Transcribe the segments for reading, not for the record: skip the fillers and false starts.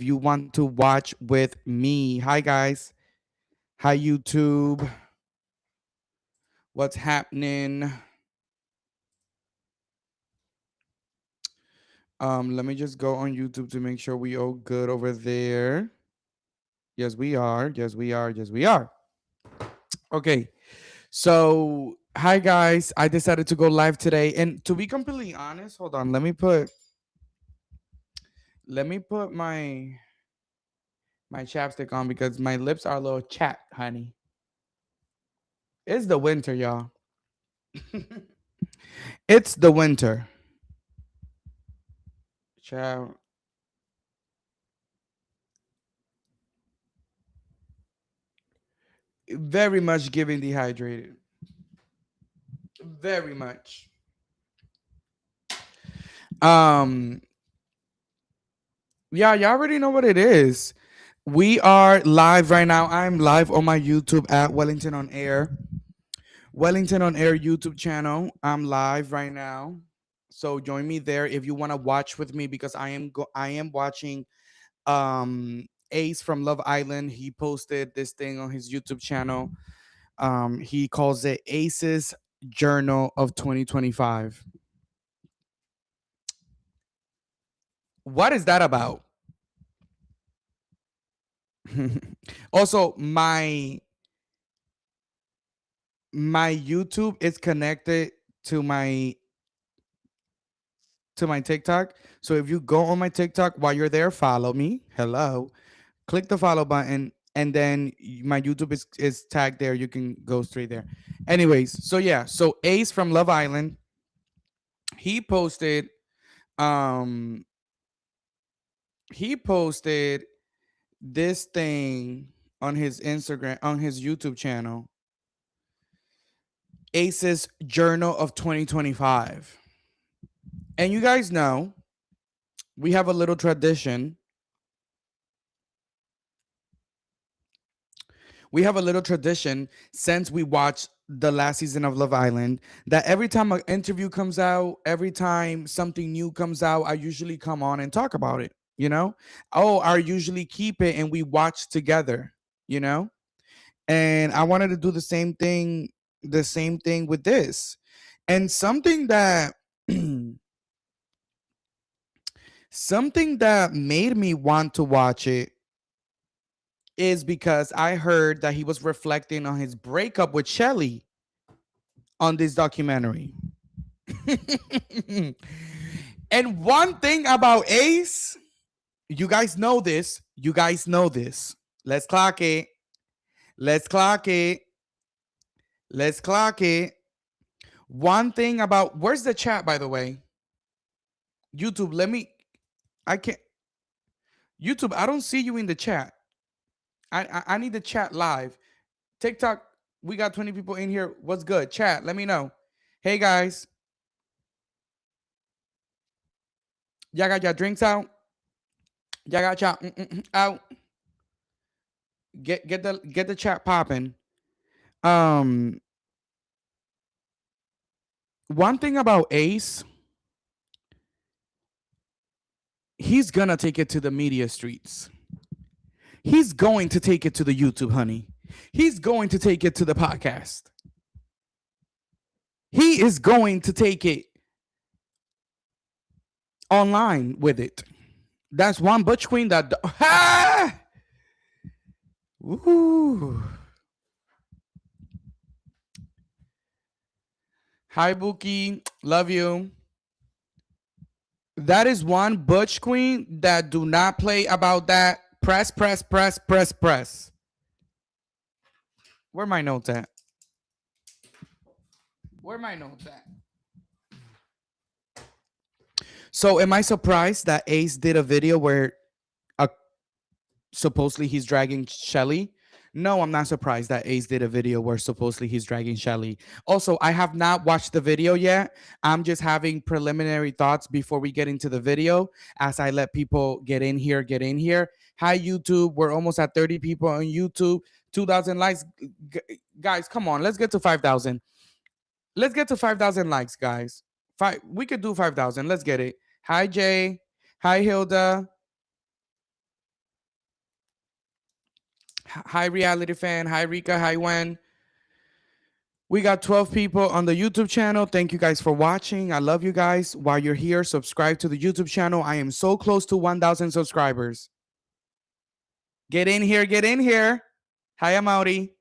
you want to watch with me. Hi, guys. Hi, YouTube. What's happening? Let me just go on YouTube to make sure we all good over there. Yes, we are. Yes, we are. Yes, we are. Okay. So, hi guys. I decided to go live today, and to be completely honest, hold on. Let me put my chapstick on because my lips are a little chapped, honey. It's the winter, y'all. It's the winter. Child, very much giving dehydrated. Very much. Um, yeah, y'all already know what it is. We are live right now. I'm live on my YouTube at Wellington on Air. Wellington on Air YouTube channel. I'm live right now. So join me there if you want to watch with me because I am watching Ace from Love Island. He posted this thing on his YouTube channel. He calls it Ace's Journal of 2025. What is that about? Also, my YouTube is connected to my TikTok. So if you go on my TikTok while you're there, follow me. Hello. Click the follow button and then my YouTube is tagged there. You can go straight there. Anyways, so yeah, so Ace from Love Island, he posted um he posted this thing on his Instagram on his YouTube channel, Ace's Journal of 2025. And you guys know we have a little tradition. We have a little tradition since we watched the last season of Love Island that every time an interview comes out, every time something new comes out, I usually come on and talk about it, you know? Oh, I usually keep it and we watch together, you know? And I wanted to do the same thing with this. And something that made me want to watch it is because I heard that he was reflecting on his breakup with Shelly on this documentary. And one thing about Ace, you guys know this. You guys know this. Let's clock it. Let's clock it. Let's clock it. One thing about where's the chat, by the way? YouTube, I can't YouTube, I don't see you in the chat. I need the chat live. TikTok, we got 20 people in here. What's good? Chat, let me know. Hey guys, y'all got your drinks out? Y'all got y'all out? Get the chat popping. Um, one thing about Ace, he's gonna take it to the media streets. He's going to take it to the YouTube, honey. He's going to take it to the podcast. He is going to take it online with it. That's one butch queen that. Ah! Ooh. Hi, Buki. Love you. That is one butch queen that do not play about that. Press, press, press, press, press. Where my notes at? Where my notes at? So, am I surprised that Ace did a video where supposedly he's dragging Shelly? No, I'm not surprised that Ace did a video where supposedly he's dragging Shelly. Also, I have not watched the video yet. I'm just having preliminary thoughts before we get into the video as I let people get in here, get in here. Hi, YouTube. We're almost at 30 people on YouTube. 2,000 likes. Guys, come on. Let's get to 5,000. Let's get to 5,000 likes, guys. We could do 5,000. Let's get it. Hi, Jay. Hi, Hilda. Hi, reality fan. Hi, Rika. Hi, Wen. We got 12 people on the YouTube channel. Thank you guys for watching. I love you guys. While you're here, subscribe to the YouTube channel. I am so close to 1,000 subscribers. Get in here. Get in here. Hi, Amaury.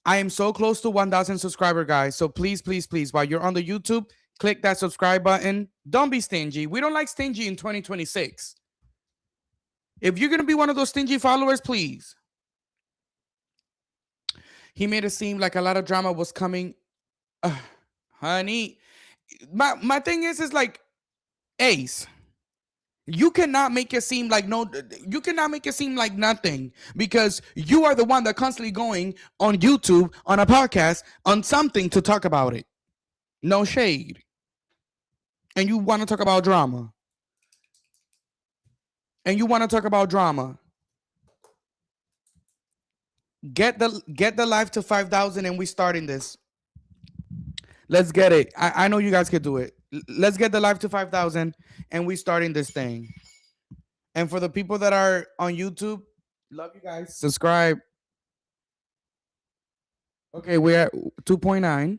I am so close to 1,000 subscriber, guys. So please, please, please, while you're on the YouTube, click that subscribe button. Don't be stingy. We don't like stingy in 2026. If you're going to be one of those stingy followers, please. He made it seem like a lot of drama was coming. Honey, my thing is like, Ace, you cannot make it seem like you cannot make it seem like nothing, because you are the one that constantly going on YouTube, on a podcast, on something to talk about it. No shade. And you want to talk about drama. And you want to talk about drama. Get the live to 5,000 and we starting this. Let's get it. I know you guys can do it. Let's get the live to 5,000 and we starting this thing. And for the people that are on YouTube, love you guys. Subscribe. Okay, we're at 2.9,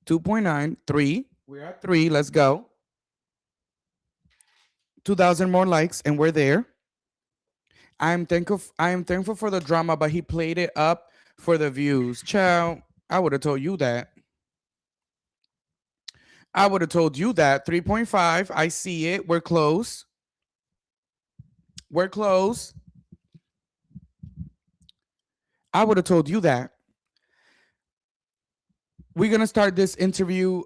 2.9, 3. We're at 3. Let's go. 2,000 more likes and we're there. I am thankful for the drama, but he played it up for the views. Chow, I would have told you that. I would have told you that. 3.5. I see it. We're close. We're close. I would have told you that. We're going to start this interview,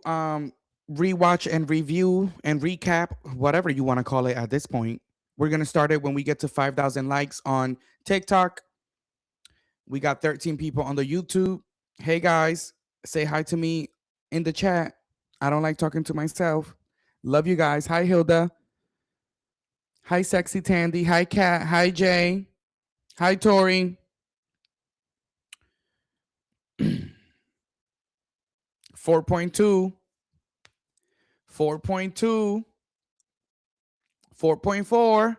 rewatch and review and recap, whatever you want to call it at this point. We're going to start it when we get to 5,000 likes on TikTok. We got 13 people on the YouTube. Hey, guys, say hi to me in the chat. I don't like talking to myself. Love you guys. Hi, Hilda. Hi, Sexy Tandy. Hi, Kat. Hi, Jay. Hi, Tori. 4.2. 4.2. 4.4.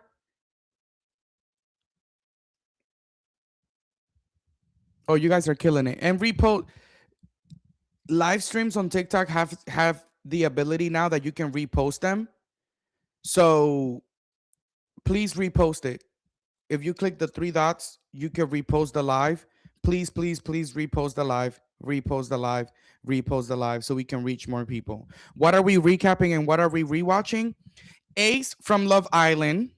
Oh, you guys are killing it. And repost. Live streams on TikTok have the ability now that you can repost them. So please repost it. If you click the 3 dots, you can repost the live. Please, please, please repost the live, repost the live, repost the live so we can reach more people. What are we recapping and what are we rewatching? Ace from Love Island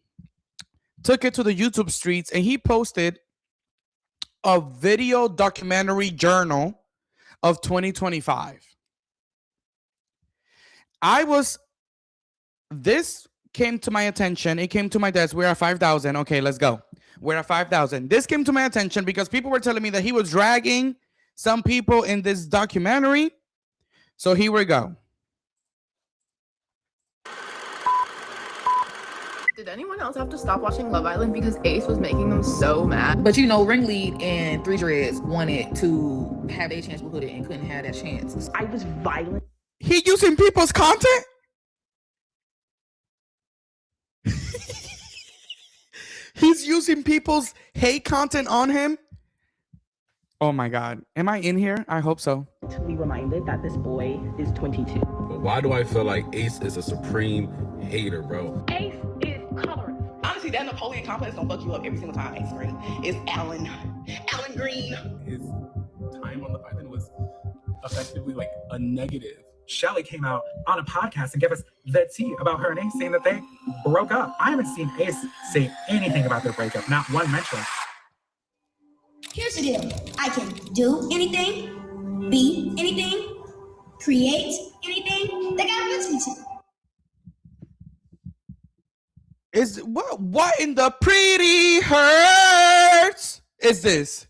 took it to the YouTube streets and he posted a video documentary journal of 2025. This came to my attention. It came to my desk. We're at 5,000. Okay, let's go. We're at 5,000. This came to my attention because people were telling me that he was dragging some people in this documentary. So here we go. Did anyone else have to stop watching Love Island because Ace was making them so mad? But you know, Ringlead and Three Dreads wanted to have a chance with it and couldn't have that chance. I was violent. He using people's content? He's using people's hate content on him? Oh my God. Am I in here? I hope so. To be reminded that this boy is 22. But why do I feel like Ace is a supreme hater, bro? Ace is colorist. Honestly, that Napoleon complex don't fuck you up every single time Ace Green. It's Alan Green. His time on the island was effectively like a negative. Shelly came out on a podcast and gave us the tea about her and Ace, saying that they broke up. I haven't seen Ace say anything about their breakup, not one mention. Here's the deal. I can do anything, be anything, create anything that God wants me to. Is what in the pretty hurts is this?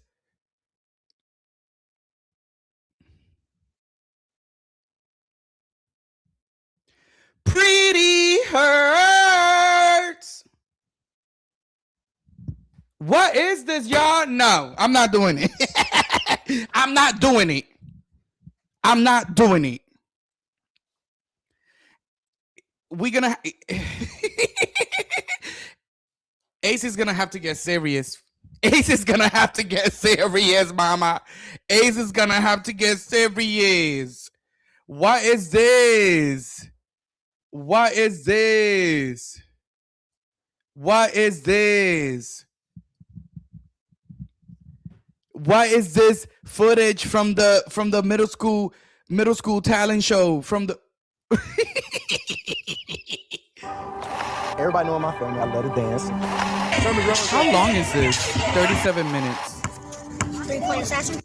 Pretty hurts. What is this, y'all? No, I'm not doing it. I'm not doing it. I'm not doing it. We're gonna Ace is gonna have to get serious Ace is gonna have to get serious, mama. Ace is gonna have to get serious. What is this? What is this? What is this? What is this footage from the middle school talent show from the Everybody know in my family I love to dance. How long is this? 37 minutes. 3-point assassin.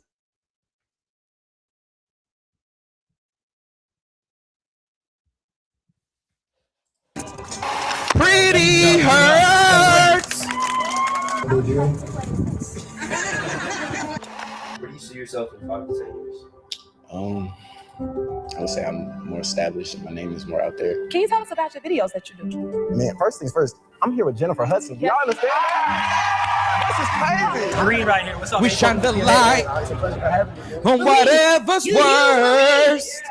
Pretty hurts. Where do you see yourself in 5 to 10 years? I would say I'm more established. My name is more out there. Can you tell us about your videos that you do? Man, first things first, I'm here with Jennifer Hudson. Y'all understand? This is crazy. Green right here. What's up? We shine the light on whatever's worst.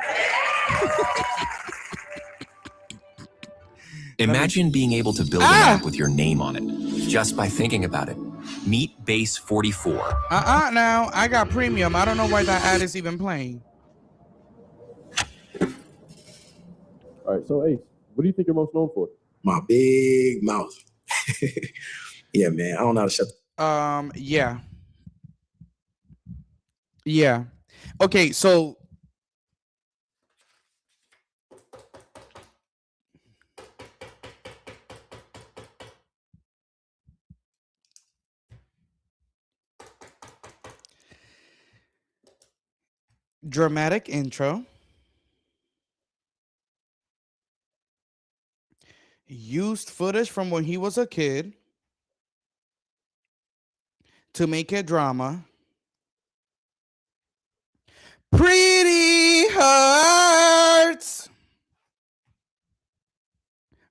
Imagine being able to build an app with your name on it, just by thinking about it. Meet Base 44. Now I got premium. I don't know why that ad is even playing. All right, so Ace, what do you think you're most known for? My big mouth. Yeah, man. I don't know how to shut. Yeah. Yeah. Okay, so dramatic intro. Used footage from when he was a kid to make it drama. Pretty hurts.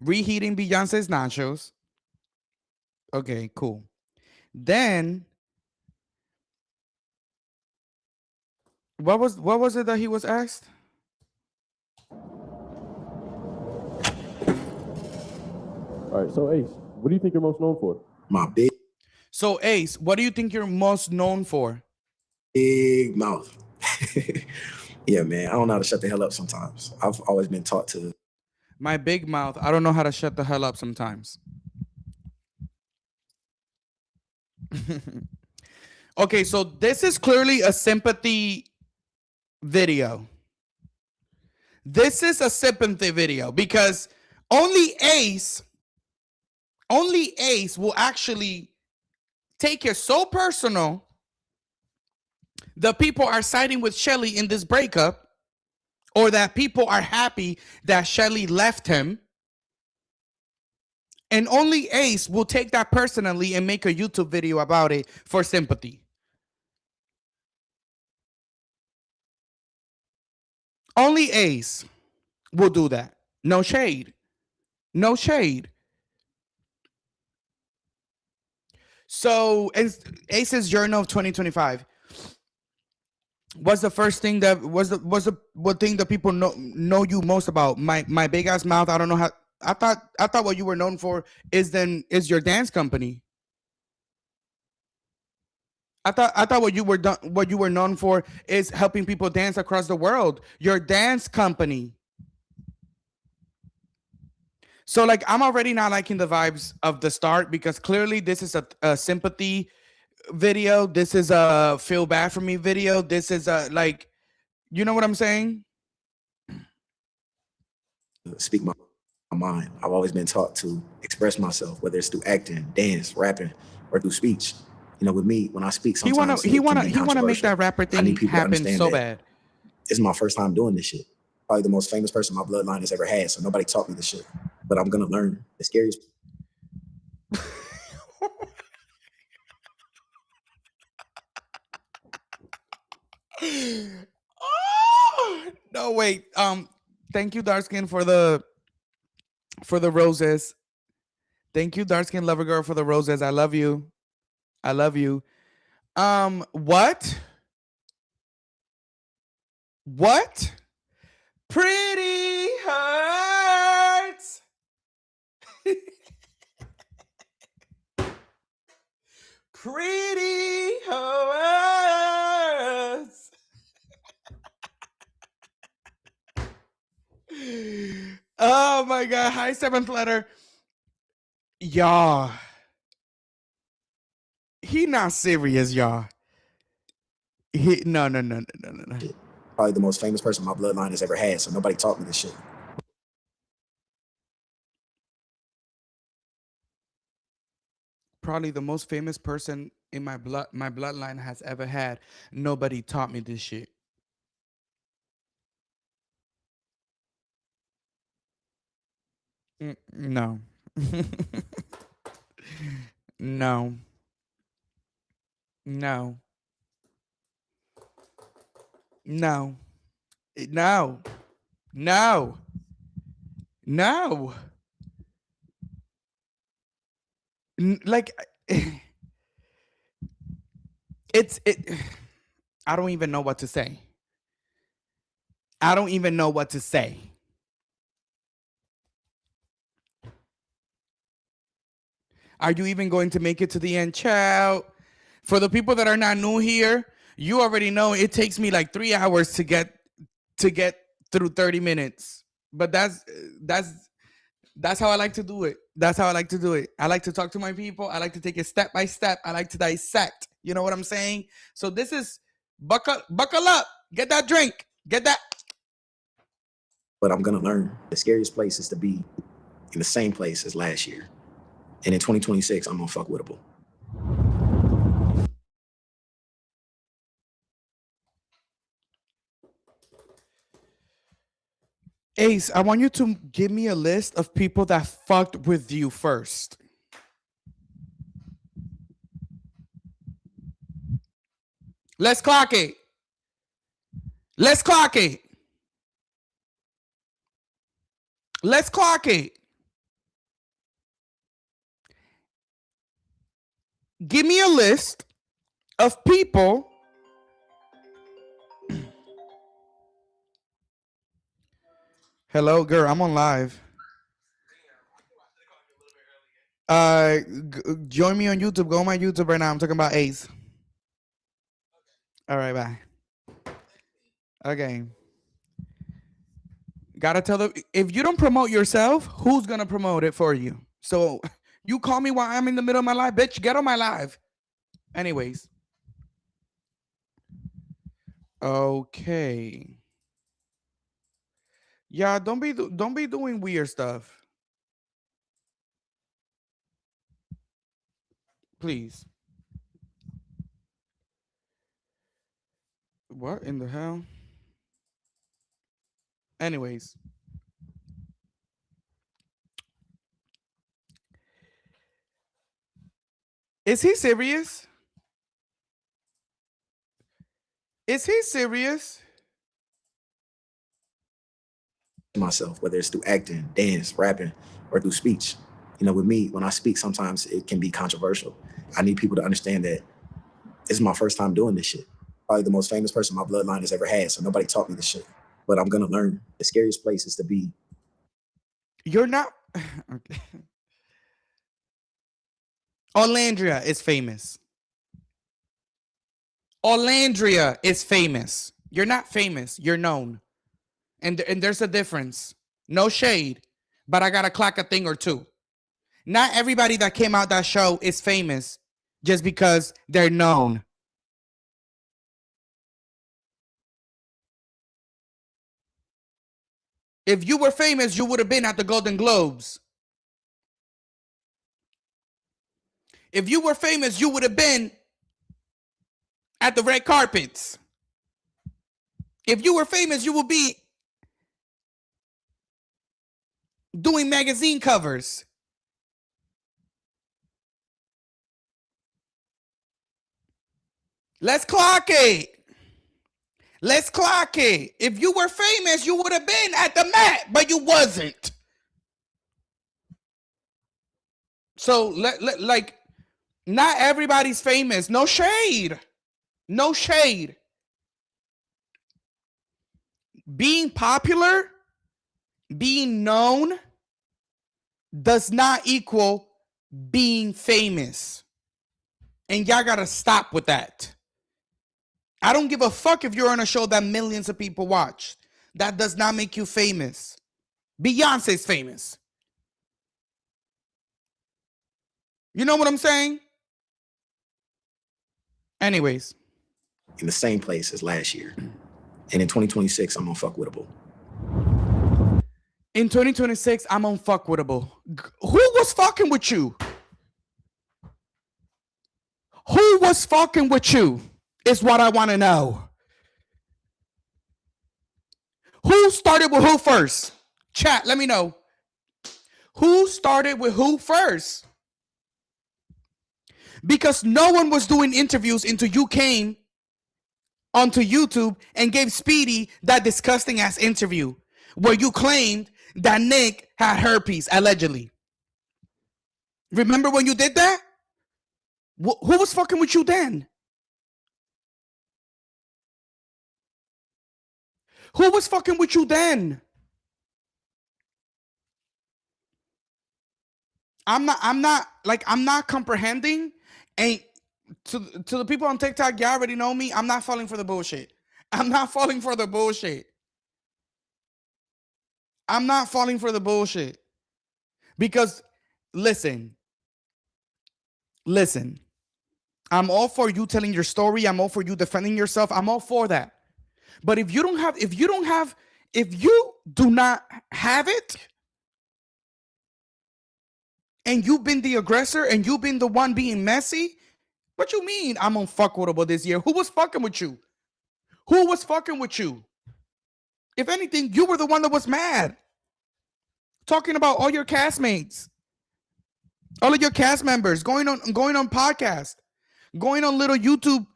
Reheating Beyonce's nachos. Okay, cool. Then what was it that he was asked? All right, so Ace, what do you think you're most known for? My big So Ace, what do you think you're most known for? mouth. Yeah, man. I don't know how to shut the hell up sometimes. I've always been taught to. My big mouth. I don't know how to shut the hell up sometimes. Okay, so this is clearly a sympathy video. This is a sympathy video because only Ace will actually take it so personal. The people are siding with Shelly in this breakup, or that people are happy that Shelly left him. And only Ace will take that personally and make a YouTube video about it for sympathy. Only Ace will do that. No shade. No shade. So, Ace's Journal of 2025. What's the first thing that what thing that people know you most about? My big ass mouth. I don't know how. I thought what you were known for is your dance company. I thought what you were known for is helping people dance across the world. Your dance company. So like I'm already not liking the vibes of the start because clearly this is a sympathy video. This is a feel bad for me video. This is a like, you know what I'm saying? Speak my mind. I've always been taught to express myself, whether it's through acting, dance, rapping, or through speech. You know, with me, when I speak, sometimes he wanna make that rapper thing happen so bad. It's my first time doing this shit. Probably the most famous person my bloodline has ever had, so nobody taught me this shit. But I'm gonna learn. The scariest. Oh, no, wait. Thank you, Darkskin, for the roses. Thank you, Darkskin Lover Girl, for the roses. I love you. I love you. What? What? Pretty hurts. Pretty horse. Oh my God. Hi, seventh letter. Y'all. He not serious, y'all. No. Probably the most famous person my bloodline has ever had, so nobody taught me this shit. Probably the most famous person in my bloodline has ever had. Nobody taught me this shit. No. No. No. No. No. No. No. Like it I don't even know what to say. I don't even know what to say. Are you even going to make it to the end? Ciao. For the people that are not new here, you already know it takes me like 3 hours to get through 30 minutes. But that's how I like to do it. That's how I like to do it. I like to talk to my people. I like to take it step by step. I like to dissect. You know what I'm saying? So this is buckle up. Get that drink. Get that. But I'm gonna learn. The scariest place is to be in the same place as last year. And in 2026, I'm unfuckwittable. Ace, I want you to give me a list of people that fucked with you first. Let's clock it. Let's clock it. Let's clock it. Give me a list of people Hello, girl. I'm on live. Join me on YouTube. Go on my YouTube right now. I'm talking about Ace. All right, bye. Okay. Gotta tell them, if you don't promote yourself, who's gonna promote it for you? So you call me while I'm in the middle of my live, bitch. Get on my live. Anyways. Okay. Yeah, don't be doing weird stuff. Please. What in the hell? Anyways. Is he serious? Is he serious? Myself, whether it's through acting, dance, rapping, or through speech. You know, with me, when I speak, sometimes it can be controversial. I need people to understand that this is my first time doing this shit. Probably the most famous person my bloodline has ever had, so nobody taught me this shit. But I'm gonna learn. The scariest place is to be. You're not. Okay. Orlandria is famous. Orlandria is famous. You're not famous. You're known. And there's a difference. No shade, but I gotta clock a thing or two. Not everybody that came out that show is famous just because they're known. If you were famous, you would have been at the Golden Globes. If you were famous, you would have been at the red carpets. If you were famous, you would be doing magazine covers. Let's clock it. Let's clock it. If you were famous, you would have been at the Met, but you wasn't. So like, not everybody's famous. No shade. No shade. Being popular, being known does not equal being famous. And y'all gotta stop with that. I don't give a fuck if you're on a show that millions of people watch. That does not make you famous. Beyonce's famous. You know what I'm saying? Anyways. In the same place as last year. And in 2026, I'm unfuckwittable. In 2026, I'm unfuckwittable. Who was fucking with you? Who was fucking with you is what I want to know. Who started with who first? Chat, let me know. Who started with who first? Because no one was doing interviews until you came onto YouTube and gave Speedy that disgusting ass interview where you claimed that Nick had herpes, allegedly. Remember when you did that? Who was fucking with you then? Who was fucking with you then? I'm not comprehending. And to the people on TikTok, y'all already know me. I'm not falling for the bullshit. I'm not falling for the bullshit. I'm not falling for the bullshit. Because listen. I'm all for you telling your story. I'm all for you defending yourself. I'm all for that. But if you do not have it, and you've been the aggressor and you've been the one being messy, what you mean I'm unfuckwittable this year? Who was fucking with you? Who was fucking with you? If anything, you were the one that was mad. Talking about all your castmates, all of your cast members going on podcasts, going on little YouTube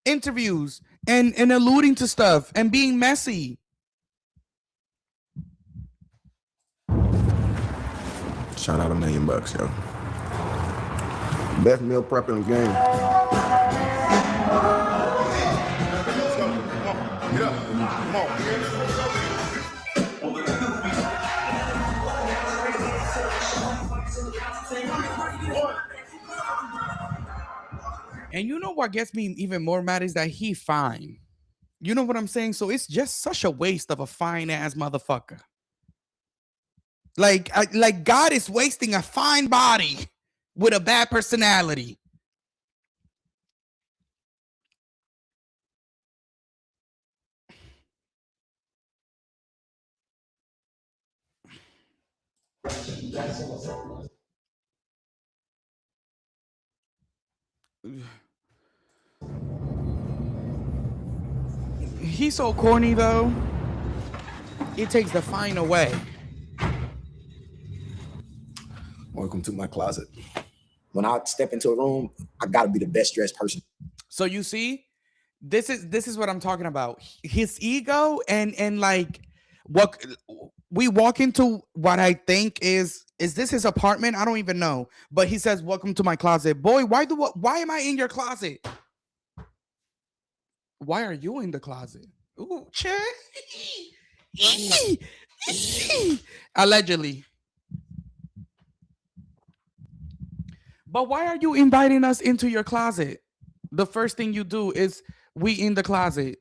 interviews and alluding to stuff and being messy. Shout out $1 million, yo. Best meal prep in the game. Get up. Come on. And you know what gets me even more mad is that he fine. You know what I'm saying? So it's just such a waste of a fine ass motherfucker. Like God is wasting a fine body with a bad personality. He's so corny though. It takes the fine away. Welcome to my closet. When I step into a room, I gotta be the best dressed person. So you see, this is what I'm talking about. His ego and like what we walk into what I think is this his apartment? I don't even know. But he says, "Welcome to my closet." Boy, why am I in your closet? Why are you in the closet? Ooh, check. Allegedly. But why are you inviting us into your closet? The first thing you do is we in the closet.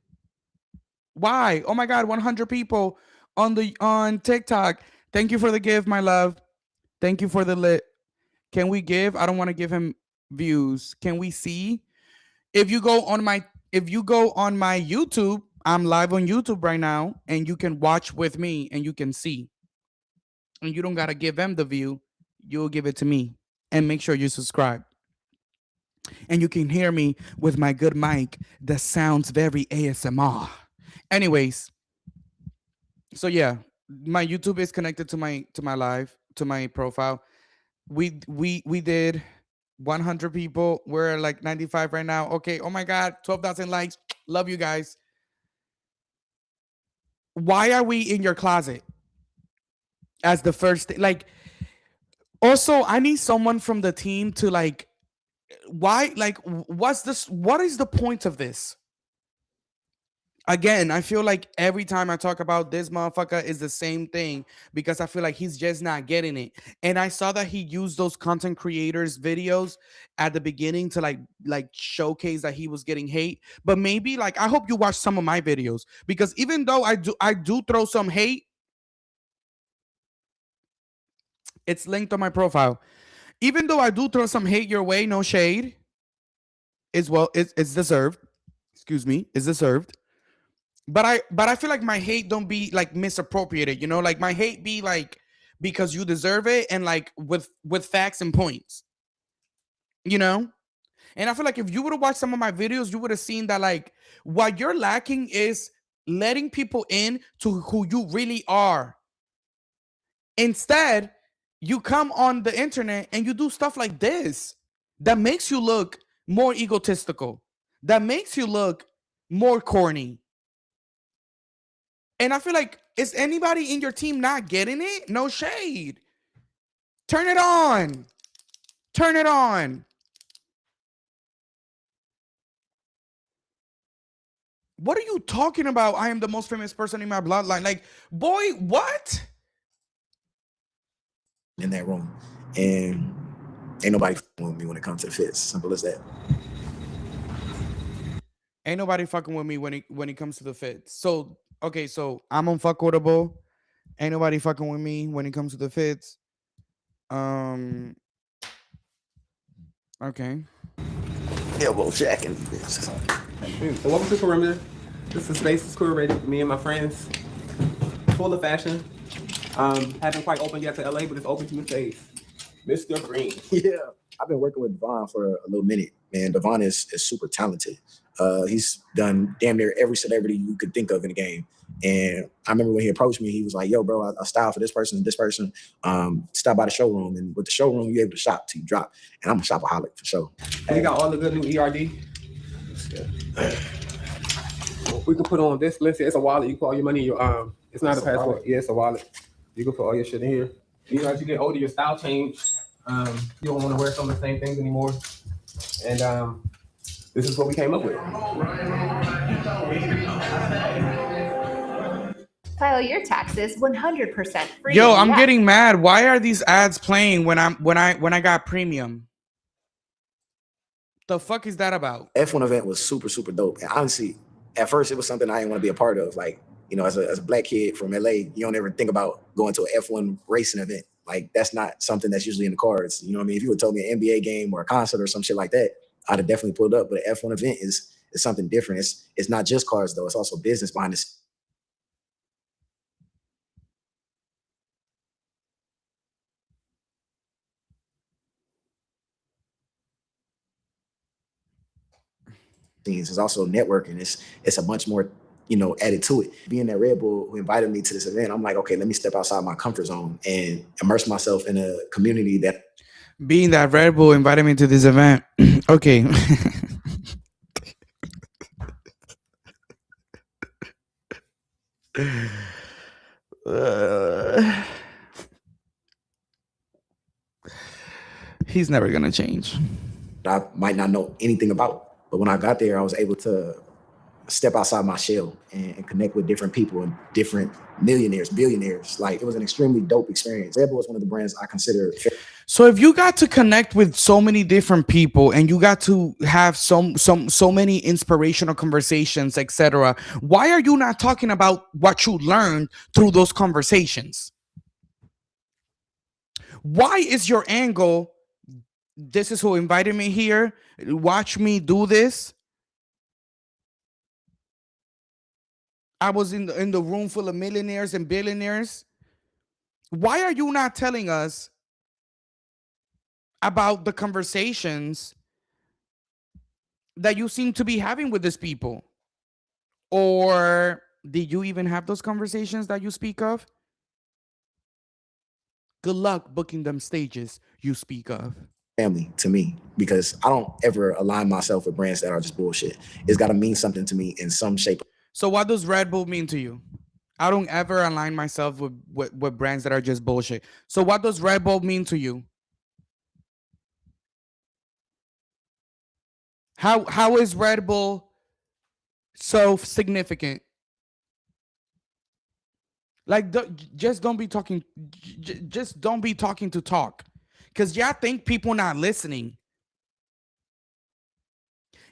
Why? Oh my God, 100 people on TikTok. Thank you for the gift, my love. Thank you for the lit. Can we give? I don't want to give him views. Can we see? If you go on my YouTube, I'm live on YouTube right now, and you can watch with me and you can see. And you don't gotta give them the view. You'll give it to me. And make sure you subscribe. And you can hear me with my good mic that sounds very ASMR. Anyways, so yeah, my YouTube is connected to my live, to my profile. We did 100 people. We're like 95 right now. Okay, oh my God, 12,000 likes. Love you guys. Why are we in your closet? As the first thing, like, also, I need someone from the team to like, why, like, what's this? What is the point of this? Again, I feel like every time I talk about this motherfucker is the same thing because I feel like he's just not getting it. And I saw that he used those content creators videos at the beginning to like showcase that he was getting hate. But maybe like I hope you watch some of my videos because even though I do throw some hate, it's linked on my profile. Even though I do throw some hate your way, no shade, it's deserved. Excuse me, it's deserved. But I feel like my hate don't be like misappropriated, like my hate be like because you deserve it and like with facts and points, you know? And I feel like if you would have watched some of my videos, you would have seen that like what you're lacking is letting people in to who you really are. Instead, you come on the internet and you do stuff like this that makes you look more egotistical, that makes you look more corny. And I feel like, is anybody in your team not getting it? No shade. Turn it on. Turn it on. What are you talking about? I am the most famous person in my bloodline. Like, boy, what? In that room. And ain't nobody with me when it comes to the fits. Simple as that. Ain't nobody fucking with me when it comes to the fits. So, okay, so I'm unfuckable. Ain't nobody fucking with me when it comes to the fits. Okay. Elbow jacking this. So welcome to Perimeter. This is Space is curated me and my friends. Full of fashion. Haven't quite opened yet to LA, but it's open to its face. Mr. Green. Yeah. I've been working with Devon for a little minute, man. Devon is super talented. He's done damn near every celebrity you could think of in the game. And I remember when he approached me, he was like, yo, bro, I style for this person and this person. Stop by the showroom. And with the showroom, you're able to shop till you drop. And I'm a shopaholic for sure. We got all the good new ERD. We can put on this. Listen, it's a wallet. You put all your money in your arm. It's not a passport. Yeah, it's a wallet. You can put all your shit in here. You know, as you get older, your style change. You don't want to wear some of the same things anymore. And this is what we came up with. File your taxes 100% free. Yo, I'm getting mad. Why are these ads playing when I got premium? The fuck is that about? F1 event was super, super dope. And honestly, at first it was something I didn't want to be a part of. Like, you know, as a black kid from LA, you don't ever think about going to an F1 racing event. Like, that's not something that's usually in the cards. You know what I mean? If you would told me an NBA game or a concert or some shit like that, I'd have definitely pulled up. But an F1 event is something different. It's not just cars though. It's also business behind the scenes. It's also networking. It's a bunch more, you know, added to it. Being that Red Bull who invited me to this event, I'm like, okay, let me step outside my comfort zone and immerse myself in a community that. Being that Red Bull invited me to this event. Okay. He's never gonna change. I might not know anything about, but when I got there, I was able to step outside my shell and connect with different people and different millionaires, billionaires. Like, it was an extremely dope experience. Red Bull is one of the brands I consider. So if you got to connect with so many different people and you got to have so many inspirational conversations, etc., why are you not talking about what you learned through those conversations? Why is your angle, this is who invited me here, watch me do this? I was in the room full of millionaires and billionaires. Why are you not telling us about the conversations that you seem to be having with these people? Or did you even have those conversations that you speak of? Good luck booking them stages you speak of. Family to me, because I don't ever align myself with brands that are just bullshit. It's got to mean something to me in some shape. So what does Red Bull mean to you? I don't ever align myself with brands that are just bullshit. So what does Red Bull mean to you? How is Red Bull so significant. Like, just don't be talking. Just don't be talking to talk, because y'all think people not listening.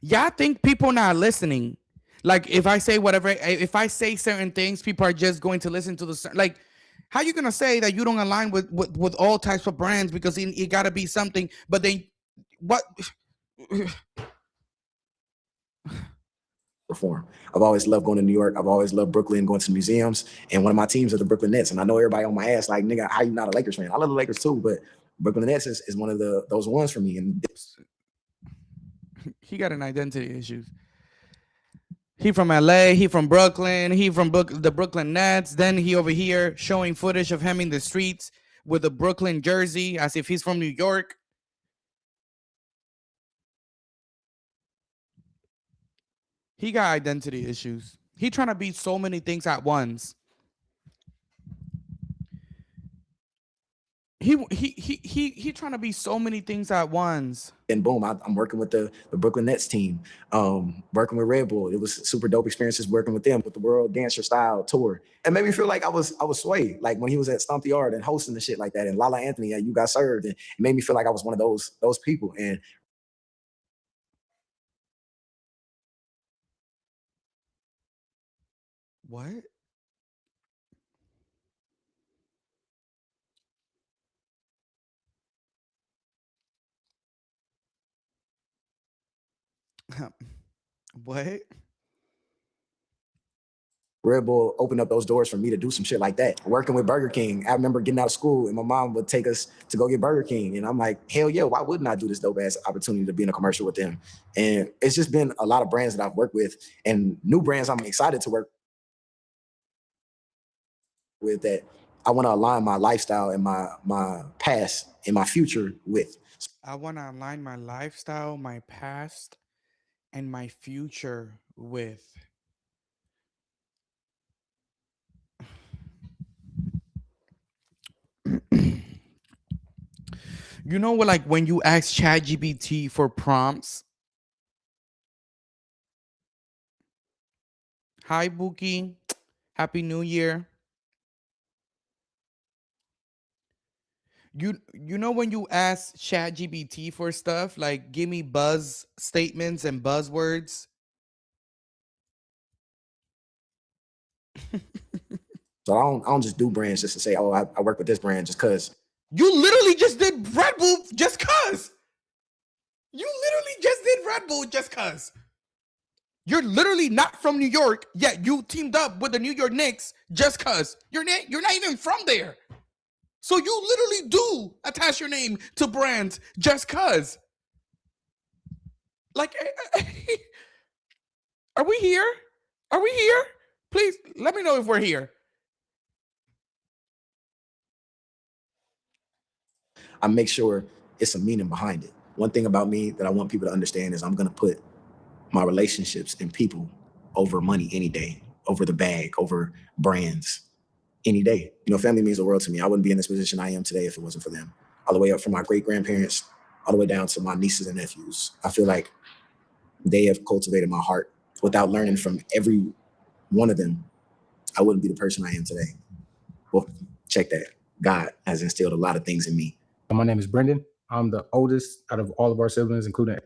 Y'all think people not listening. Like, if I say whatever, if I say certain things, people are just going to listen to the like. How you gonna say that you don't align with all types of brands because it gotta be something? But then, what? Perform. I've always loved going to New York. I've always loved Brooklyn, going to museums. And one of my teams are the Brooklyn Nets. And I know everybody on my ass like, nigga, how you not a Lakers fan? I love the Lakers too, but Brooklyn Nets is one of those ones for me. And he got an identity issues. He from LA, he from Brooklyn, he from the Brooklyn Nets. Then he over here showing footage of him in the streets with a Brooklyn jersey as if he's from New York. He got identity issues. He trying to be so many things at once. He trying to be so many things at once. And boom, I'm working with the Brooklyn Nets team, working with Red Bull. It was super dope experiences working with them with the World Dancer Style Tour. It made me feel like I was Sway, like when he was at Stomp the Yard and hosting the shit like that, and Lala Anthony at You Got Served, and it made me feel like I was one of those people. And what? What? Red Bull opened up those doors for me to do some shit like that. Working with Burger King, I remember getting out of school and my mom would take us to go get Burger King. And I'm like, hell yeah, why wouldn't I do this dope ass opportunity to be in a commercial with them? And it's just been a lot of brands that I've worked with and new brands I'm excited to work with that I want to align my lifestyle and my past and my future with. I want to align my lifestyle, my past, and my future with. You know what, like when you ask ChatGPT for prompts. Hi, Buki. Happy New Year. You know when you ask ChatGPT for stuff, like give me buzz statements and buzzwords. So I don't just do brands just to say, oh, I work with this brand just because. You literally just did Red Bull just cause. You literally just did Red Bull just cause. You're literally not from New York, yet you teamed up with the New York Knicks just cause. You're not even from there. So you literally do attach your name to brands just cause. Like, are we here? Are we here? Please let me know if we're here. I make sure it's some meaning behind it. One thing about me that I want people to understand is I'm going to put my relationships and people over money any day, over the bag, over brands any day. You know, family means the world to me. I wouldn't be in this position I am today if it wasn't for them. All the way up from my great-grandparents, all the way down to my nieces and nephews. I feel like they have cultivated my heart. Without learning from every one of them, I wouldn't be the person I am today. Well, check that. God has instilled a lot of things in me. My name is Brendan. I'm the oldest out of all of our siblings, including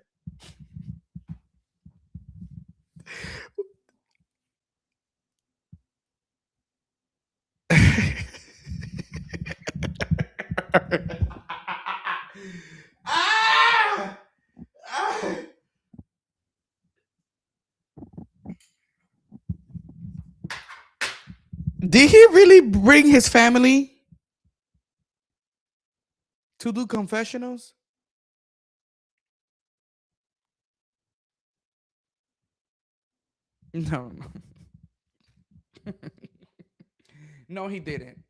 Did he really bring his family to do confessionals? No. No, he didn't.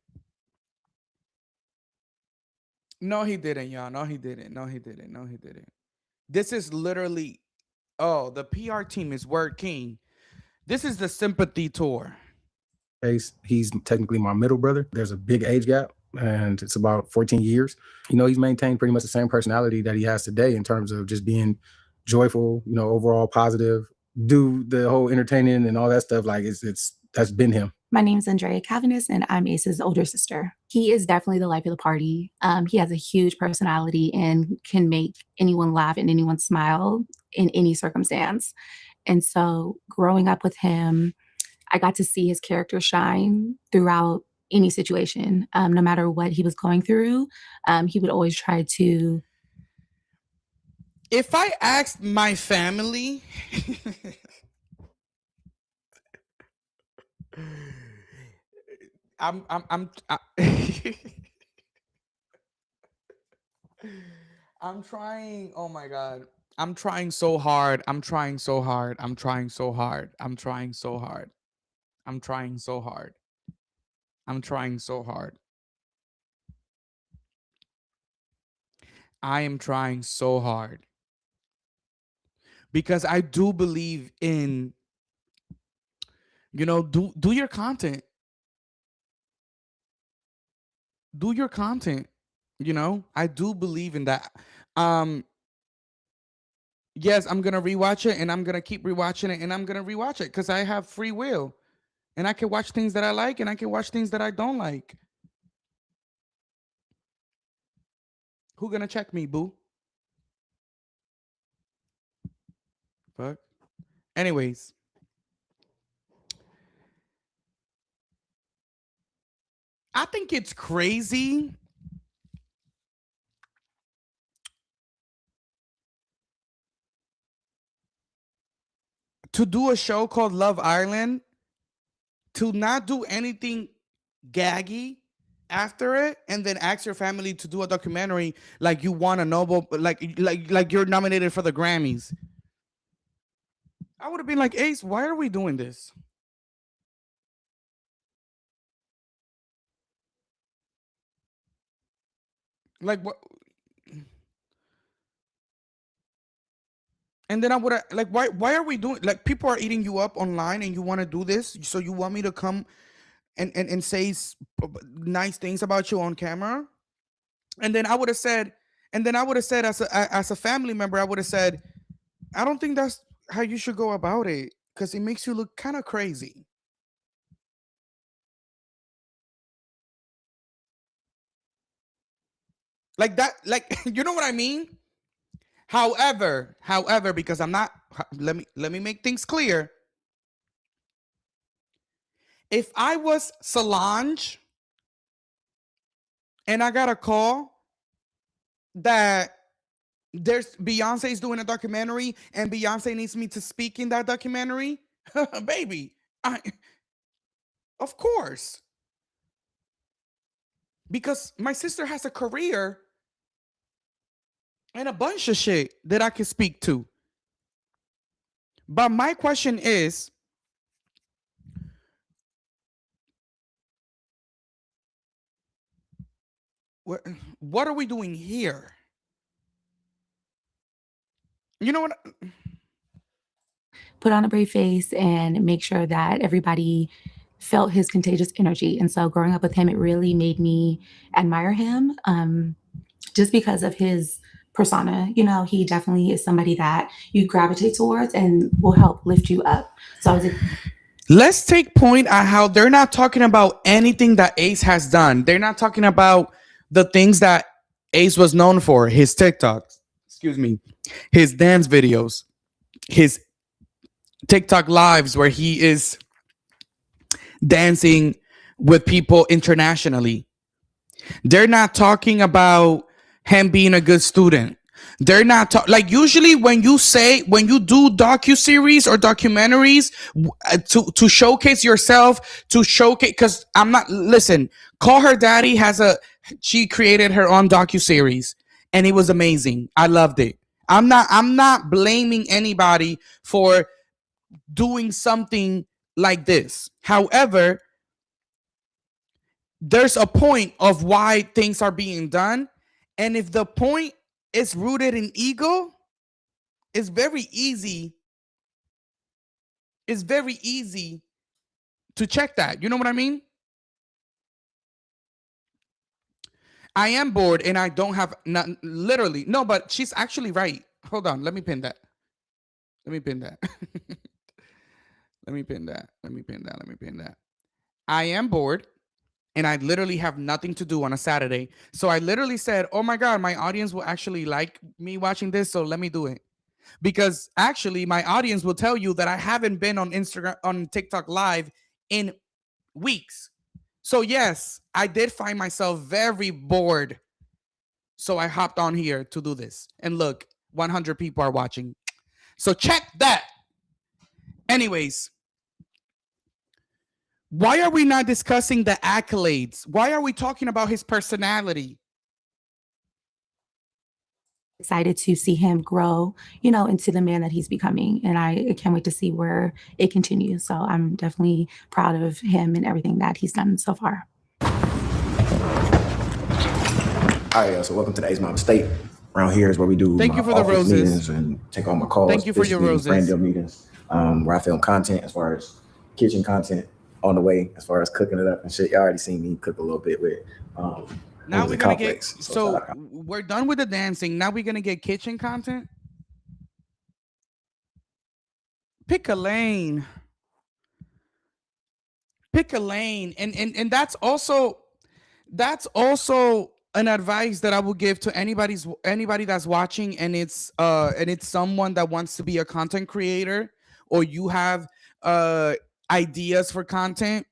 No, he didn't, y'all. No, he didn't. No, he didn't. No, he didn't. This is literally, the PR team is working. This is the sympathy tour. He's technically my middle brother. There's a big age gap, and it's about 14 years. You know, he's maintained pretty much the same personality that he has today in terms of just being joyful, you know, overall positive, do the whole entertaining and all that stuff. Like it's that's been him. My name's Andrea Calvinist, and I'm Ace's older sister. He is definitely the life of the party. He has a huge personality and can make anyone laugh and anyone smile in any circumstance. And so, growing up with him, I got to see his character shine throughout any situation. No matter what he was going through, he would always try to. If I asked my family, I'm trying. Oh my god. I'm trying so hard. I'm trying so hard. I'm trying so hard. I'm trying so hard. I'm trying so hard. I'm trying so hard. I am trying so hard. Because I do believe in, do your content. Do your content. I do believe in that. Yes, I'm gonna rewatch it, and I'm gonna keep rewatching it, and I'm gonna rewatch it because I have free will, and I can watch things that I like, and I can watch things that I don't like. Who gonna check me, boo? Fuck. Anyways, I think it's crazy to do a show called Love Island, to not do anything gaggy after it, and then ask your family to do a documentary like you won a Nobel, like you're nominated for the Grammys. I would have been like, Ace, why are we doing this? Like what? And then I would have like, why are we doing, like, people are eating you up online and you want to do this? So you want me to come and say nice things about you on camera? And then I would have said, as a family member, I would have said, I don't think that's how you should go about it, because it makes you look kind of crazy. Like that, like, you know what I mean? However, because I'm not, let me make things clear. If I was Solange and I got a call that there's Beyonce's doing a documentary and Beyonce needs me to speak in that documentary, baby, of course. Because my sister has a career and a bunch of shit that I can speak to. But my question is, what are we doing here? You know what? Put on a brave face and make sure that everybody felt his contagious energy. And so growing up with him, it really made me admire him, just because of his persona. He definitely is somebody that you gravitate towards and will help lift you up. So let's take point at how they're not talking about anything that Ace has done. They're not talking about the things that Ace was known for, his TikToks, his dance videos, his TikTok lives where he is dancing with people internationally. They're not talking about him being a good student. They're not like, usually when you do docu-series or documentaries to showcase yourself, because Call Her Daddy she created her own docu-series and it was amazing. I loved it. I'm not blaming anybody for doing something like this. However, there's a point of why things are being done, and if the point is rooted in ego, it's very easy to check that. You know what I mean? I am bored and I don't have, not literally, no, but she's actually right. Hold on, let me pin that. Let me pin that. Let me pin that. Let me pin that. Let me pin that. I am bored and I literally have nothing to do on a Saturday. So I literally said, oh my God, my audience will actually like me watching this. So let me do it. Because actually, my audience will tell you that I haven't been on Instagram, on TikTok live in weeks. So yes, I did find myself very bored. So I hopped on here to do this. And look, 100 people are watching. So check that. Anyways, why are we not discussing the accolades? Why are we talking about his personality? Excited to see him grow, into the man that he's becoming. And I can't wait to see where it continues. So I'm definitely proud of him and everything that he's done so far. All right, so welcome to the Ace Mob State. Around here is where we do Thank you for the roses meetings and take all my calls. Thank you for your roses. Brand deal meetings, where I film content as far as kitchen content on the way, as far as cooking it up and shit. Y'all already seen me cook a little bit with. Now we're gonna get we're done with the dancing. Now we're gonna get kitchen content. Pick a lane. Pick a lane, and that's also an advice that I will give to anybody that's watching, and it's someone that wants to be a content creator, or you have ideas for content.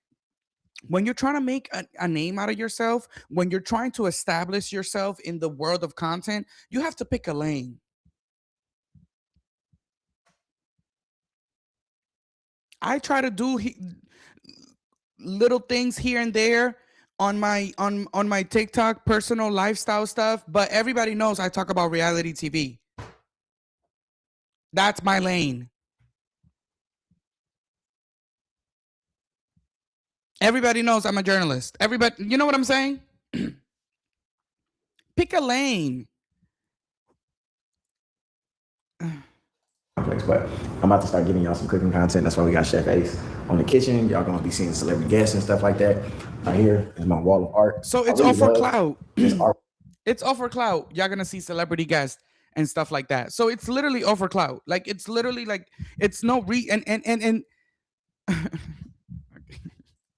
When you're trying to make a name out of yourself, when you're trying to establish yourself in the world of content, you have to pick a lane. I try to do little things here and there on my TikTok, personal lifestyle stuff, but everybody knows I talk about reality TV. That's my lane. Everybody knows I'm a journalist. Everybody, you know what I'm saying? Pick a lane. But I'm about to start giving y'all some cooking content. That's why we got Chef Ace on the kitchen. Y'all gonna be seeing celebrity guests and stuff like that. Right here is my wall of art. So it's all for clout. It's all for clout. Y'all gonna see celebrity guests and stuff like that. So it's literally all for clout. Like it's literally like it's no and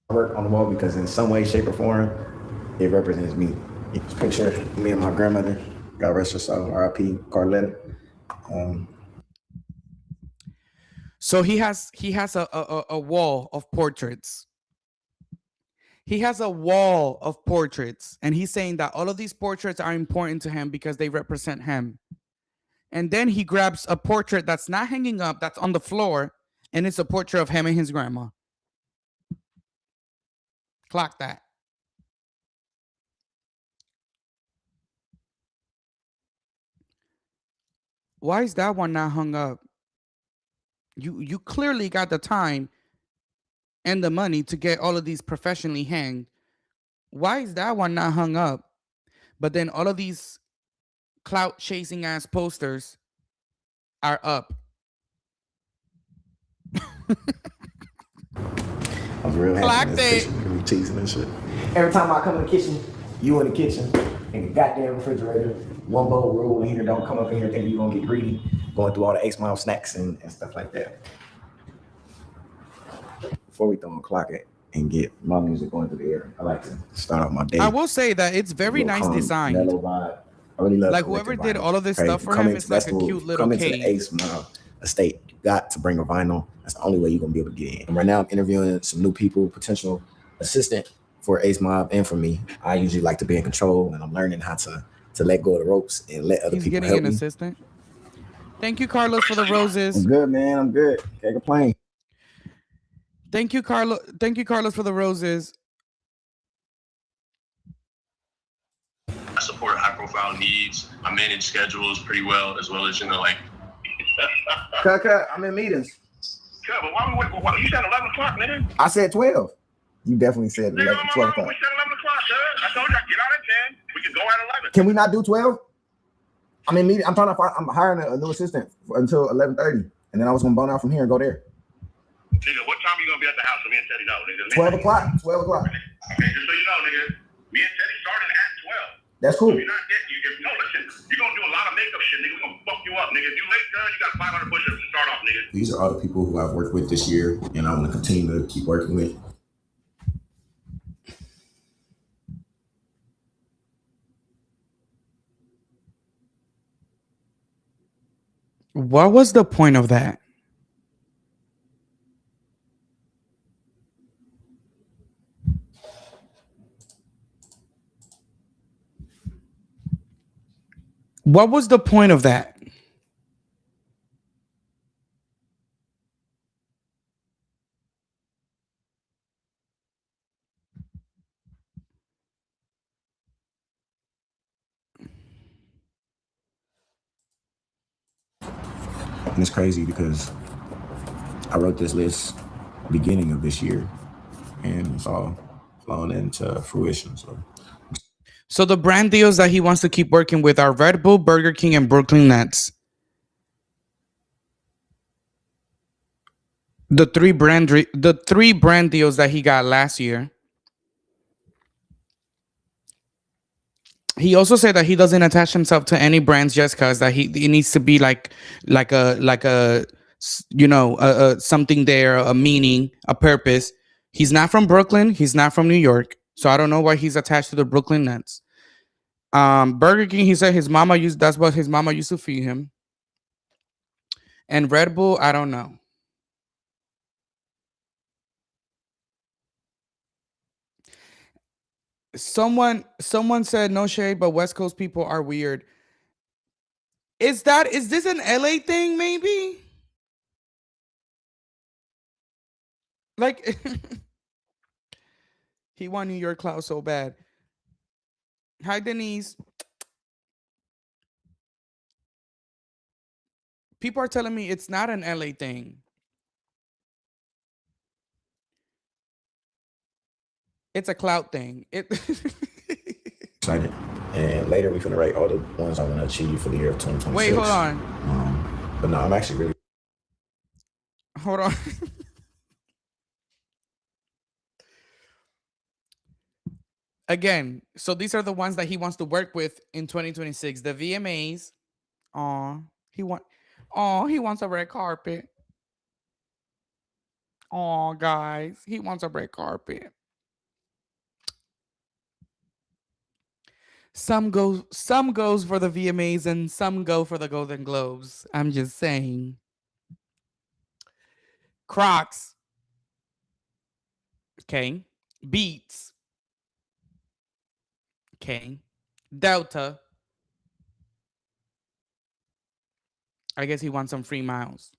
work on the wall because in some way, shape, or form, it represents me. This picture, me and my grandmother, God rest her soul, R.I.P. Carletta. So he has a wall of portraits. He has a wall of portraits, and he's saying that all of these portraits are important to him because they represent him. And then he grabs a portrait that's not hanging up, that's on the floor, and it's a portrait of him and his grandma. Clock that. Why is that one not hung up? You clearly got the time and the money to get all of these professionally hanged. Why is that one not hung up? But then all of these clout chasing ass posters are up. I was real happy in this kitchen. We teasing and shit. Every time I come in the kitchen, you in the kitchen, in the goddamn refrigerator, one bowl rule in here, don't come up in here thinking you're gonna get greedy, going through all the Ace Mob snacks and stuff like that. Before we throw on clock it and get my music going through the air, I like to start off my day. I will say that it's very nice designed. I really love like whoever did all of this stuff for him, it's like a cute little come cake. into the Ace Mob estate. You got to bring a vinyl. That's the only way you're gonna be able to get in. And right now I'm interviewing some new people, potential assistant for Ace Mob and for me. I usually like to be in control, and I'm learning how to let go of the ropes and let other people help me. He's getting an assistant. Thank you, Carlos, for the roses. I'm good, man. I'm good. Can't complain. Thank you, Carlos. Thank you, Carlos, for the roses. I support high-profile needs. I manage schedules pretty well, as like. Cut. I'm in meetings. Yeah, but why you said 11 o'clock, nigga? I said 12. You definitely said 11, 12 o'clock. We said 11 o'clock, sir. I told you I'd get out at 10. We can go at 11. Can we not do 12? I'm in meeting. I'm hiring a new assistant until 11:30, and then I was gonna bone out from here and go there. Nigga, what time are you gonna be at the house? So me and Teddy know, nigga. 12 o'clock. 12 o'clock. Okay, just so you know, nigga, me and Teddy started at 12. That's cool. So you're not dead. No, listen, you're gonna do a lot of makeup shit, nigga. We're gonna fuck you up, nigga. If you late, girl, you got 500 push-ups. start off, nigga. These are all the people who I've worked with this year, and I want to continue to keep working with. What was the point of that? What was the point of that? And it's crazy because I wrote this list beginning of this year, and it's all flown into fruition. So the brand deals that he wants to keep working with are Red Bull, Burger King, and Brooklyn Nets. The three brand deals that he got last year. He also said that he doesn't attach himself to any brands just because that he needs to be like a you know something there, a meaning, a purpose. He's not from Brooklyn. He's not from New York. So I don't know why he's attached to the Brooklyn Nets. Burger King, he said that's what his mama used to feed him. And Red Bull, I don't know. Someone said no shade, but West Coast people are weird. Is this an LA thing, maybe? Like he want New York clout so bad. Hi, Denise. People are telling me it's not an LA thing. It's a clout thing. Excited. And later we're gonna write all the ones I want to achieve for the year of 2026. Wait, hold on. But no, I'm actually really. Hold on. Again, so these are the ones that he wants to work with in 2026. The VMAs. He wants a red carpet. Guys, he wants a red carpet. Some goes for the VMAs and some go for the Golden Globes. I'm just saying. Crocs. Okay. Beats. Okay. Delta. I guess he wants some free miles.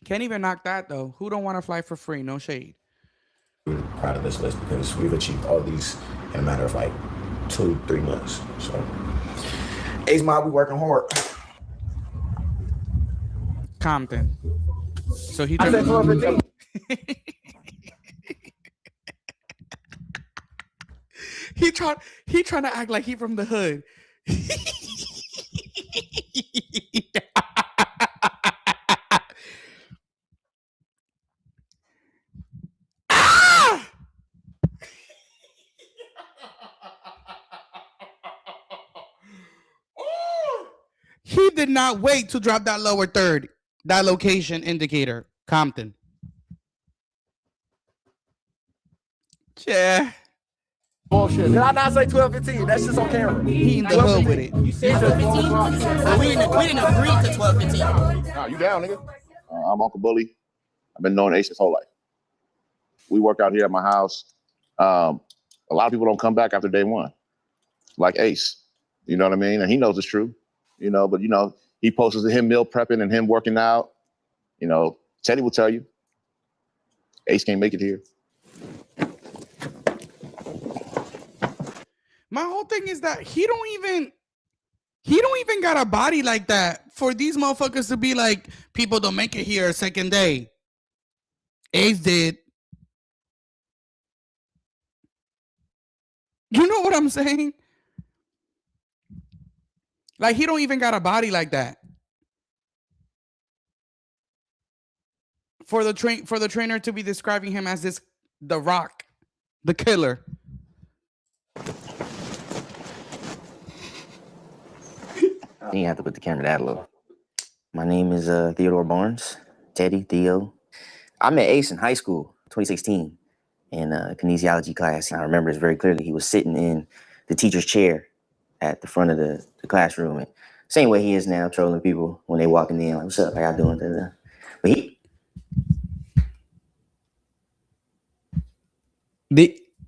Can't even knock that though. Who don't want to fly for free? No shade. Proud of this list because we've achieved all these in a matter of like 2-3 months. So, Ace Mob, we working hard. Compton. So he. I said 12-15. He trying to act like he from the hood. He did not wait to drop that lower third, that location indicator. Compton. Yeah. Bullshit. Did I not say 12-15? That's just on camera. He in the hood with it. You said 12-15? We didn't agree to 12-15. Nah, you down, nigga? I'm Uncle Bully. I've been knowing Ace his whole life. We work out here at my house. A lot of people don't come back after day one, like Ace. You know what I mean? And he knows it's true. You know, but you know, he posts him meal prepping and him working out. You know, Teddy will tell you, Ace can't make it here. My whole thing is that he don't even got a body like that for these motherfuckers to be like, people don't make it here a second day. Ace did. You know what I'm saying? Like, he don't even got a body like that. For the trainer to be describing him as the Rock, the killer. You have to put the camera that low. My name is Theodore Barnes, Teddy, Theo. I met Ace in high school, 2016, in kinesiology class. And I remember this very clearly. He was sitting in the teacher's chair at the front of the classroom. And same way he is now, trolling people when they walking in, like, what's up, how y'all doing? Da-da. But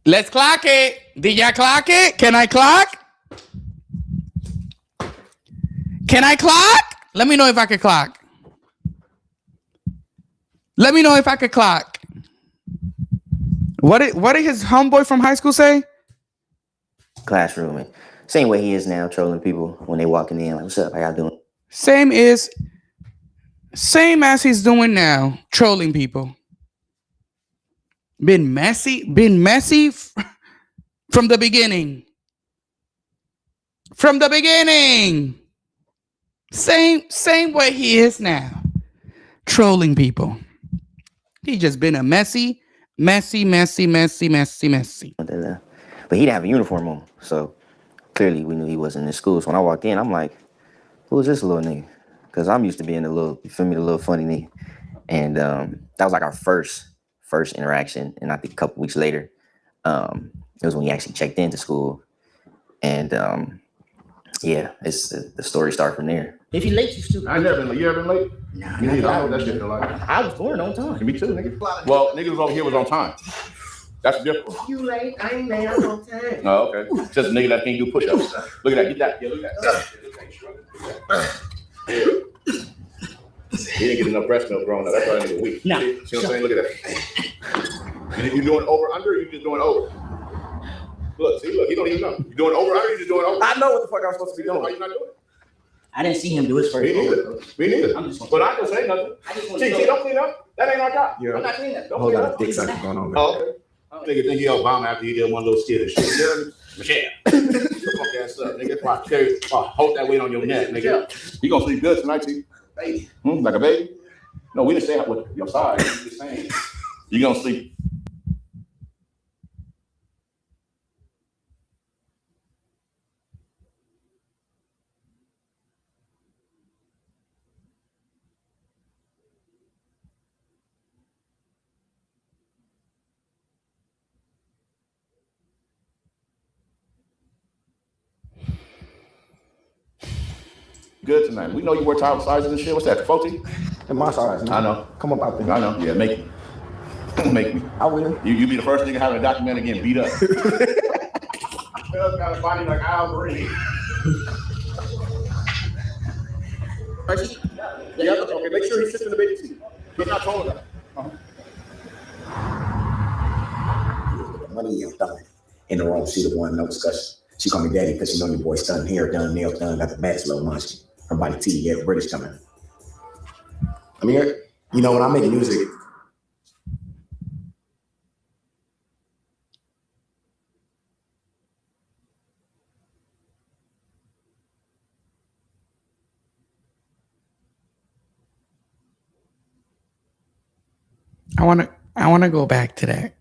Let's clock it. Did y'all clock it? Can I clock? Can I clock? Let me know if I can clock. Let me know if I could clock. What did his homeboy from high school say? classroom. And same way he is now, trolling people when they walking in, like, what's up, how y'all doing? Same as he's doing now, trolling people. Been messy from the beginning. From the beginning. Same way he is now, trolling people. He just been a messy. But he didn't have a uniform on, so clearly we knew he wasn't in school. So when I walked in, I'm like, who is this little nigga? Because I'm used to being the little funny nigga. And that was like our first interaction. And I think a couple weeks later, it was when he actually checked into school. And yeah, it's the story started from there. If you're late, you stupid. I never been late. You ever been late? Nah, Me neither. I know what that shit feel like. I was born on time. Me too, nigga. Well, niggas over here was on time. That's different. You late? I ain't late. I'm on time. Oh, okay. Just a nigga that can't do push-ups. Look at that. Get that. Yeah, look at that. He didn't get enough breast milk growing up. That's why that nigga weak. Nah. See what I'm saying? Look at that. And if you doing over under, or you just doing over? Look, he don't even know. You doing over under, or you just doing over? I know what the fuck I'm supposed to be doing. Why you not doing it? I didn't see him do his first. Me neither. But I don't say nothing. See, don't clean up. That ain't our job. Yeah. I'm not cleaning up. Don't Whole clean lot up. of dick sucking going on. Oh, okay. Nigga think he Obama after he did one little skit and shit. Michelle. Fuck ass up, nigga. Hold that weight on your neck, nigga. You gonna sleep good tonight, T? Baby. Like a baby? No, we didn't say what your side. I'm just saying. You gonna sleep. Good tonight. We know you wear top sizes and shit. What's that? 40? And my size, man. I know. Come up out there. I know. Yeah, make me. Make me. I will. You be the first nigga having a documentary getting beat up. Phil's got a body like Al Green. Yeah, okay, make sure he sits in the baby seat. He's not tall enough. Money I'm throwing in the wrong seat of one, no discussion. She called me daddy because she know your boy's done, hair done, nails done, got the baddest little munchkin. Her body T, yeah, British coming. I mean, you know, when I make music, I wanna go back to that.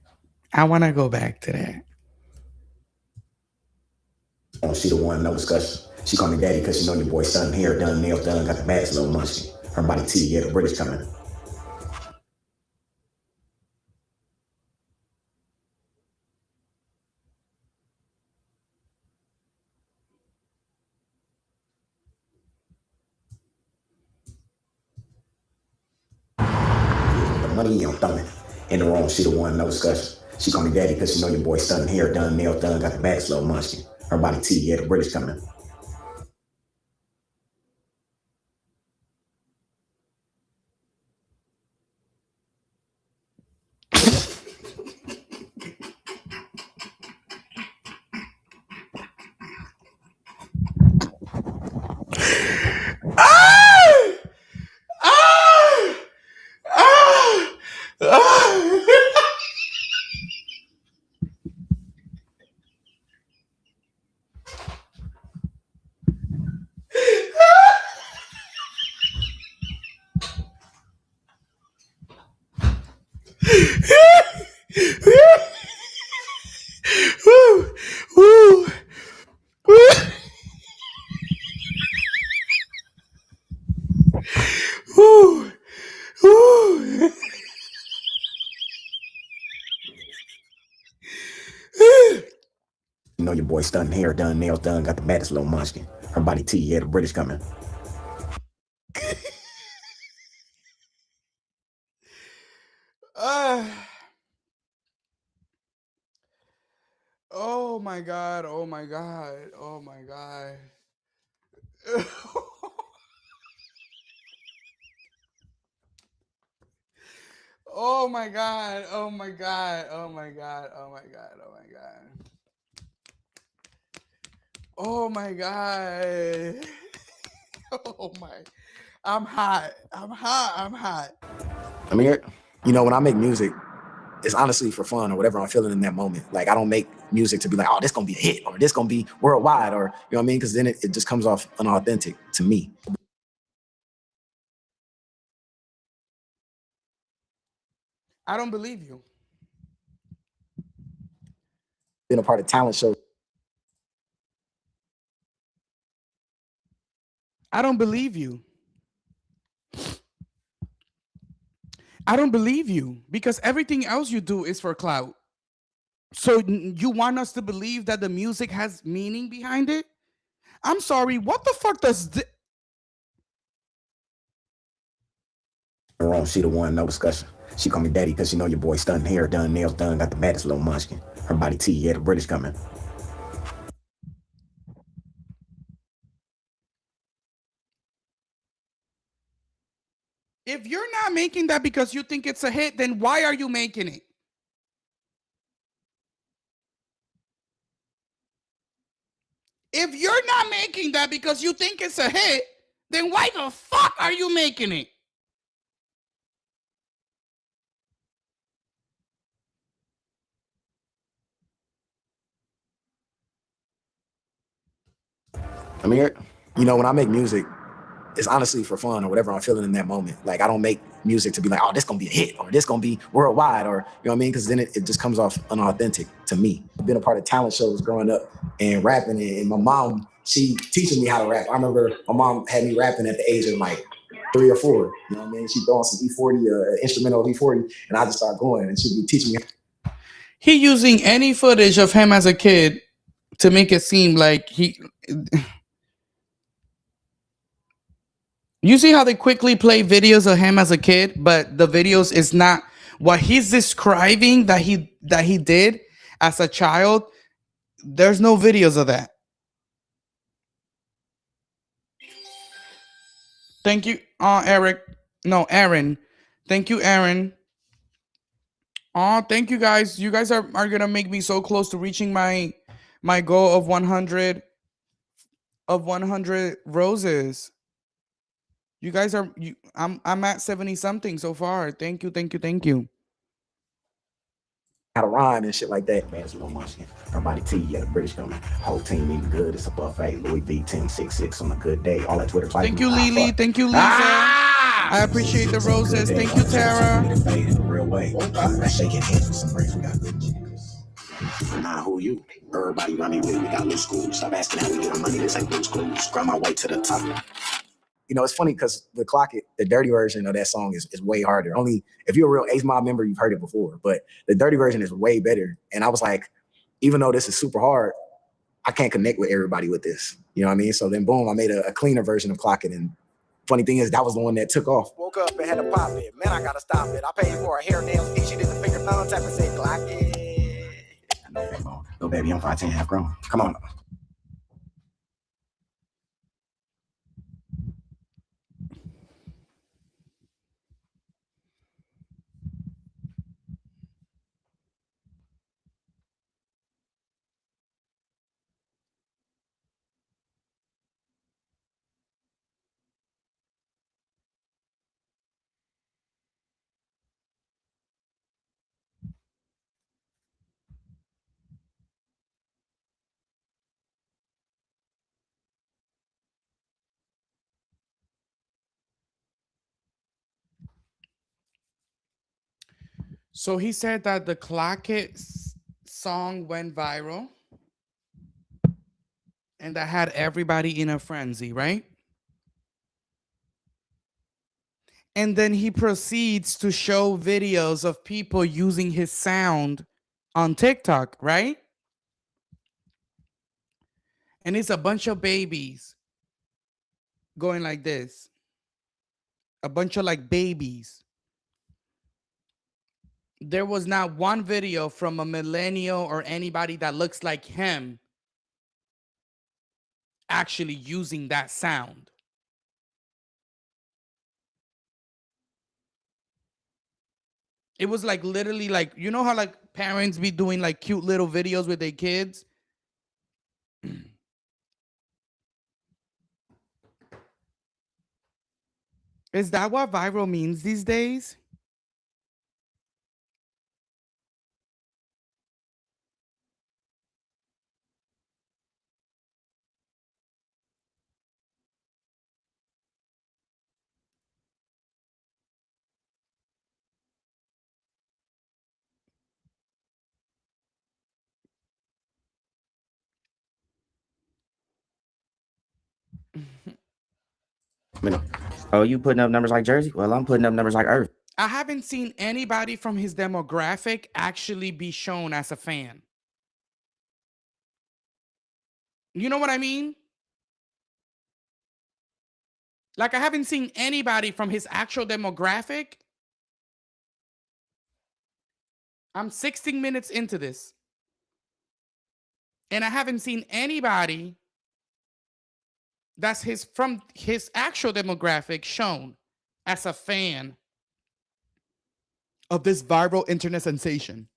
on seat of one, no discussion. She called me daddy because she know your boy's done, hair done, nails done, got the baddest little munchkin. Her body T, yeah, the British coming. Money I'm thumbing in the wrong seat of one, no discussion. She called me daddy because she know your boy's done, hair done, nails done, got the baddest little munchkin. Her body T, yeah, the British coming. Woo. Woo. You know your boy stunting, hair done, nails done, got the baddest little munchkin. Her body T, yeah, the British coming. Oh my god, oh my god, oh my god. Oh my god, oh my god, oh my god, oh my god, oh my god. Oh my god. Oh my. I'm hot. I'm hot. I'm hot. I'm here. You know, when I make music, it's honestly for fun or whatever I'm feeling in that moment. Like I don't make music to be like, oh, this gonna be a hit or this gonna be worldwide or you know what I mean? Because then it just comes off unauthentic to me. I don't believe you. Been a part of talent shows. I don't believe you. I don't believe you because everything else you do is for clout. So you want us to believe that the music has meaning behind it? I'm sorry. What the fuck does this? Wrong, she the one, no discussion. She call me daddy because she know your boy stunting, hair done, nails done, got the baddest little munchkin. Her body T, yeah, the British coming. If you're not making that because you think it's a hit, then why are you making it? If you're not making that because you think it's a hit, then why the fuck are you making it? I'm here. You know, when I make music, it's honestly for fun or whatever I'm feeling in that moment. Like I don't make music to be like, oh, this gonna be a hit or this gonna be worldwide or you know what I mean? Because then it just comes off unauthentic to me. I've been a part of talent shows growing up and rapping, and my mom, she teaching me how to rap. I remember my mom had me rapping at the age of like 3 or 4. You know what I mean? She throwing some E40, instrumental E40, and I just start going, and she'd be teaching me. He using any footage of him as a kid to make it seem like he. You see how they quickly play videos of him as a kid, but the videos is not what he's describing that he did as a child. There's no videos of that. Thank you, Eric. No, Aaron. Thank you, Aaron. Thank you guys. You guys are gonna make me so close to reaching my goal of 100 roses. You guys are I'm at 70 something so far. Thank you, thank you, thank you. How to rhyme and shit like that. Baddest little munchkin. Her body T, yeah, the British coming. Whole team eating good. It's a buffet. Louis V 1066 on a good day. All that Twitter. Thank you, Lily. Thank you, Lisa. I appreciate the roses. Thank you, Tara. Real way. Let's shake it hands with some breaks. We got good chickens. Nah, who you? Everybody running with. We got loose schools. Stop asking how we get our money. This ain't loose schools. Grind my way to the top. You know, it's funny because the Clock It, the dirty version of that song is way harder. Only if you're a real Ace Mob member, you've heard it before. But the dirty version is way better. And I was like, even though this is super hard, I can't connect with everybody with this. You know what I mean? So then boom, I made a cleaner version of Clock It. And funny thing is, that was the one that took off. Woke up and had to pop it. Man, I gotta stop it. I paid for a hair nails fee. She did the finger thumb tap and say, Clock it. No, baby, I'm 5'10", half grown. Come on. So he said that the Clock It song went viral and that had everybody in a frenzy, right? And then he proceeds to show videos of people using his sound on TikTok, right? And it's a bunch of babies going like this. A bunch of like babies. There was not one video from a millennial or anybody that looks like him actually using that sound. It was like literally like, you know how like parents be doing like cute little videos with their kids? Is that what viral means these days? Oh, you putting up numbers like Jersey? Well, I'm putting up numbers like Irving. I haven't seen anybody from his demographic actually be shown as a fan. You know what I mean? Like, I haven't seen anybody from his actual demographic. I'm 16 minutes into this. And I haven't seen anybody that's from his actual demographic shown as a fan of this viral internet sensation.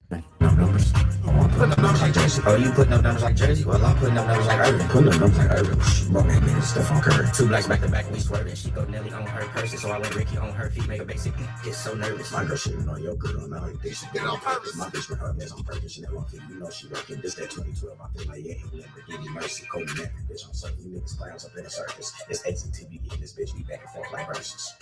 Putting up numbers like Jersey. Oh, you putting up numbers like Jersey? Well, I'm putting up numbers like Irving. Putting up numbers like Irving. Roman nigga, Steph on Curry. 2 blacks back to back, we swerving. She go Nelly on her person, so I let Ricky on her feet make a basic. Get so nervous. My girl shitting on your girl, now you think she did on purpose. My bitch with her mess on purpose. She never on you know she working. This that 2012. I feel like, yeah, he never give me mercy. Kobe Matthew, bitch, I'm sucking you niggas clowns up in the circus. It's XTV and this bitch be back and forth like verses.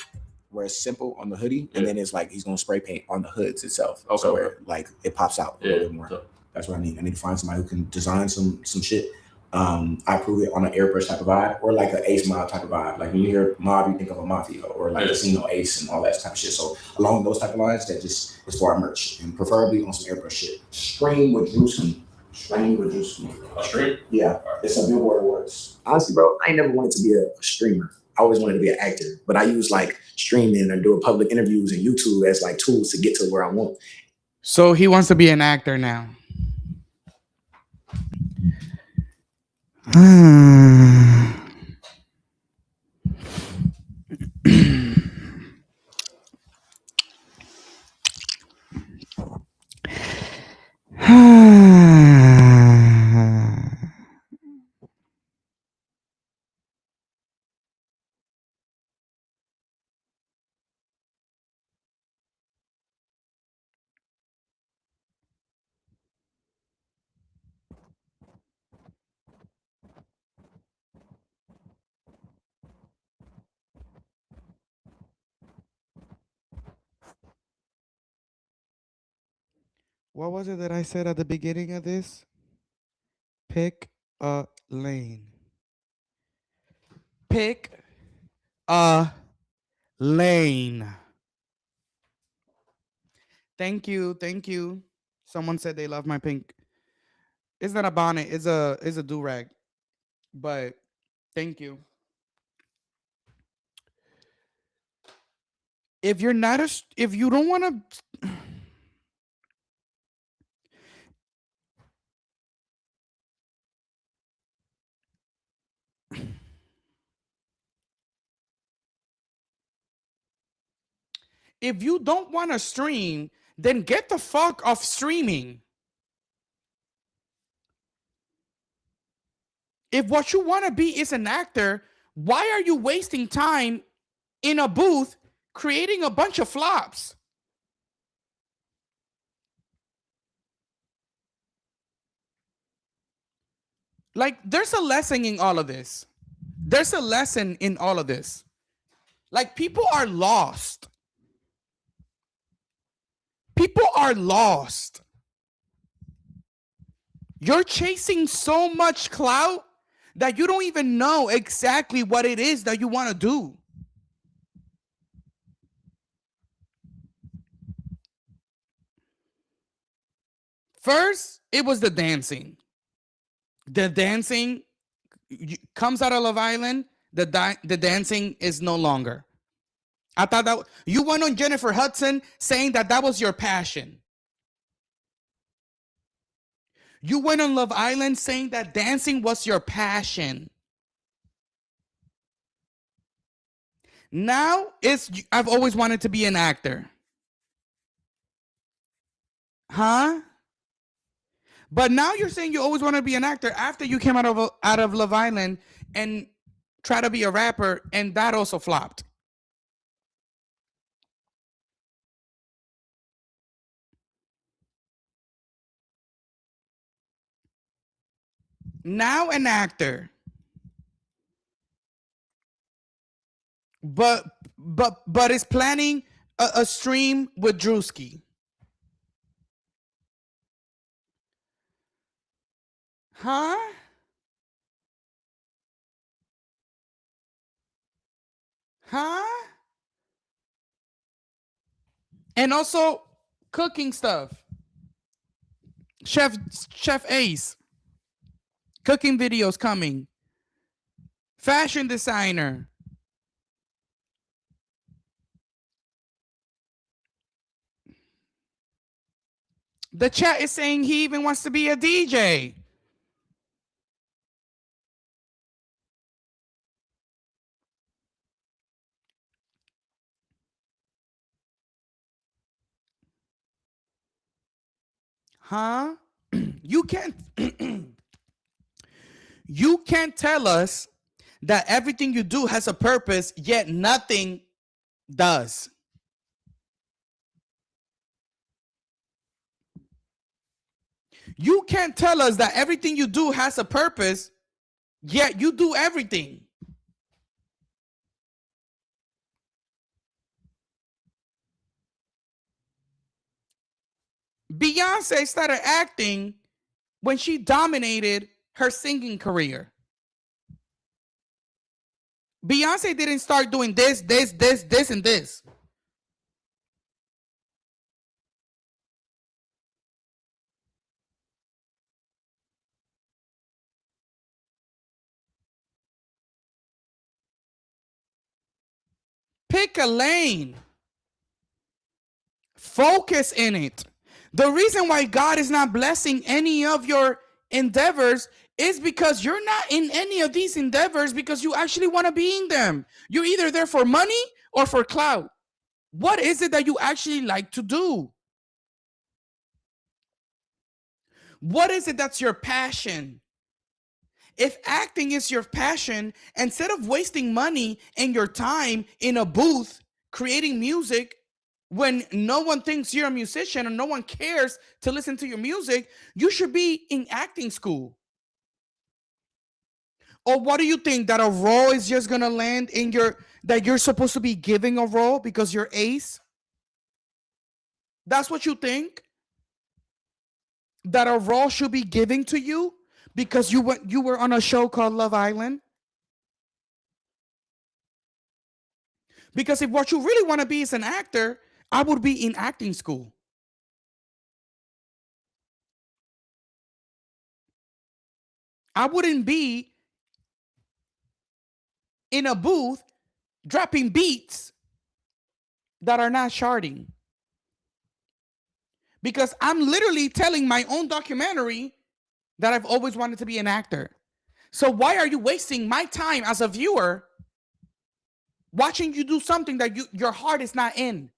Where it's simple on the hoodie, and then it's like he's gonna spray paint on the hoods itself. Okay. So where like it pops out a little bit more. So- That's what I need. I need to find somebody who can design some shit. I prove it on an airbrush type of vibe, or like an Ace Mob type of vibe. Like when you hear Mob, you think of a Mafia, or like Casino Ace and all that type of shit. So along those type of lines, that just is for our merch, and preferably on some airbrush shit. Stream with Drewski. Stream with Drewski. A stream? Yeah, it's a Billboard Awards. Honestly, bro, I ain't never wanted to be a streamer. I always wanted to be an actor, but I use like streaming and doing public interviews and YouTube as like tools to get to where I want. So he wants to be an actor now. What was it that I said at the beginning of this? Pick a lane. Pick a lane. Thank you. Thank you. Someone said they love my pink. It's not a bonnet. It's a do-rag. But thank you. If you're not if you don't want to if you don't want to stream, then get the fuck off streaming. If what you want to be is an actor, why are you wasting time in a booth creating a bunch of flops? Like, there's a lesson in all of this. There's a lesson in all of this. Like, people are lost. People are lost. You're chasing so much clout that you don't even know exactly what it is that you want to do. First, it was the dancing. The dancing comes out of Love Island. The dancing is no longer. I thought that you went on Jennifer Hudson saying that was your passion. You went on Love Island saying that dancing was your passion. Now I've always wanted to be an actor. Huh? But now you're saying you always want to be an actor after you came out of Love Island and try to be a rapper, and that also flopped. Now an actor. But is planning a stream with Drewski. Huh? Huh? And also cooking stuff. Chef Ace. Cooking videos coming. Fashion designer. The chat is saying he even wants to be a DJ. Huh? You can't you can't tell us that everything you do has a purpose, yet nothing does. You can't tell us that everything you do has a purpose, yet you do everything. Beyonce started acting when she dominated her singing career. Beyonce didn't start doing this, and this. Pick a lane. Focus in it. The reason why God is not blessing any of your endeavors is because you're not in any of these endeavors because you actually want to be in them. You're either there for money or for clout. What is it that you actually like to do? What is it that's your passion? If acting is your passion, instead of wasting money and your time in a booth creating music when no one thinks you're a musician and no one cares to listen to your music, you should be in acting school. Or what do you think, that a role is just gonna land in that you're supposed to be giving a role because you're Ace? That's what you think? That a role should be giving to you because you were on a show called Love Island? Because if what you really want to be is an actor, I would be in acting school. I wouldn't be in a booth dropping beats that are not charting. Because I'm literally telling my own documentary that I've always wanted to be an actor. So why are you wasting my time as a viewer watching you do something that your heart is not in?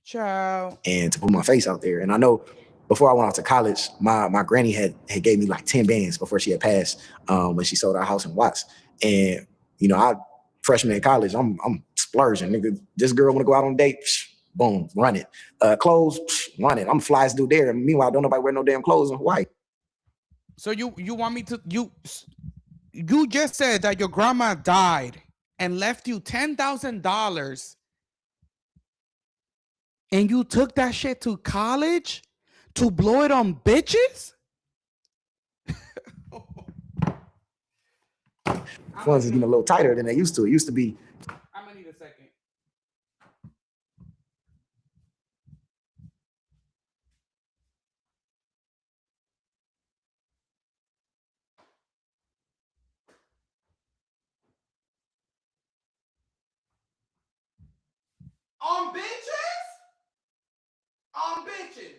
Ciao. And to put my face out there. And I know before I went out to college, my granny had gave me like 10 bands before she had passed when she sold our house in Watts. And freshman in college, I'm splurging, nigga. This girl want to go out on a date, boom, run it. Clothes, run it. I'm the flyest dude there. Meanwhile, don't nobody wear no damn clothes in Hawaii. So you want me to you just said that your grandma died and left you $10,000, and you took that shit to college to blow it on bitches? Funds is getting a little tighter than they used to. It used to be. I'm gonna need a second. On bitches? On bitches.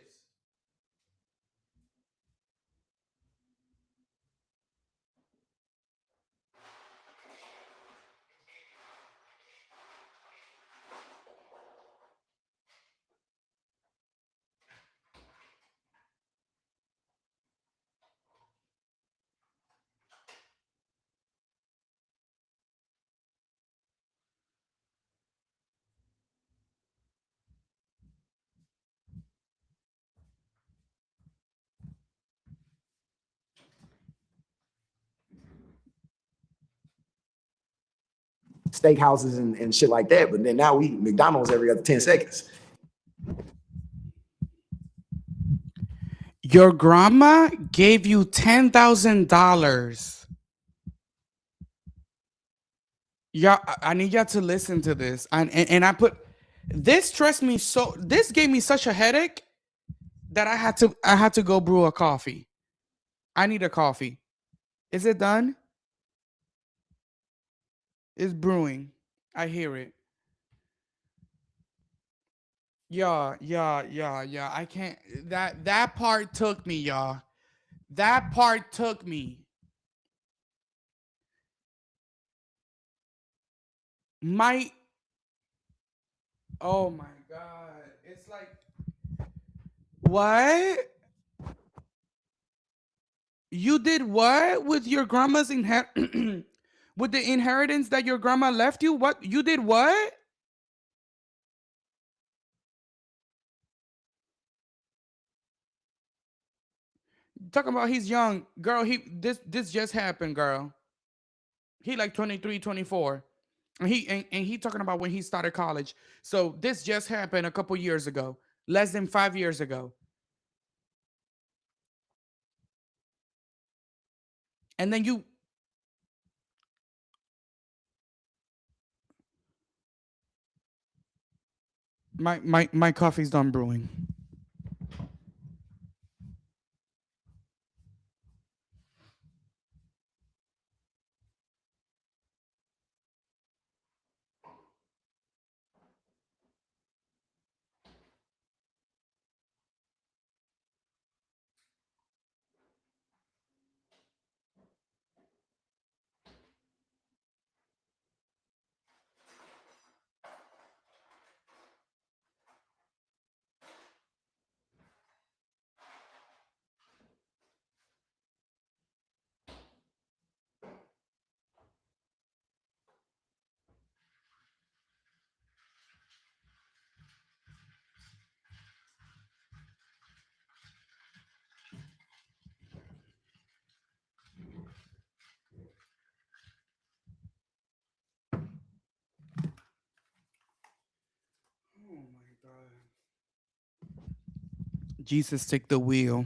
Steakhouses and shit like that. But then now we eat McDonald's every other 10 seconds. Your grandma gave you $10,000. Yeah, I need y'all to listen to this. And I put this stressed me so this gave me such a headache that I had to go brew a coffee. I need a coffee. Is it done? It's brewing. I hear it. Yeah. I can't. That part took me, y'all. That part took me. My. Oh my god! It's like what? You did what with your grandma's with the inheritance that your grandma left you? What you did? What? Talking about he's young, girl. This just happened, girl. He like 23, 24. And he talking about when he started college. So this just happened a couple years ago, less than 5 years ago. And then you my coffee's done brewing. Oh my god. Jesus, take the wheel.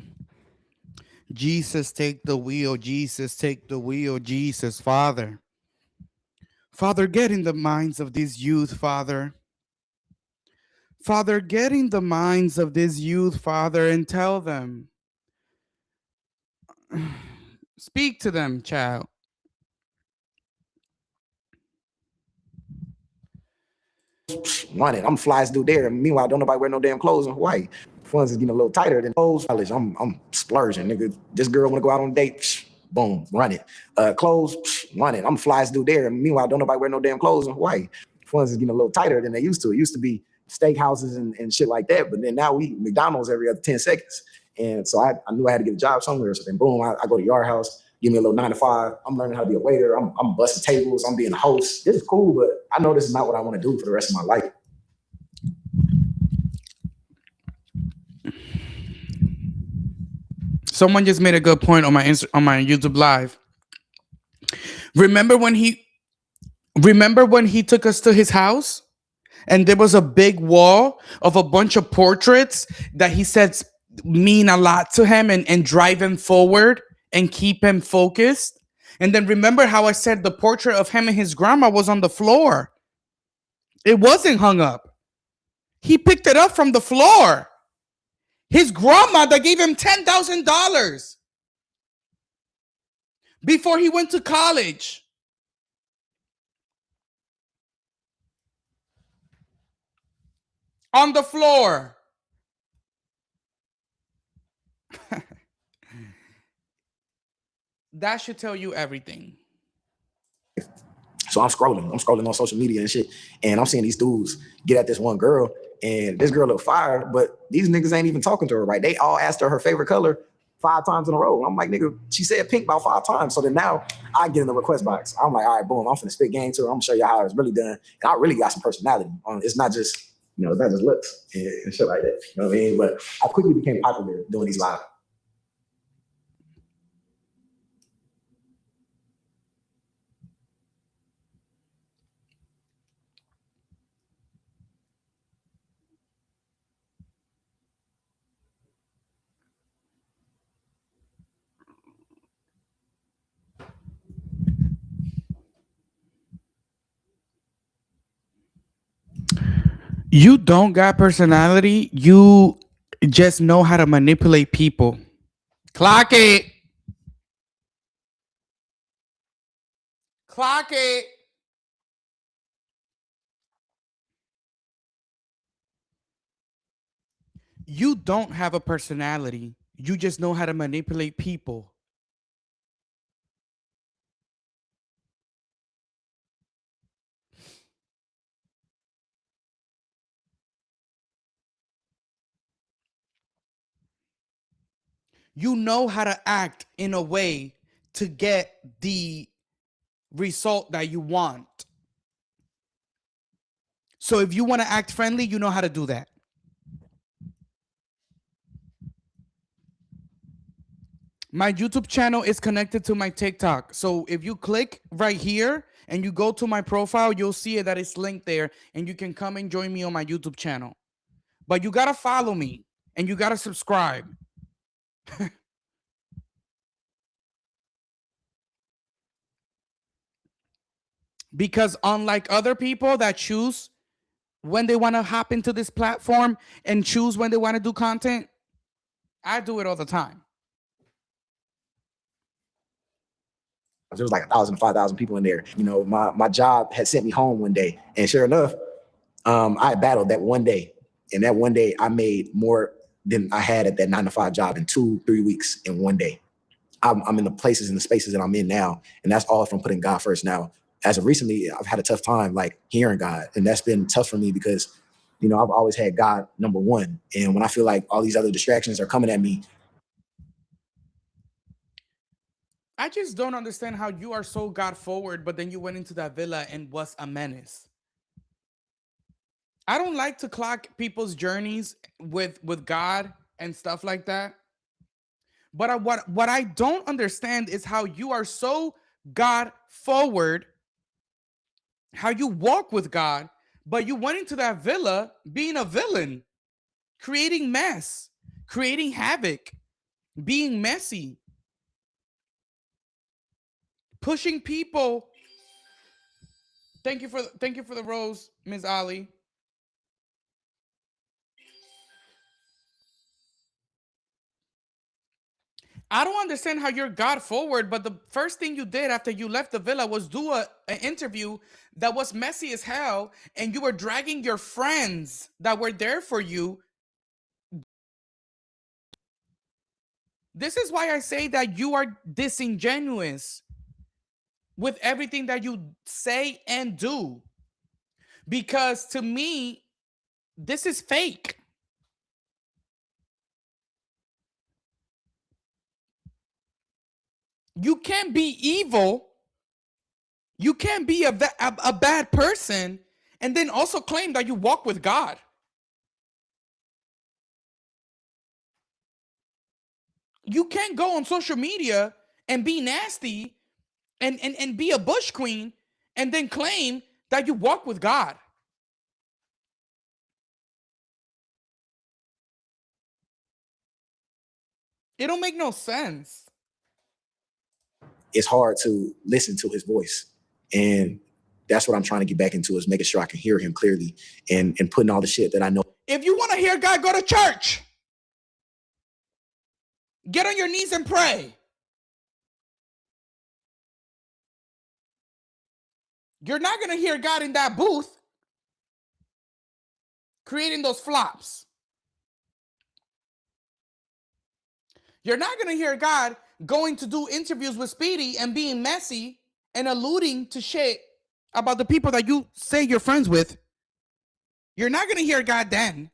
Jesus, take the wheel. Jesus, take the wheel. Jesus, Father. Father, get in the minds of these youth, Father. Father, get in the minds of this youth, Father, and tell them. Speak to them, child. Run it. I'm fly as dude there. Meanwhile, don't nobody wear no damn clothes in Hawaii. Funds is getting a little tighter than clothes. I'm splurging, nigga. This girl wanna go out on a date. Boom, run it. Clothes, run it. I'm fly as dude there. Meanwhile, don't nobody wear no damn clothes in Hawaii. Funds is getting a little tighter than they used to. It used to be steakhouses and shit like that. But then now we eat McDonald's every other 10 seconds. And so I knew I had to get a job somewhere. So then boom, I go to Yard House, give me a little 9 to 5. I'm learning how to be a waiter. I'm busting tables. I'm being a host. This is cool, but I know this is not what I want to do for the rest of my life. Someone just made a good point on my YouTube live. Remember when he took us to his house and there was a big wall of a bunch of portraits that he said mean a lot to him and drive him forward and keep him focused? And then remember how I said the portrait of him and his grandma was on the floor. It wasn't hung up. He picked it up from the floor. His grandmother gave him $10,000 before he went to college. On the floor. That should tell you everything. So I'm scrolling on social media and shit, and I'm seeing these dudes get at this one girl, and this girl look fire, but these niggas ain't even talking to her right. They all asked her favorite color 5 times in a row. I'm like, nigga, she said pink about 5 times. So then now I get in the request box. I'm like, all right, boom, I'm finna spit game to her. I'm gonna show you how it's really done. And I really got some personality. It's not just, it's not just looks and shit like that. You know what I mean? But I quickly became popular doing these live. You don't got personality. You just know how to manipulate people. Clock it. Clock it. You don't have a personality. You just know how to manipulate people. You know how to act in a way to get the result that you want. So if you want to act friendly, you know how to do that. My YouTube channel is connected to my TikTok. So if you click right here and you go to my profile, you'll see it that it's linked there, and you can come and join me on my YouTube channel. But you got to follow me and you got to subscribe. Because unlike other people that choose when they want to hop into this platform and choose when they want to do content, I do it all the time. There was like 1,000, 5,000 people in there. My job had sent me home one day, and sure enough, I battled that one day, and that one day I made more than I had at that 9 to 5 job in 2-3 weeks in one day. I'm in the places and the spaces that I'm in now, and that's all from putting God first. Now, as of recently, I've had a tough time like hearing God, and that's been tough for me because, I've always had God number one, and when I feel like all these other distractions are coming at me, I just don't understand how you are so God forward, but then you went into that villa and was a menace. I don't like to clock people's journeys with God and stuff like that. But what I don't understand is how you are so God forward, how you walk with God, but you went into that villa being a villain, creating mess, creating havoc, being messy, pushing people. Thank you for the rose, Ms. Ali. I don't understand how you're God forward, but the first thing you did after you left the villa was do an interview that was messy as hell, and you were dragging your friends that were there for you. This is why I say that you are disingenuous with everything that you say and do. Because to me, this is fake. You can't be evil. You can't be a bad person and then also claim that you walk with God. You can't go on social media and be nasty and be a bush queen and then claim that you walk with God. It don't make no sense. it's hard to listen to his voice. And that's what I'm trying to get back into, is making sure I can hear him clearly and putting all the shit that I know. If you want to hear God, go to church. Get on your knees and pray. You're not going to hear God in that booth. creating those flops. You're not going to hear God going to do interviews with Speedy and being messy and alluding to shit about the people that you say you're friends with. You're not going to hear God then.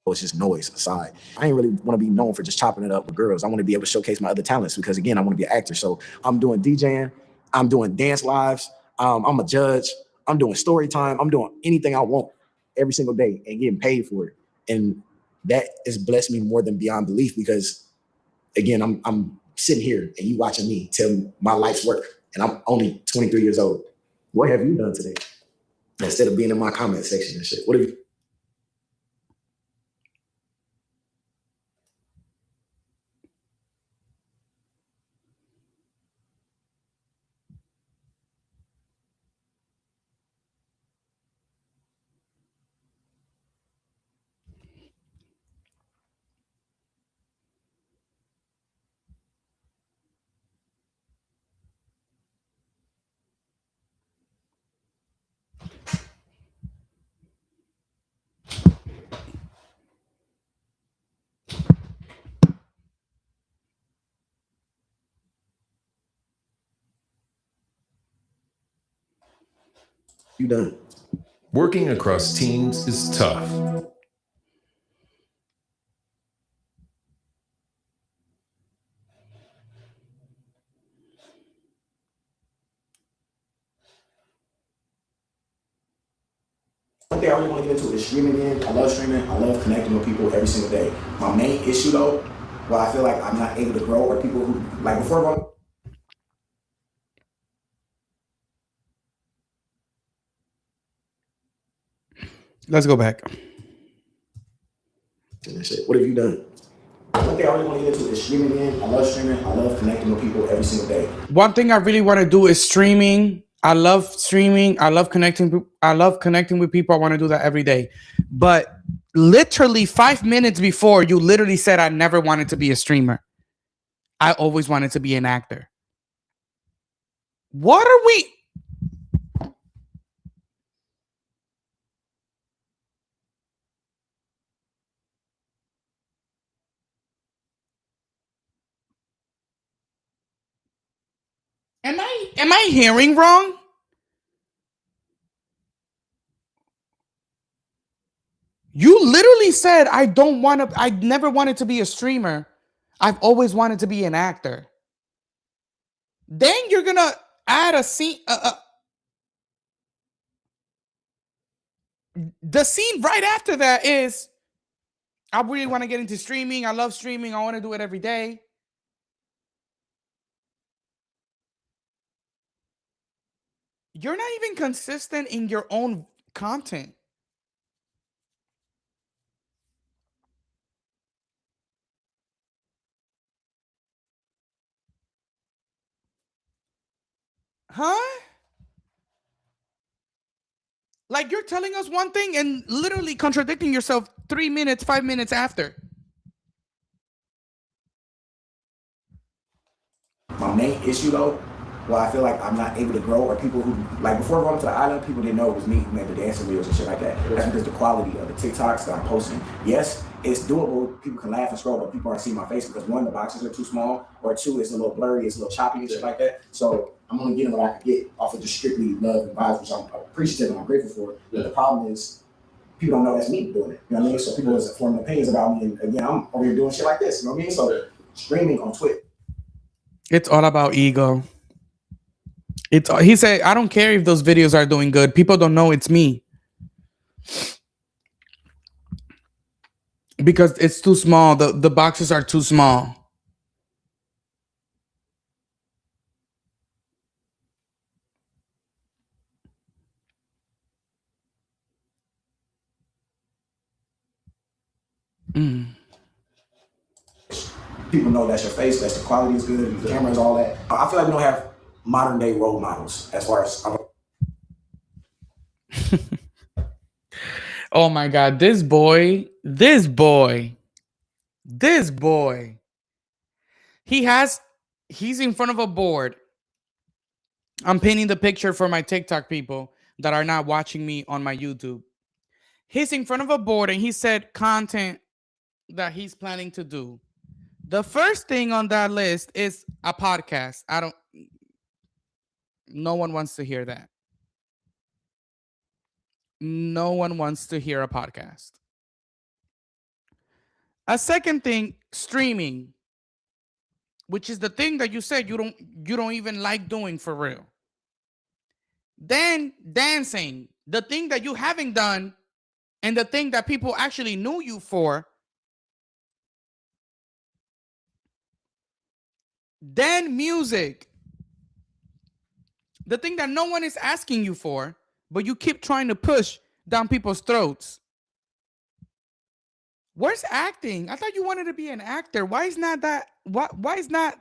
It's just noise aside. I ain't really want to be known for just chopping it up with girls. I want to be able to showcase my other talents because, again, I want to be an actor. So I'm doing DJing. I'm doing dance lives. I'm a judge. I'm doing story time. I'm doing anything I want every single day and getting paid for it. And that has blessed me more than beyond belief because, again, I'm sitting here and you watching me tell my life's work. And I'm only 23 years old. What have you done today? Instead of being in my comment section and shit. What have you done? Working across teams is tough. One thing I really want to get into is streaming in. I love streaming. I love connecting with people every single day. My main issue though, where I feel like I'm not able to grow are people who, like before Let's go back. What have you done? One thing I really want to get into is streaming in. I love streaming. I love connecting with people every single day. One thing I really want to do is streaming. I love streaming. I love connecting. I love connecting with people. I want to do that every day. But literally 5 minutes before, you literally said I never wanted to be a streamer. I always wanted to be an actor. What are we? Am I hearing wrong? You literally said I never wanted to be a streamer. I've always wanted to be an actor. Then you're gonna add a scene. The scene right after that is, I really want to get into streaming. I love streaming. I want to do it every day. You're not even consistent in your own content. Huh? Like you're telling us one thing and literally contradicting yourself 3 minutes, 5 minutes after. My main issue though, where I feel like I'm not able to grow are people who, like before going to the island, people didn't know it was me who made the dancing videos and shit like that. That's because the quality of the TikToks that I'm posting. Yes, it's doable. People can laugh and scroll, but people aren't seeing my face because one, the boxes are too small, or two, it's a little blurry, it's a little choppy and shit like that. So I'm only getting what I can get off of just strictly love and vibes, which I'm appreciative and I'm grateful for. But the problem is, people don't know that's me doing it. You know what I mean? So people are forming opinions about me, and again, I'm over here doing shit like this. You know what I mean? So streaming on Twitch. It's all about ego. He said, I don't care if those videos are doing good. People don't know it's me. Because it's too small. The boxes are too small. People know that's your face, that's the quality is good, the cameras, all that. I feel like we don't have modern day role models as far as. Oh my God, this boy. He's in front of a board. I'm painting the picture for my TikTok people that are not watching me on my YouTube. He's in front of a board and he said content that he's planning to do. The first thing on that list is a podcast. No one wants to hear that. No one wants to hear a podcast. A second thing, streaming, which is the thing that you said you don't even like doing for real. Then dancing, the thing that you haven't done and the thing that people actually knew you for. Then music, the thing that no one is asking you for, but you keep trying to push down people's throats. Where's acting? I thought you wanted to be an actor. Why is not that? Why is not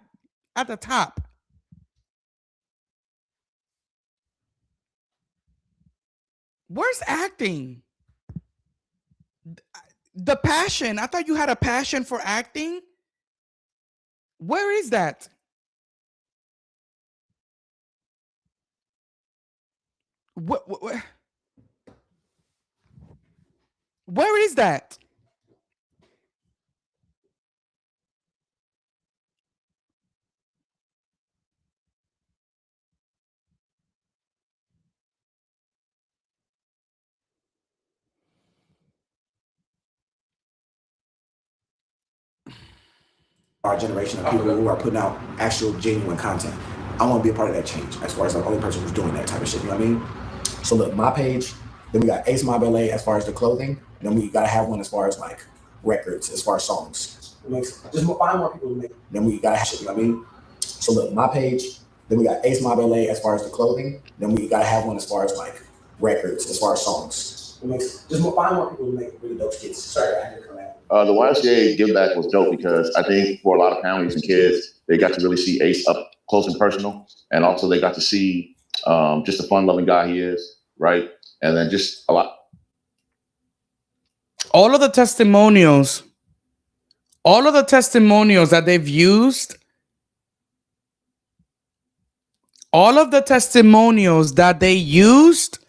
at the top? Where's acting? The passion. I thought you had a passion for acting. Where is that? Where is that? Our generation of people who are putting out actual genuine content. I want to be a part of that change as far as the only person who's doing that type of shit. You know what I mean? So look, my page, then we got Ace Mob LA as far as the clothing, and then we gotta have one as far as like records, as far as songs. Just find more people to make. Then we gotta have shit, you know what I mean? So look, my page, then we got Ace Mob LA as far as the clothing, then we gotta have one as far as like records, as far as songs. Just find more people to make really dope skits. Sorry, I had to come out. The YMCA Give Back was dope because I think for a lot of families and kids, they got to really see Ace up close and personal. And also they got to see just the fun-loving guy he is, right? And then just a lot. All of the testimonials that they've used, all of the testimonials that they used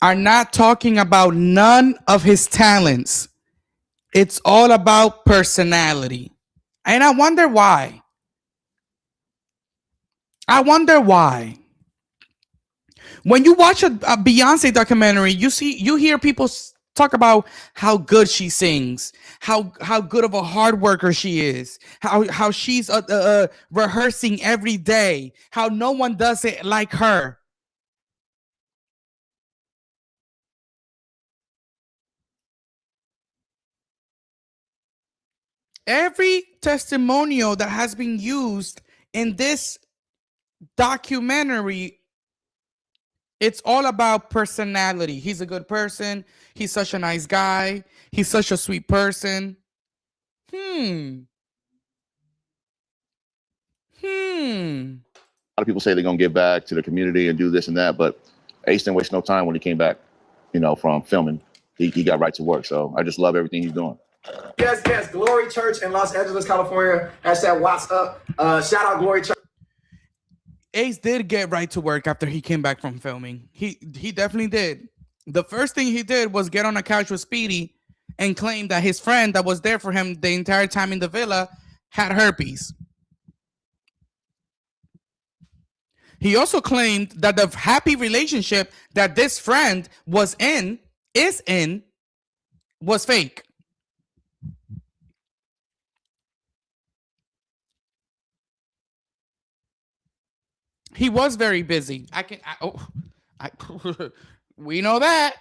are not talking about none of his talents. It's all about personality. And I wonder why. When you watch a Beyonce documentary, you hear people talk about how good she sings, how good of a hard worker she is, how she's rehearsing every day, how no one does it like her. Every testimonial that has been used in this documentary, it's all about personality. He's a good person. He's such a nice guy. He's such a sweet person. A lot of people say they're gonna give back to the community and do this and that, but Ace didn't waste no time when he came back, from filming. He got right to work. So I just love everything he's doing. Yes, Glory Church in Los Angeles, California. # What's up. Shout out Glory Church. Ace did get right to work after he came back from filming. He definitely did. The first thing he did was get on a couch with Speedy and claim that his friend that was there for him the entire time in the villa had herpes. He also claimed that the happy relationship that this friend is in, was fake. He was very busy. We know that.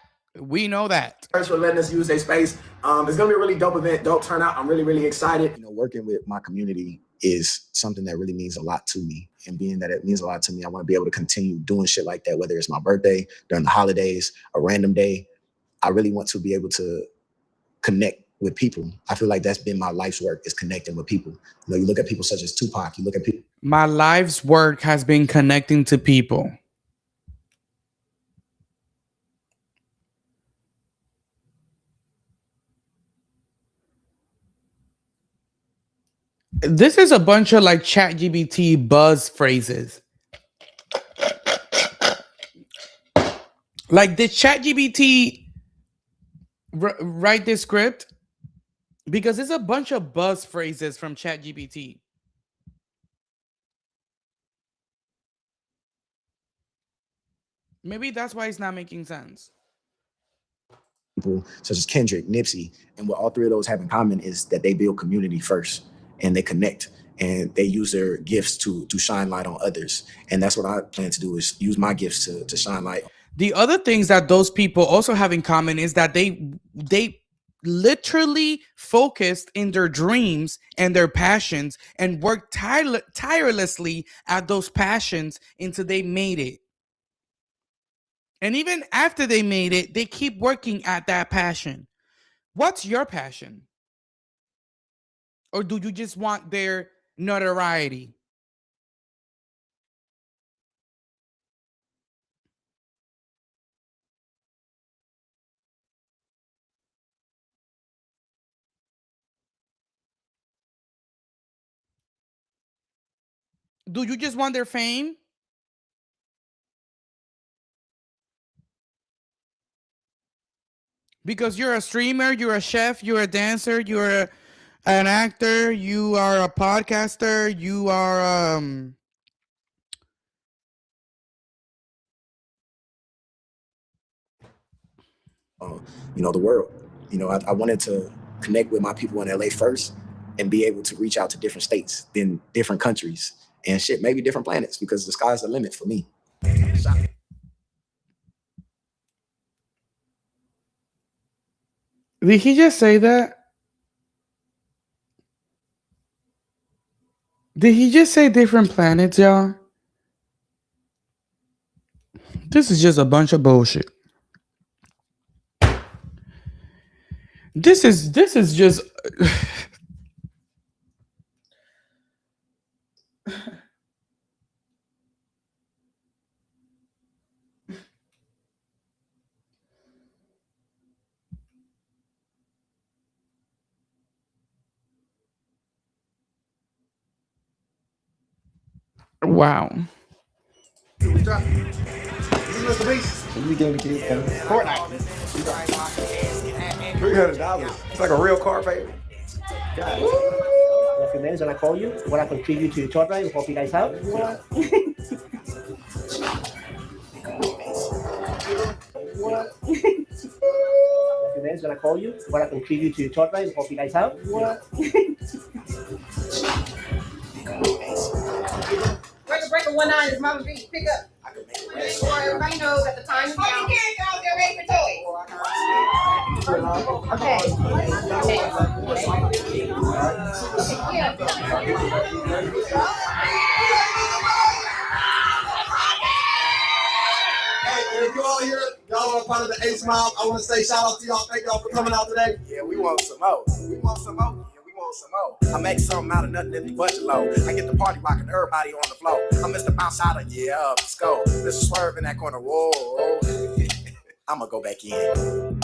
Thanks for letting us use their space. It's gonna be a really dope event, dope turnout. I'm really, really excited. Working with my community is something that really means a lot to me. And being that it means a lot to me, I want to be able to continue doing shit like that, whether it's my birthday, during the holidays, a random day. I really want to be able to connect with people. I feel like that's been my life's work, is connecting with people. You look at people such as Tupac, you look at people. My life's work has been connecting to people. This is a bunch of like ChatGPT buzz phrases. Like, did ChatGPT write this script? Because it's a bunch of buzz phrases from ChatGPT. Maybe that's why it's not making sense. People such as Kendrick, Nipsey, and what all three of those have in common is that they build community first and they connect and they use their gifts to shine light on others. And that's what I plan to do, is use my gifts to shine light. The other things that those people also have in common is that they literally focused in their dreams and their passions and worked tirelessly at those passions until they made it. And even after they made it, they keep working at that passion. What's your passion? Or do you just want their notoriety? Do you just want their fame? Because you're a streamer, you're a chef, you're a dancer, an actor, you are a podcaster, you are the world. I wanted to connect with my people in LA first and be able to reach out to different states, then different countries, and shit, maybe different planets, because the sky's the limit for me. Did he just say that? Did he just say different planets, y'all? This is just a bunch of bullshit. This is just wow. You gave the kids Fortnite. $300. It's like a real car payment. In a few minutes when I call you, what I contribute to your tour drive, help you guys out. What? In a few minutes when I call you, what I contribute to your tour drive, help you guys out. What? Breaker 19 is Mama B. Pick up. So everybody knows at the time. How you carrying out there ready for toys? Hey, if you all here, y'all are part of the Ace Mob, I want to say shout out to y'all. Thank y'all for coming out today. Yeah, we want some more. We want some more. Yeah, we want some more. I make something out of nothing if you budget low. I get the party rocking, everybody on the floor. I'm Mr. Bounce Outer, yeah, let's go. Mr. Swerve in that corner, whoa. I'm gonna go back in.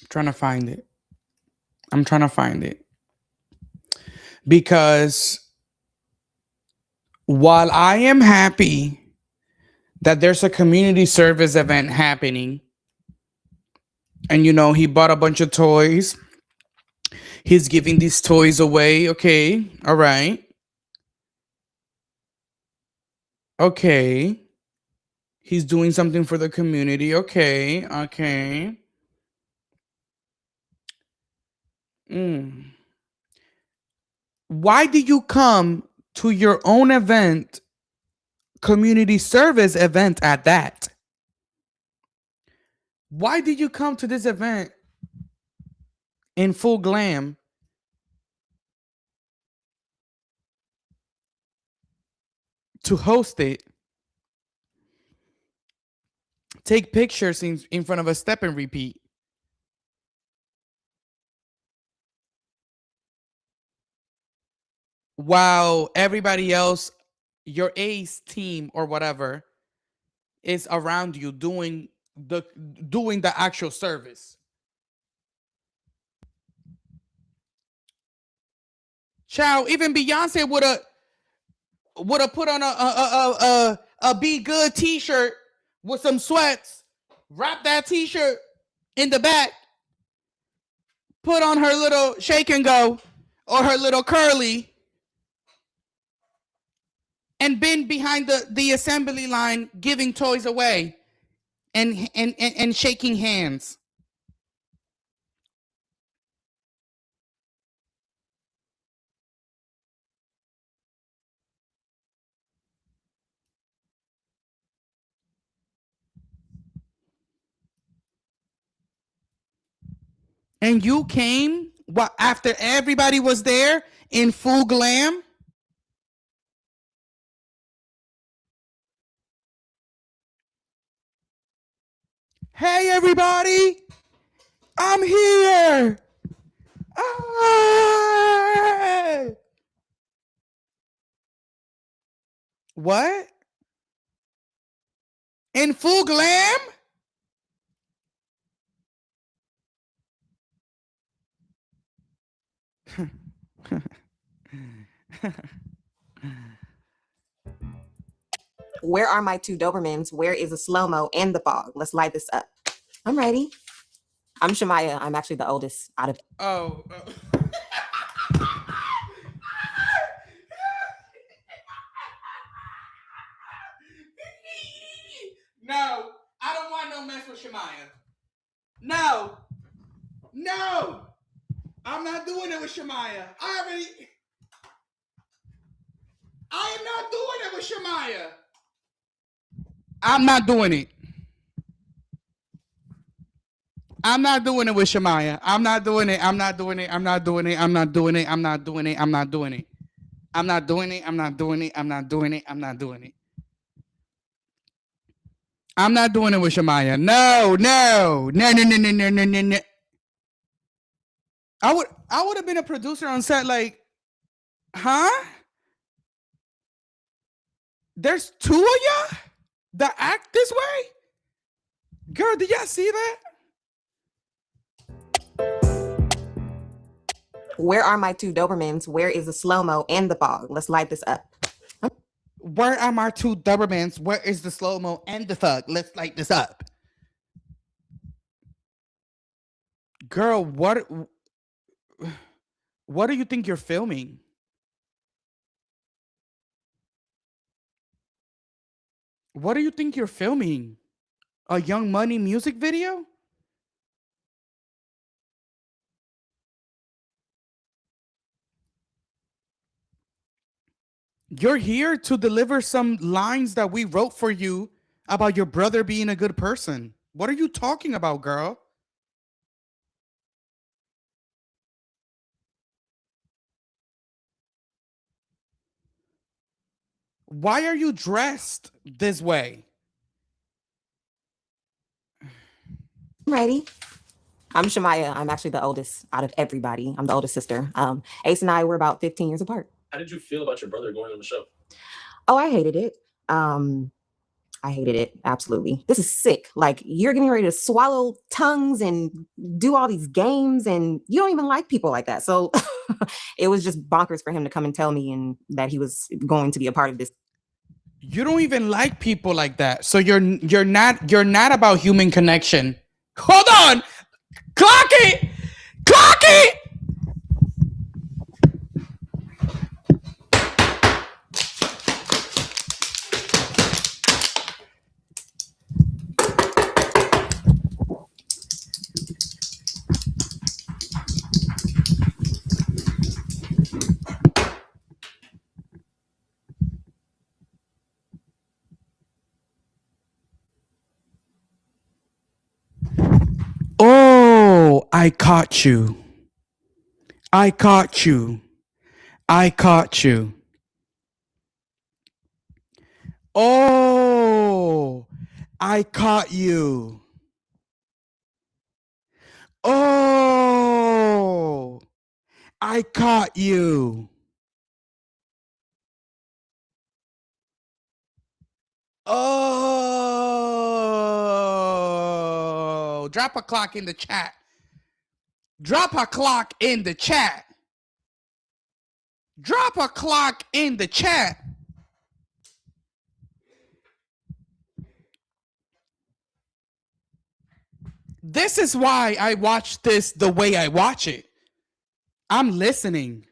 Trying to find it. I'm trying to find it. Because while I am happy that there's a community service event happening, and he bought a bunch of toys. He's giving these toys away. Okay. All right. Okay. He's doing something for the community. Okay. Okay. Why do you come to your own event, community service event at that? Why did you come to this event in full glam? To host it, take pictures in front of a step and repeat. While everybody else, your ace team or whatever, is around you doing the actual service. Child, even Beyonce would have put on a Be Good t-shirt with some sweats, wrap that t-shirt in the back, put on her little shake and go or her little curly, and been behind the assembly line giving toys away and shaking hands. And you came after everybody was there in full glam? Hey everybody, I'm here. Ah! What? In full glam? Where are my two Dobermans? Where is the slow-mo and the fog? Let's light this up. I'm ready. I'm Shamaya. I'm actually the oldest out of... Oh. No, I don't want no mess with Shamaya. No. I'm not doing it with Shamaya. I am not doing it with Shamaya. I'm not doing it. I'm not doing it with Shamaya. I'm not doing it. I'm not doing it. I'm not doing it. I'm not doing it. I'm not doing it. I'm not doing it. I'm not doing it. I'm not doing it. I'm not doing it. I'm not doing it. I'm not doing it with Shamaya. No. I would have been a producer on set like, huh? There's two of y'all that act this way? Girl, did y'all see that? Where are my two Dobermans? Where is the slow-mo and the fog? Let's light this up. Where are my two Dobermans? Where is the slow-mo and the thug? Let's light this up. Girl, what do you think you're filming? What do you think you're filming? A Young Money music video? You're here to deliver some lines that we wrote for you about your brother being a good person. What are you talking about, girl? Why are you dressed this way? I'm ready. I'm Shamaya. I'm actually the oldest out of everybody. I'm the oldest sister. Ace and I were about 15 years apart. How did you feel about your brother going on the show? Oh, I hated it. I hated it. Absolutely. This is sick. Like, you're getting ready to swallow tongues and do all these games, and you don't even like people like that. So it was just bonkers for him to come and tell me and that he was going to be a part of this. You don't even like people like that. So you're not about human connection. Hold on. Clock it. Clock it. Oh, I caught you. I caught you. I caught you. Oh, I caught you. Oh, I caught you. Oh. Drop a clock in the chat. Drop a clock in the chat. Drop a clock in the chat. This is why I watch this the way I watch it. I'm listening.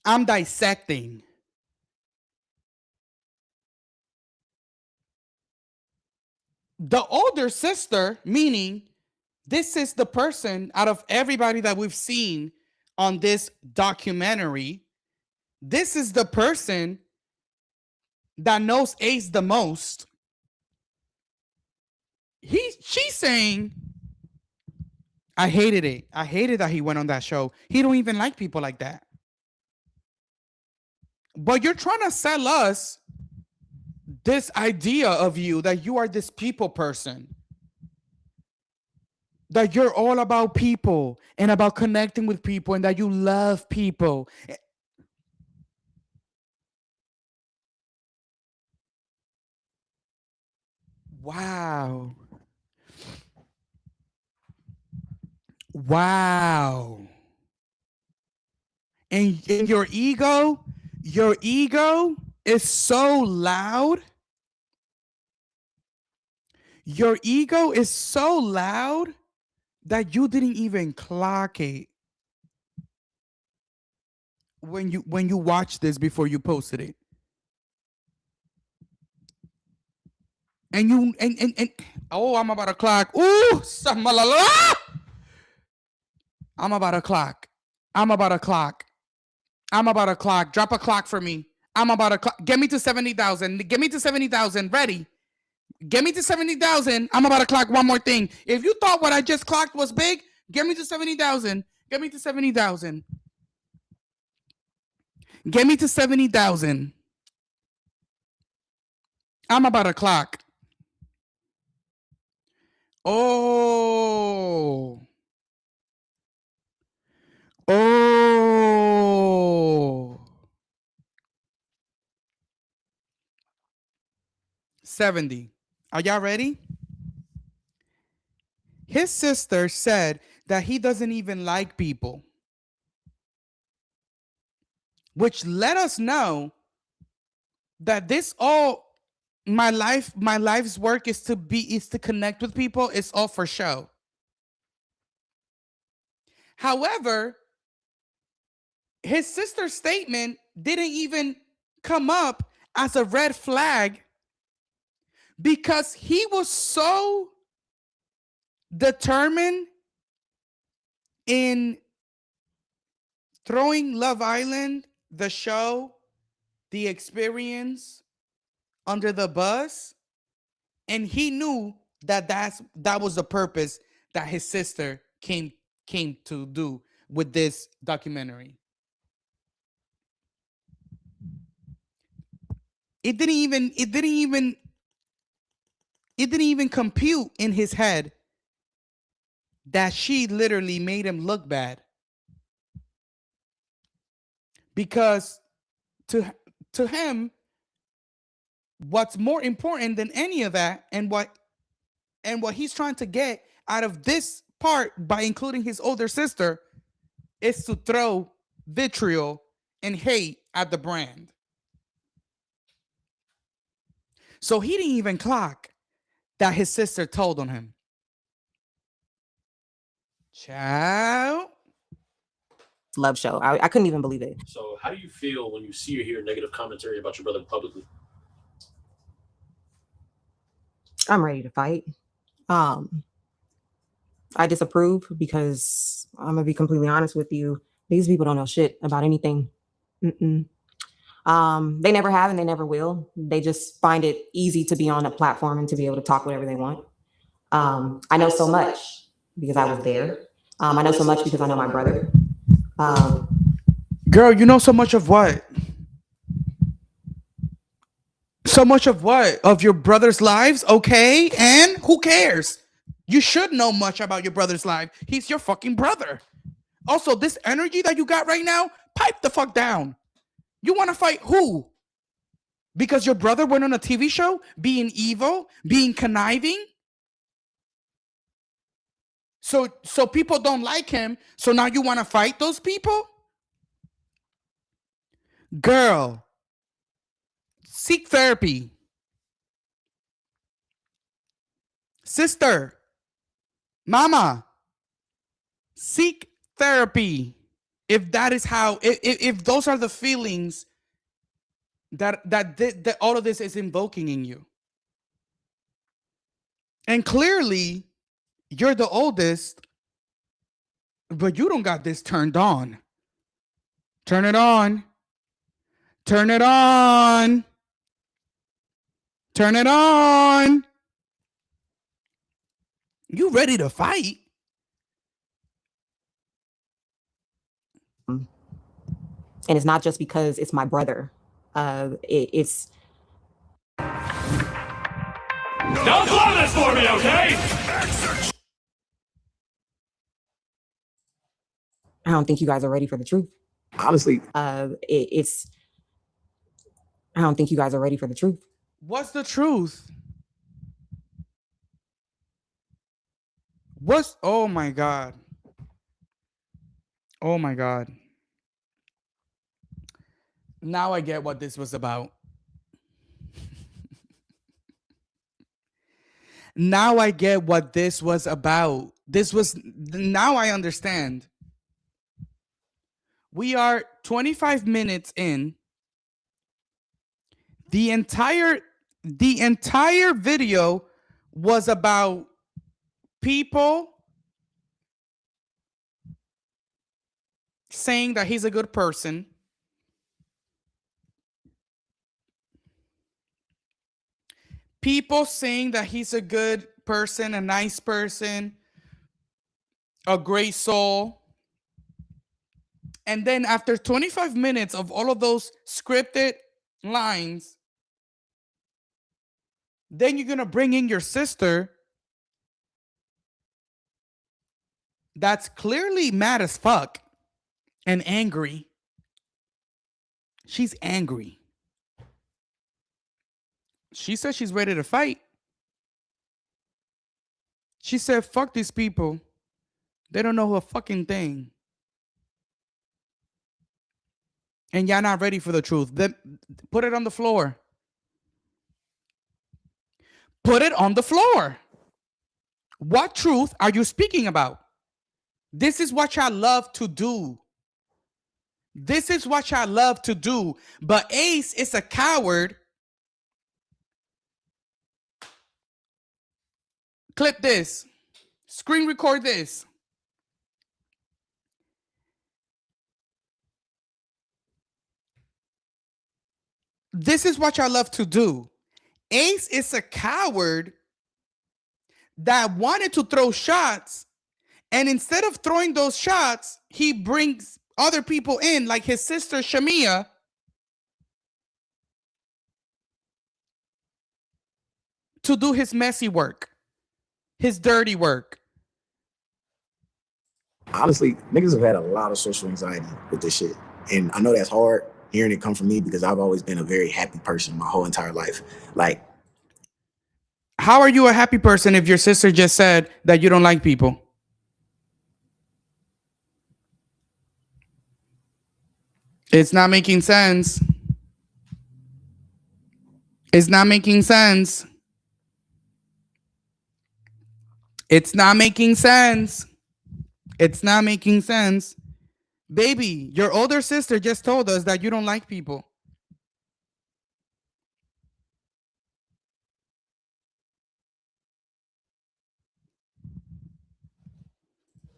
I'm dissecting. The older sister, meaning this is the person out of everybody that we've seen on this documentary. This is the person that knows Ace the most. She's saying, I hated it. I hated that he went on that show. He don't even like people like that. But you're trying to sell us this idea of you that you are this people person. That you're all about people and about connecting with people and that you love people. Wow. Wow. And your ego is so loud. Your ego is so loud that you didn't even clock it when you watched this before you posted it. And you and oh, I'm about to clock. Ooh, I'm about to clock. I'm about to clock. I'm about to clock. Drop a clock for me. I'm about to clock. Get me to 70,000. Get me to 70,000. Ready. Get me to 70,000. I'm about to clock one more thing. If you thought what I just clocked was big, get me to 70,000. Get me to 70,000. Get me to 70,000. I'm about to clock. Oh. Oh. 70. Are y'all ready? His sister said that he doesn't even like people, which let us know that this all my life's work is to connect with people. It's all for show. However, his sister's statement didn't even come up as a red flag because he was so determined in throwing Love Island, the show, the experience under the bus, and he knew that that was the purpose that his sister came to do with this documentary. It didn't even compute in his head that she literally made him look bad. Because to him, what's more important than any of that and what he's trying to get out of this part by including his older sister is to throw vitriol and hate at the brand. So he didn't even clock that his sister told on him. Ciao. Love show. I couldn't even believe it. So how do you feel when you see or hear negative commentary about your brother publicly? I'm ready to fight. I disapprove because I'm gonna be completely honest with you. These people don't know shit about anything. They never have and they never will. They just find it easy to be on a platform and to be able to talk whatever they want. I know so much because I was there. I know so much because I know my brother. Girl, you know so much of what? So much of what? Of your brother's lives? Okay, and who cares? You should know much about your brother's life. He's your fucking brother. Also, this energy that you got right now, pipe the fuck down. You want to fight who? Because your brother went on a TV show being evil, being conniving? So people don't like him. So now you want to fight those people? Girl, seek therapy. Sister, mama, seek therapy. If that is how, if those are the feelings that all of this is invoking in you. And clearly, you're the oldest, but you don't got this turned on. Turn it on. Turn it on. Turn it on. You ready to fight? And it's not just because it's my brother. It's Don't blow this for me, okay? I don't think you guys are ready for the truth. Honestly, it's I don't think you guys are ready for the truth. What's the truth? Oh my God. Oh my God. Now I get what this was about. Now I get what this was about. Now I understand. We are 25 minutes in. The entire video was about people saying that he's a good person. People saying that he's a good person, a nice person, a great soul. And then after 25 minutes of all of those scripted lines, then you're going to bring in your sister that's clearly mad as fuck and angry. She's angry. She said she's ready to fight. She said, fuck these people. They don't know a fucking thing. And y'all not ready for the truth. Then put it on the floor. Put it on the floor. What truth are you speaking about? This is what y'all love to do. This is what y'all love to do. But Ace is a coward. Clip this. Screen record this. This is what y'all love to do. Ace is a coward that wanted to throw shots, and instead of throwing those shots, he brings other people in, like his sister Shamia, to do his messy work, his dirty work. honestly, niggas have had a lot of social anxiety with this shit. And I know that's hard hearing it come from me because I've always been a very happy person my whole entire life. Like, how are you a happy person if your sister just said that you don't like people? It's not making sense. It's not making sense. It's not making sense. It's not making sense. Baby, your older sister just told us that you don't like people.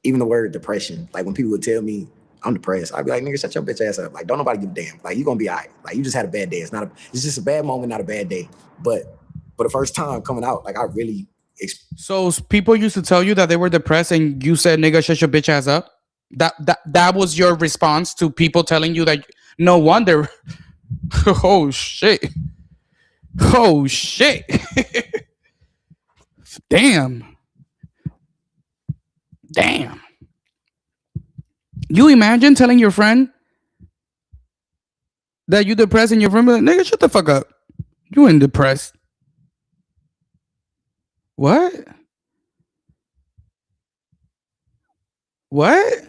even the word depression, like when people would tell me I'm depressed, I'd be like, nigga, shut your bitch ass up. Like, don't nobody give a damn. Like, you gonna be all right. Like, you just had a bad day. It's just a bad moment, not a bad day. But for the first time coming out, like, I really. So people used to tell you that they were depressed and you said, nigga, shut your bitch ass up? That was your response to people telling you that? No wonder. Oh, shit. Oh, shit. Damn. Damn. You imagine telling your friend that you depressed and your friend be like, nigga, shut the fuck up. You ain't depressed. What? What?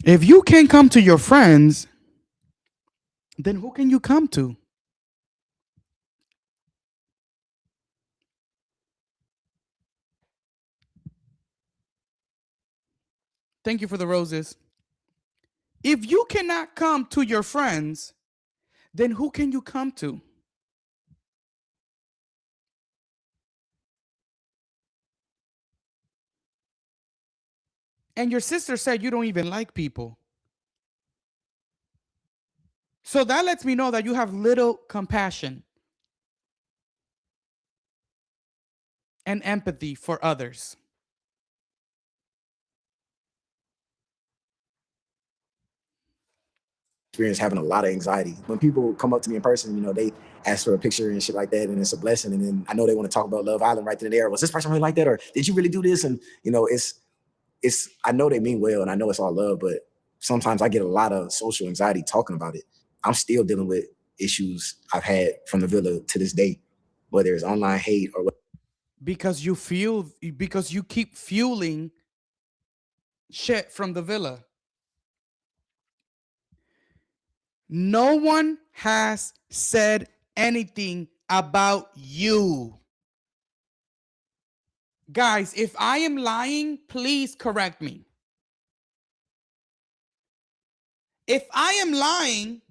If you can't come to your friends, then who can you come to? Thank you for the roses. If you cannot come to your friends, then who can you come to? And your sister said you don't even like people. So that lets me know that you have little compassion and empathy for others. Experience having a lot of anxiety. When people come up to me in person, you know, they ask for a picture and shit like that, and it's a blessing. And then I know they want to talk about Love Island right then and there. Was this person really like that, or did you really do this? And you know, it's I know they mean well, and I know it's all love, but sometimes I get a lot of social anxiety talking about it. I'm still dealing with issues I've had from the villa to this day, whether it's online hate or what. Because you keep fueling shit from the villa. No one has said anything about you. Guys, if I am lying, please correct me. If I am lying,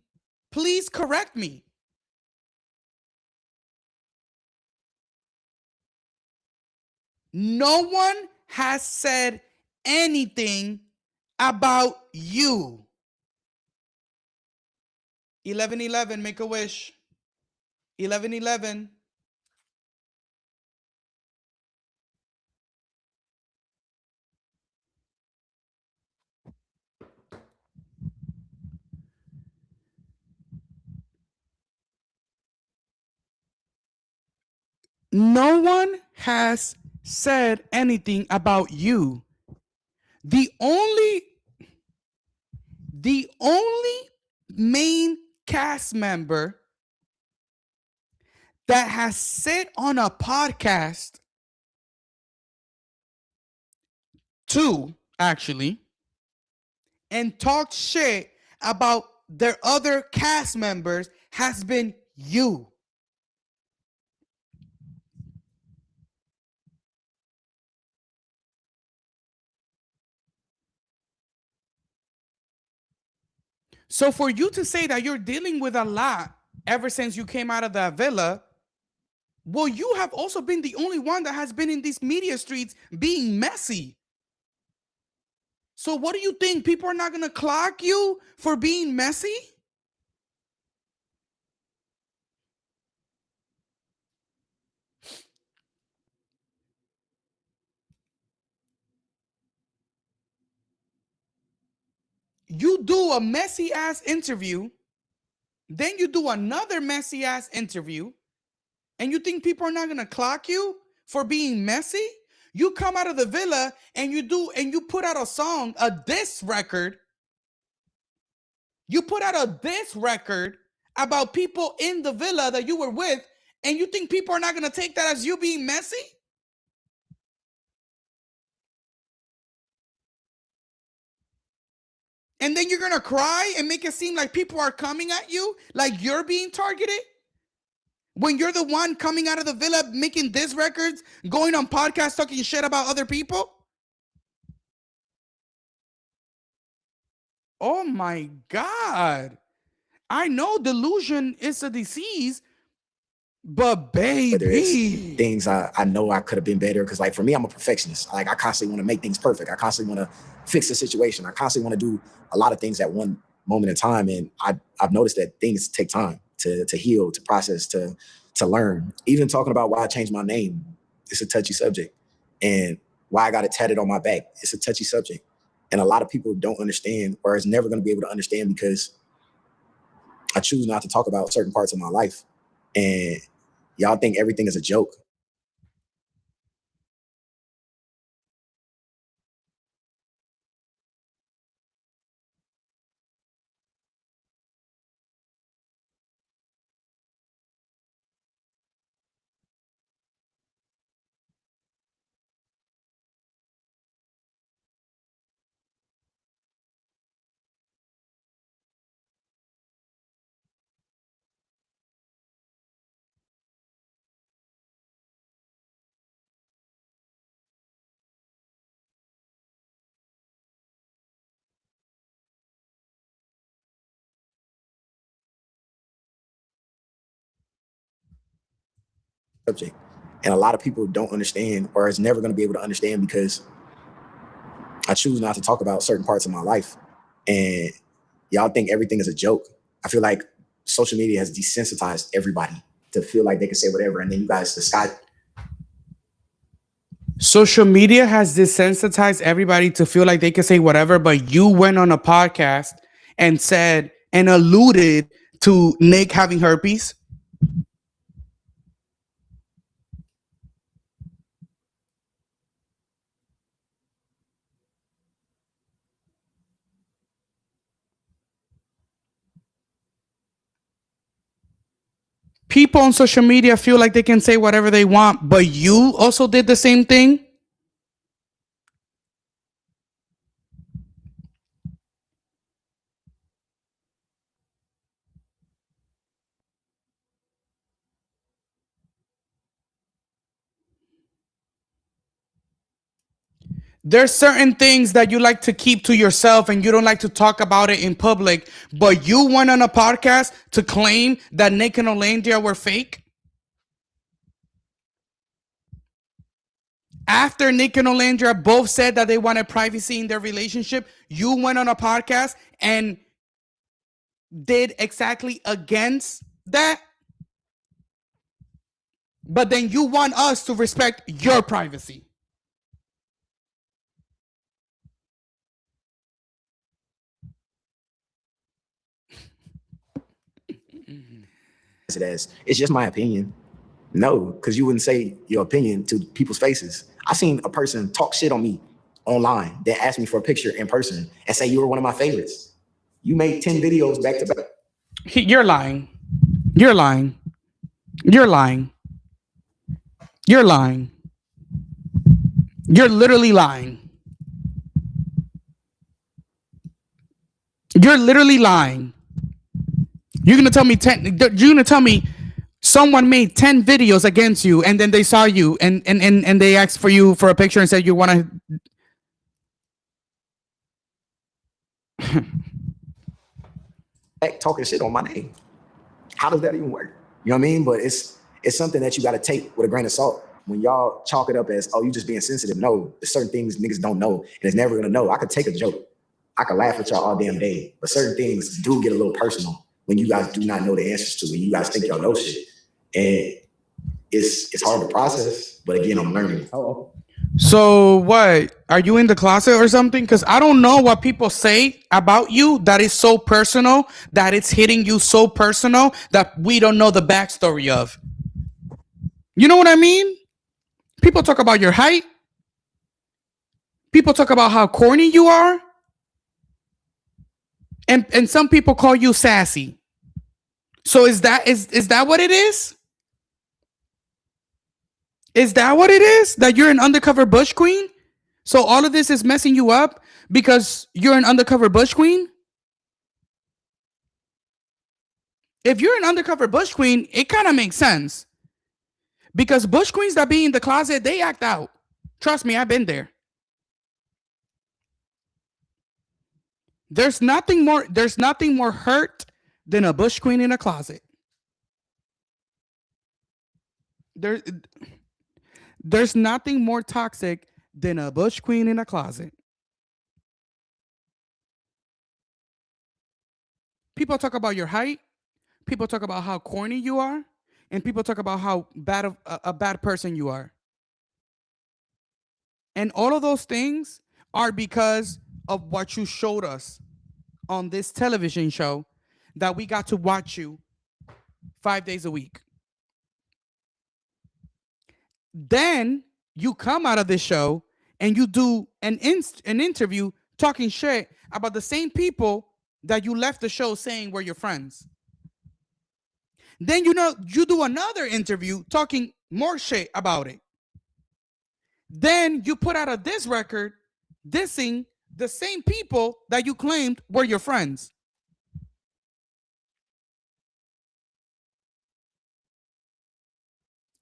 please correct me. No one has said anything about you. 1111, make a wish. 1111. No one has said anything about you. The only main cast member that has sit on a podcast, two actually, and talked shit about their other cast members has been you. So for you to say that you're dealing with a lot ever since you came out of that villa, well, you have also been the only one that has been in these media streets being messy. So what do you think? People are not going to clock you for being messy? You do a messy ass interview, then you do another messy ass interview, and you think people are not going to clock you for being messy? You come out of the villa and you put out a song, a diss record. You put out a diss record about people in the villa that you were with, and you think people are not going to take that as you being messy? And then you're going to cry and make it seem like people are coming at you, like you're being targeted? When you're the one coming out of the villa, making diss records, going on podcasts, talking shit about other people? Oh my God. I know delusion is a disease, but Whether it's baby. things I know I could have been better, because like for me, I'm a perfectionist. Like I constantly want to make things perfect. I constantly want to fix the situation. I constantly want to do a lot of things at one moment in time. And I've noticed that things take time to heal, to process, to learn. Even talking about why I changed my name, it's a touchy subject. And why I got it tatted on my back, it's a touchy subject. And a lot of people don't understand, or is never going to be able to understand, because I choose not to talk about certain parts of my life. And y'all think everything is a joke. subject. And a lot of people don't understand, or is never going to be able to understand, because I choose not to talk about certain parts of my life. And y'all think everything is a joke. I feel like social media has desensitized everybody to feel like they can say whatever. And then you guys, the sky. Social media has desensitized everybody to feel like they can say whatever, but you went on a podcast and said and alluded to Nick having herpes. People on social media feel like they can say whatever they want, but you also did the same thing. There's certain things that you like to keep to yourself and you don't like to talk about it in public, but you went on a podcast to claim that Nick and Olandia were fake. After Nick and Olandra both said that they wanted privacy in their relationship, you went on a podcast and did exactly against that. But then you want us to respect your privacy. It as it's just my opinion. No, because you wouldn't say your opinion to people's faces. I seen a person talk shit on me online that asked me for a picture in person and say you were one of my favorites. You made 10 videos back to back. You're lying. You're lying. You're lying. You're lying. You're literally lying. You're literally lying. You're gonna tell me 10. You're gonna tell me someone made 10 videos against you, and then they saw you and they asked for you for a picture and said you want to talking shit on my name. How does that even work? You know what I mean? But it's something that you got to take with a grain of salt. When y'all chalk it up as, oh, you just being sensitive. No, there's certain things niggas don't know, and it's never gonna know. I could take a joke. I could laugh at y'all all damn day, but certain things do get a little personal when you guys do not know the answers to, when you guys think y'all know shit. And it's hard to process, but again, I'm learning. So what? Are you in the closet or something? Because I don't know what people say about you that is so personal, that it's hitting you so personal that we don't know the backstory of. You know what I mean? People talk about your height. People talk about how corny you are. And some people call you sassy. So is that what it is? Is that what it is? That you're an undercover bush queen? So all of this is messing you up because you're an undercover bush queen? If you're an undercover bush queen, it kind of makes sense. Because bush queens that be in the closet, they act out. Trust me, I've been there. There's nothing more hurt than a bush queen in a closet. There's nothing more toxic than a bush queen in a closet. People talk about your height. People talk about how corny you are. And people talk about how bad of a bad person you are. And all of those things are because of what you showed us on this television show that we got to watch you 5 days a week. Then you come out of this show and you do an interview talking shit about the same people that you left the show saying were your friends. Then you do another interview talking more shit about it. Then you put out a diss record dissing the same people that you claimed were your friends.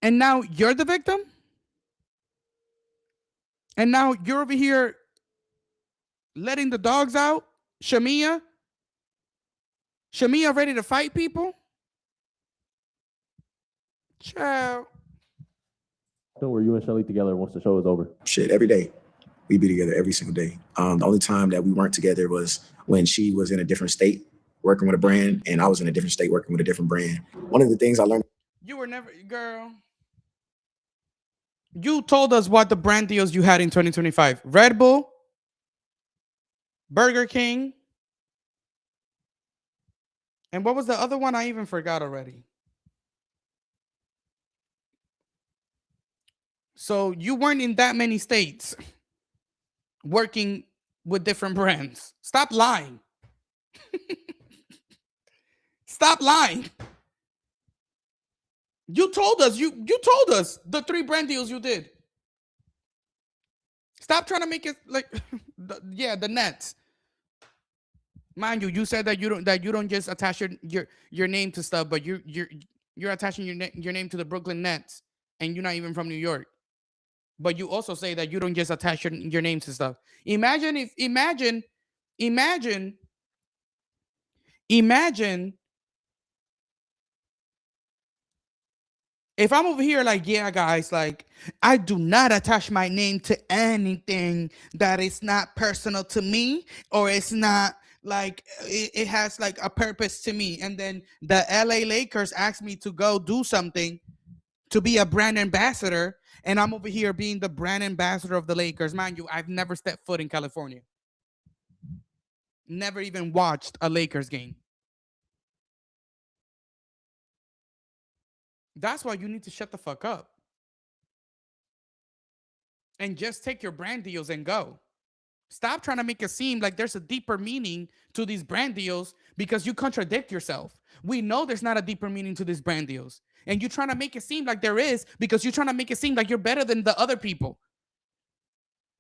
And now you're the victim? And now you're over here letting the dogs out? Shamia ready to fight people? Ciao. often were you and Shelly together once the show is over? Shit, every day. We be together every single day. The only time that we weren't together was when she was in a different state working with a brand, and I was in a different state working with a different brand. One of the things I learned. You were never, girl. You told us what the brand deals you had in 2025. Red Bull, Burger King, and what was the other one? I even forgot already. So you weren't in that many states working with different brands. Stop lying. Stop lying. You told us the 3 brand deals you did. Stop trying to make it like the Nets. Mind you, you said that you don't just attach your name to stuff, but you're attaching your name to the Brooklyn Nets, and you're not even from New York. But you also say that you don't just attach your name to stuff. Imagine if I'm over here like, yeah, guys, like, I do not attach my name to anything that is not personal to me, or it's not like it has like a purpose to me. And then the LA Lakers asked me to go do something to be a brand ambassador, and I'm over here being the brand ambassador of the Lakers. Mind you, I've never stepped foot in California. Never even watched a Lakers game. That's why you need to shut the fuck up and just take your brand deals and go. Stop trying to make it seem like there's a deeper meaning to these brand deals, because you contradict yourself. We know there's not a deeper meaning to these brand deals, and you're trying to make it seem like there is, because you're trying to make it seem like you're better than the other people.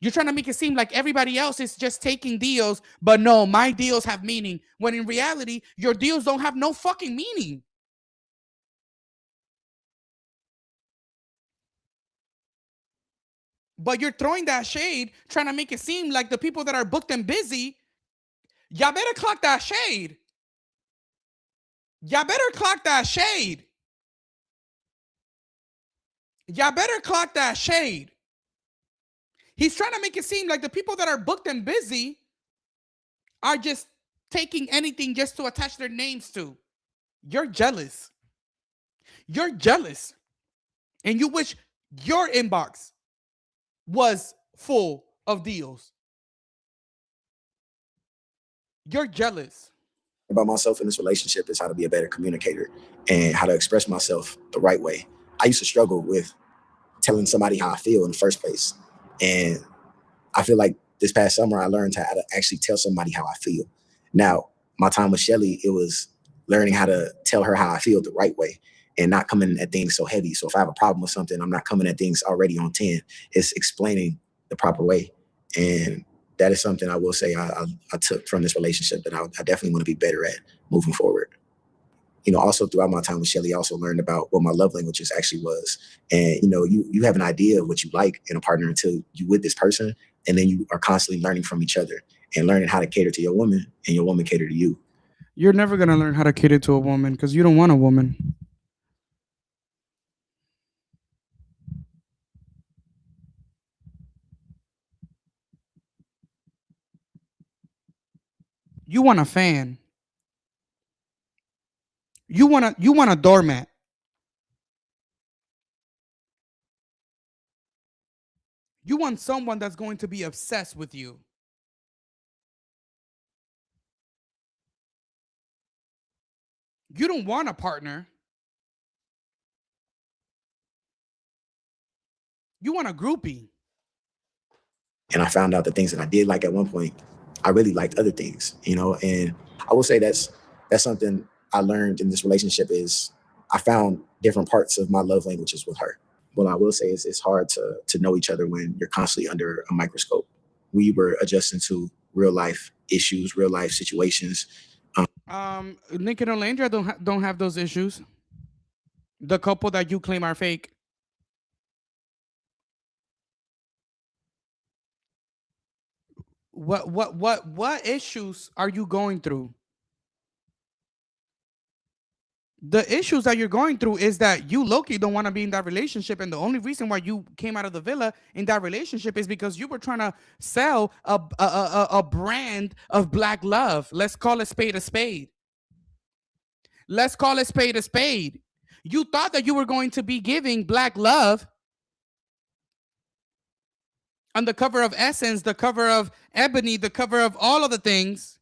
You're trying to make it seem like everybody else is just taking deals, but no, my deals have meaning, when in reality, your deals don't have no fucking meaning. But you're throwing that shade, trying to make it seem like the people that are booked and busy, y'all better clock that shade. Y'all better clock that shade. Y'all better clock that shade. He's trying to make it seem like the people that are booked and busy are just taking anything just to attach their names to. You're jealous. You're jealous. And you wish your inbox was full of deals. You're jealous. About myself in this relationship is how to be a better communicator and how to express myself the right way. I used to struggle with telling somebody how I feel in the first place. And I feel like this past summer, I learned how to actually tell somebody how I feel. Now, my time with Shelly, it was learning how to tell her how I feel the right way and not coming at things so heavy. So if I have a problem with something, I'm not coming at things already on 10. It's explaining the proper way. And that is something I will say I took from this relationship that I definitely want to be better at moving forward. You know, also throughout my time with Shelly, I also learned about what my love languages actually was. And, you know, you have an idea of what you like in a partner until you with this person. And then you are constantly learning from each other and learning how to cater to your woman, and your woman cater to you. You're never going to learn how to cater to a woman because you don't want a woman. You want a fan. You want a doormat. You want someone that's going to be obsessed with you. You don't want a partner. You want a groupie. And I found out the things that I did like at one point, I really liked other things, you know. And I will say that's something I learned in this relationship is I found different parts of my love languages with her. What I will say is it's hard to know each other when you're constantly under a microscope. We were adjusting to real life issues, real life situations. Nick and Olandra don't have those issues. The couple that you claim are fake. What issues are you going through? The issues that you're going through is that you low-key don't want to be in that relationship, and the only reason why you came out of the villa in that relationship is because you were trying to sell a brand of black love. Let's call it spade a spade. Let's call it spade a spade. You thought that you were going to be giving black love on the cover of Essence, the cover of Ebony, the cover of all of the things,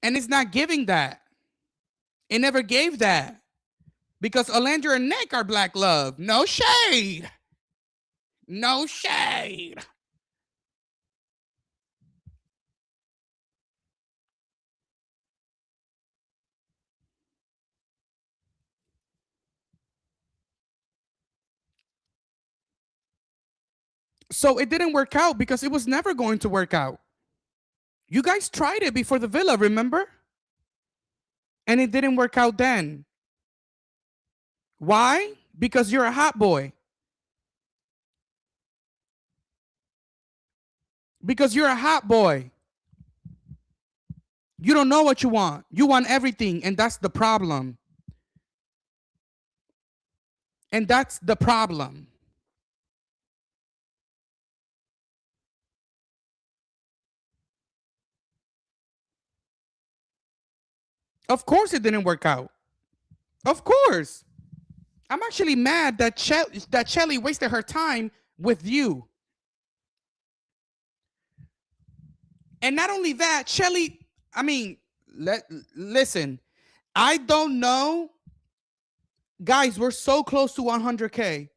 and it's not giving that. It never gave that. Because Alandra and Nick are black love. No shade. No shade. So it didn't work out because it was never going to work out. You guys tried it before the villa, remember? And it didn't work out then. Why? Because you're a hot boy. Because you're a hot boy. You don't know what you want. You want everything, and that's the problem. And that's the problem. Of course it didn't work out. Of course. I'm actually mad that Shelly wasted her time with you. And not only that, Shelly, I mean, listen, I don't know. Guys, we're so close to 100K.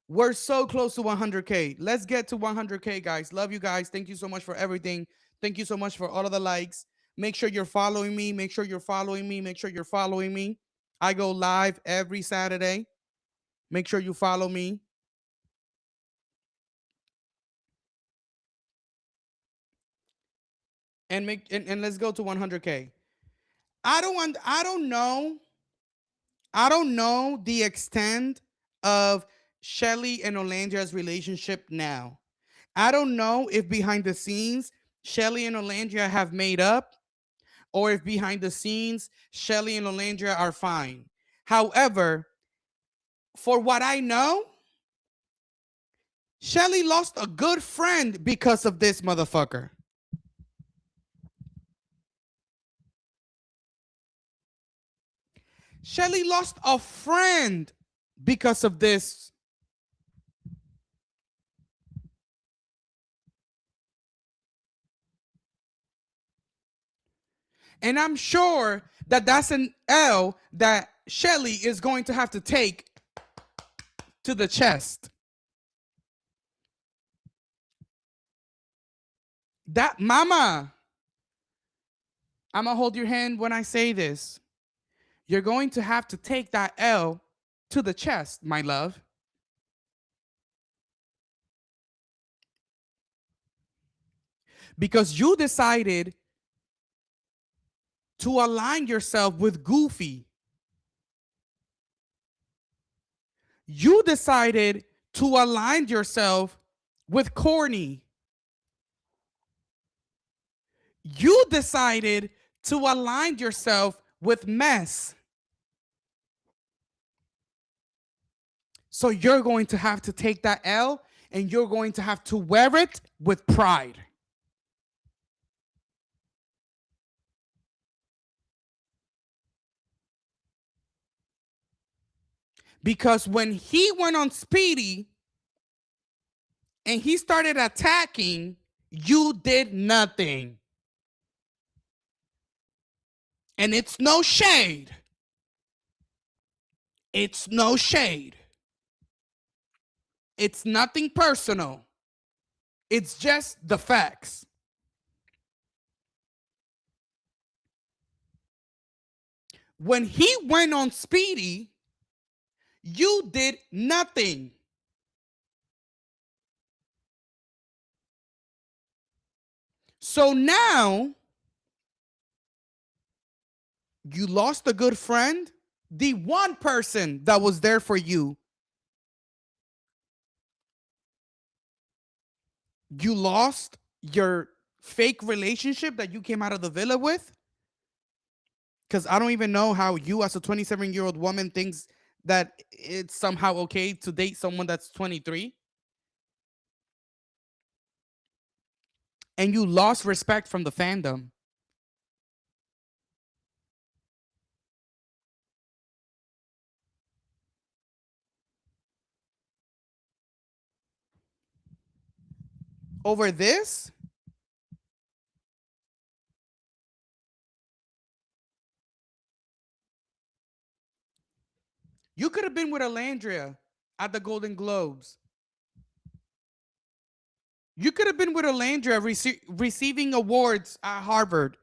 We're so close to 100K. Let's get to 100K, guys. Love you guys. Thank you so much for everything. Thank you so much for all of the likes. Make sure you're following me. Make sure you're following me. Make sure you're following me. I go live every Saturday. Make sure you follow me. And let's go to 100K. I don't know the extent of Shelly and Olandra's relationship now. I don't know if behind the scenes Shelly and Olandra have made up, or if behind the scenes Shelly and Olandra are fine. However, for what I know, Shelly lost a good friend because of this motherfucker. Shelly lost a friend because of this. And I'm sure that that's an L that Shelly is going to have to take to the chest. That mama, I'm going to hold your hand when I say this. You're going to have to take that L to the chest, my love. Because you decided to align yourself with Goofy. You decided to align yourself with Corny. You decided to align yourself with Mess. So you're going to have to take that L and you're going to have to wear it with pride. Because when he went on Speedy and he started attacking, you did nothing. And it's no shade. It's no shade. It's nothing personal. It's just the facts. When he went on Speedy, you did nothing. So now you lost a good friend, the one person that was there for you. You lost your fake relationship that you came out of the villa with. Because I don't even know how you, as a 27-year-old woman, thinks that it's somehow okay to date someone that's 23. And you lost respect from the fandom. Over this? You could have been with Alandria at the Golden Globes. You could have been with Alandria receiving awards at Harvard.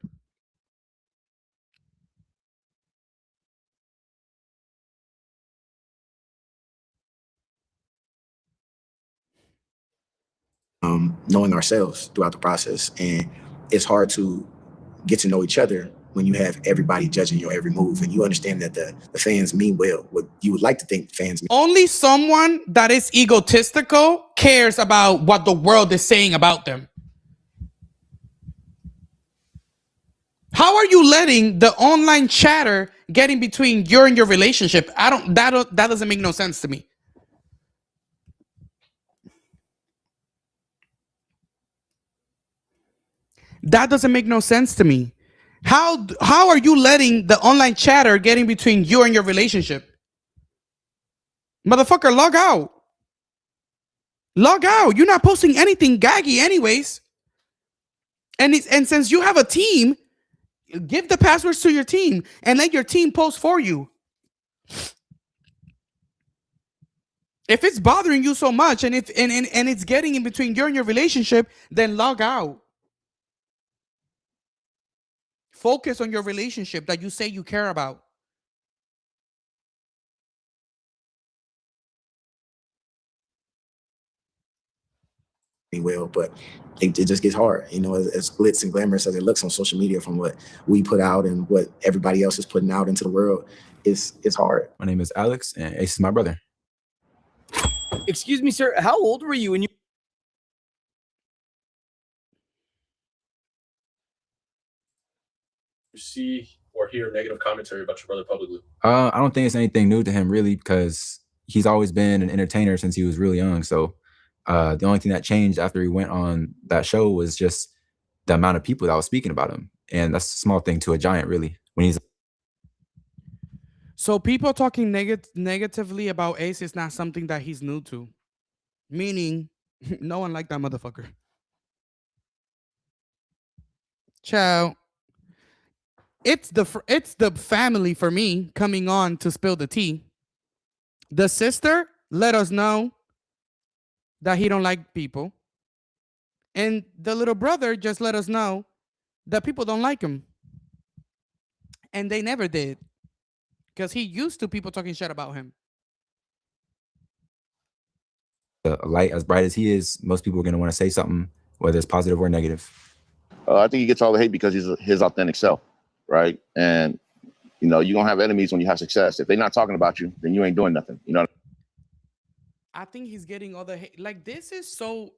Knowing ourselves throughout the process. And it's hard to get to know each other when you have everybody judging your every move and you understand that the fans mean well. What you would like to think fans mean. Only someone that is egotistical cares about what the world is saying about them. How are you letting the online chatter get in between you and your relationship? That doesn't make no sense to me. That doesn't make no sense to me. How are you letting the online chatter get in between you and your relationship? Motherfucker, log out. Log out. You're not posting anything gaggy anyways. And since you have a team, give the passwords to your team and let your team post for you. If it's bothering you so much and it's getting in between you and your relationship, then log out. Focus on your relationship that you say you care about. Well, but it just gets hard, you know, as glitz and glamorous as it looks on social media from what we put out and what everybody else is putting out into the world. It's hard. My name is Alex, and Ace is my brother. Excuse me, sir. How old were you when you? You see or hear negative commentary about your brother publicly? I don't think it's anything new to him, really, because he's always been an entertainer since he was really young. So the only thing that changed after he went on that show was just the amount of people that was speaking about him. And that's a small thing to a giant, really. When he's So people talking negatively about Ace is not something that he's new to. Meaning, no one liked that motherfucker. Ciao. It's the family for me coming on to spill the tea. The sister let us know that he don't like people. And the little brother just let us know that people don't like him. And they never did. Because he used to people talking shit about him. a light as bright as he is, most people are going to want to say something, whether it's positive or negative. I think he gets all the hate because he's his authentic self, right? And, you know, you're going to have enemies when you have success. If they're not talking about you, then you ain't doing nothing, you know? I think he's getting all the hate. Like, this is so...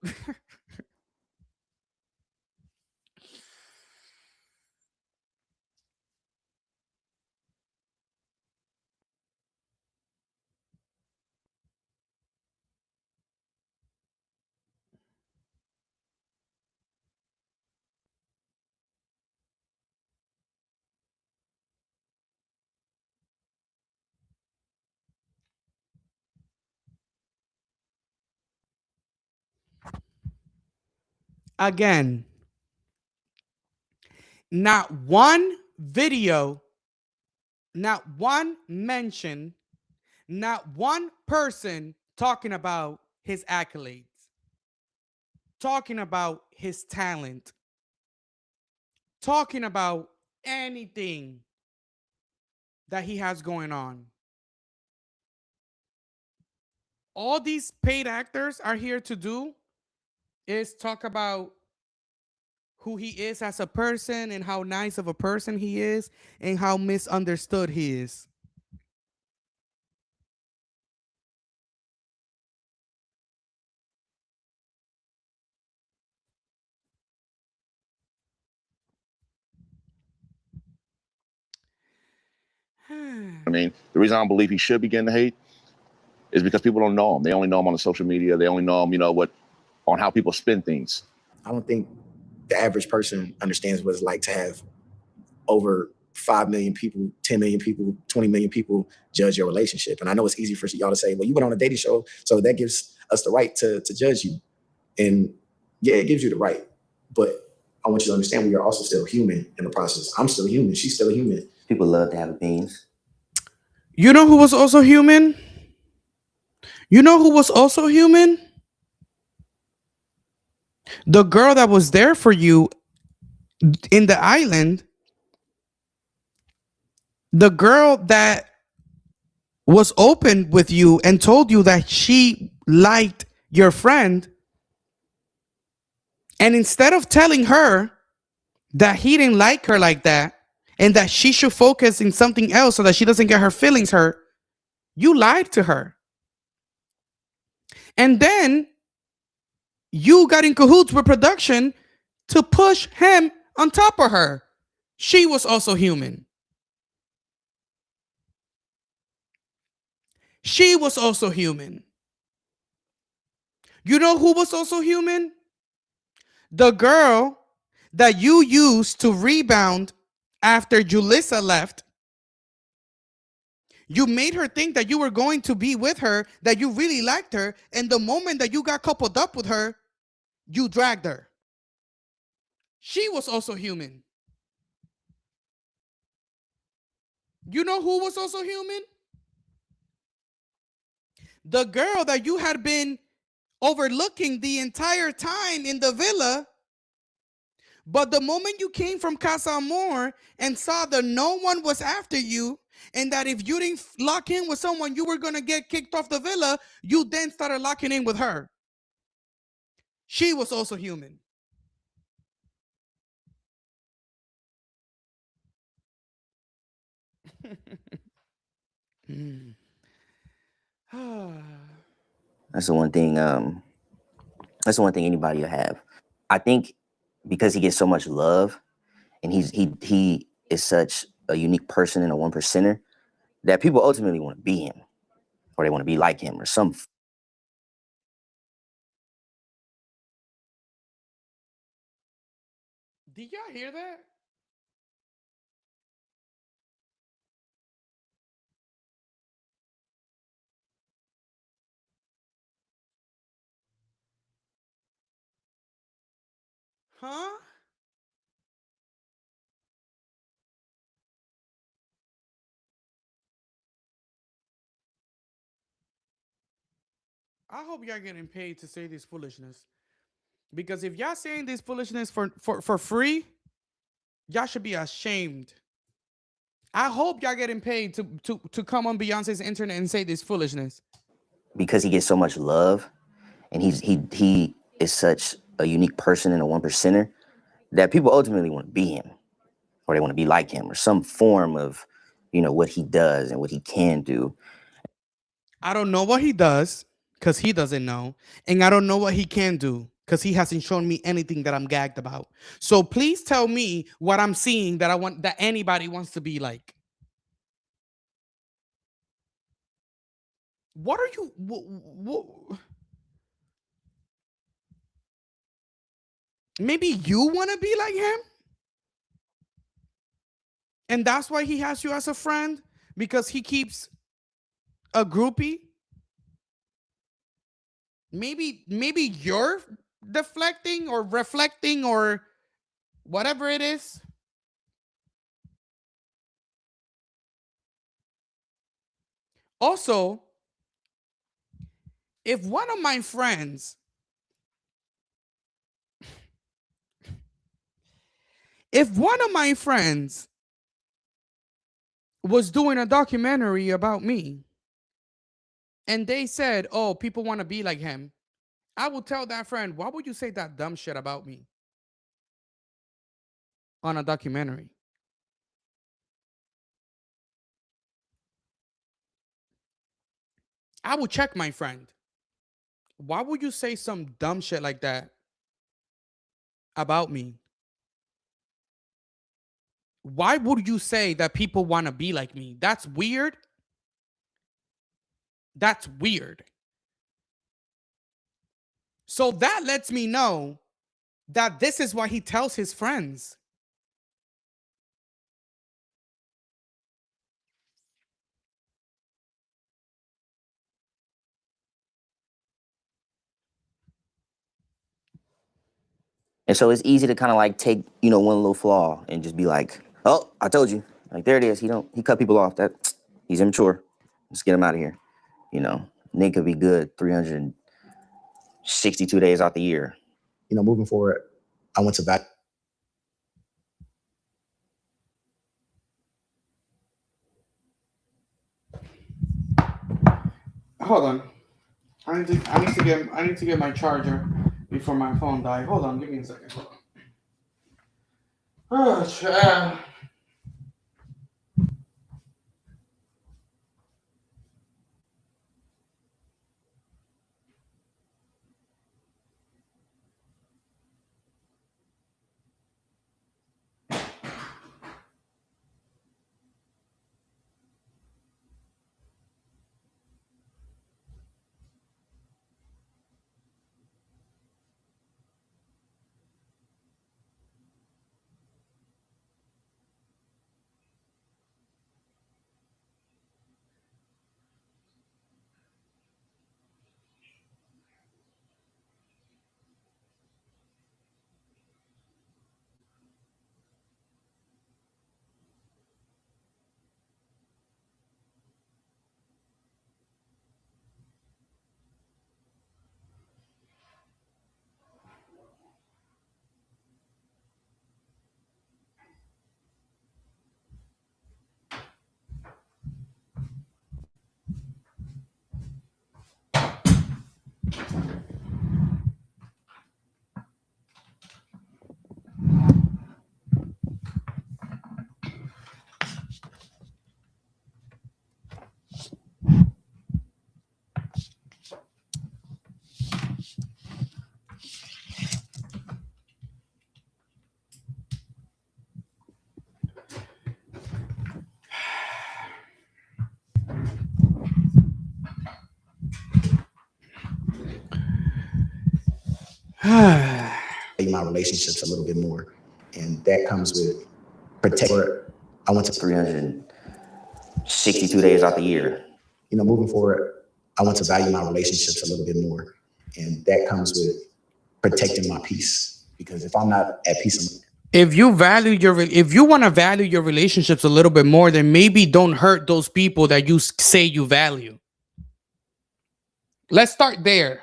Again, not one video, not one mention, not one person talking about his accolades, talking about his talent, talking about anything that he has going on. All these paid actors are here to do is talk about who he is as a person and how nice of a person he is and how misunderstood he is. I mean, the reason I don't believe he should be getting the hate is because people don't know him. They only know him on the social media. They only know him, on how people spin things. I don't think the average person understands what it's like to have over 5 million people, 10 million people, 20 million people judge your relationship. And I know it's easy for y'all to say, well, you went on a dating show, so that gives us the right to judge you. And yeah, it gives you the right. But I want you to understand we are also still human in the process. I'm still human. She's still human. People love to have opinions. You know who was also human? You know who was also human? The girl that was there for you in the island. The girl that was open with you and told you that she liked your friend. And instead of telling her that he didn't like her like that and that she should focus in something else so that she doesn't get her feelings hurt, you lied to her. And then you got in cahoots with production to push him on top of her. She was also human. She was also human. You know who was also human? The girl that you used to rebound after Julissa left. You made her think that you were going to be with her, that you really liked her, and the moment that you got coupled up with her, you dragged her. She was also human. You know who was also human? The girl that you had been overlooking the entire time in the villa. But the moment you came from Casa Amor and saw that no one was after you, and that if you didn't lock in with someone, you were going to get kicked off the villa, you then started locking in with her. She was also human. That's the one thing. That's the one thing anybody will have. I think because he gets so much love, and he is such a unique person and a one percenter that people ultimately want to be him, or they want to be like him, or some. Did y'all hear that? Huh? I hope y'all getting paid to say this foolishness. Because if y'all saying this foolishness for free, y'all should be ashamed. I hope y'all getting paid to come on Beyonce's internet and say this foolishness. Because he gets so much love, and he is such a unique person and a one percenter that people ultimately want to be him, or they want to be like him, or some form of, what he does and what he can do. I don't know what he does because he doesn't know. And I don't know what he can do because he hasn't shown me anything that I'm gagged about. So please tell me what I'm seeing that I want, that anybody wants to be like. What are you? Maybe you want to be like him? And that's why he has you as a friend? Because he keeps a groupie? Maybe you're deflecting or reflecting or whatever it is. Also, if one of my friends, was doing a documentary about me and they said, oh, people want to be like him, I will tell that friend, why would you say that dumb shit about me on a documentary? I would check my friend. Why would you say some dumb shit like that about me? Why would you say that people want to be like me? That's weird. That's weird. So that lets me know that this is what he tells his friends. And so it's easy to kind of like take, you know, one little flaw and just be like, oh, I told you. Like, there it is. He cut people off. He's immature. Let's get him out of here. You know, Nick could be good 362 days out the year. You know, moving forward, I went to back. Hold on. I need to get my charger before my phone dies. Hold on, give me a second. Hold on. Oh, child. My relationships a little bit more, and that comes with protect. I went to 362 days out the year. You know, moving forward, I want to value my relationships a little bit more, and that comes with protecting my peace. Because if I'm not at peace, If you want to value your relationships a little bit more, then maybe don't hurt those people that you say you value. Let's start there.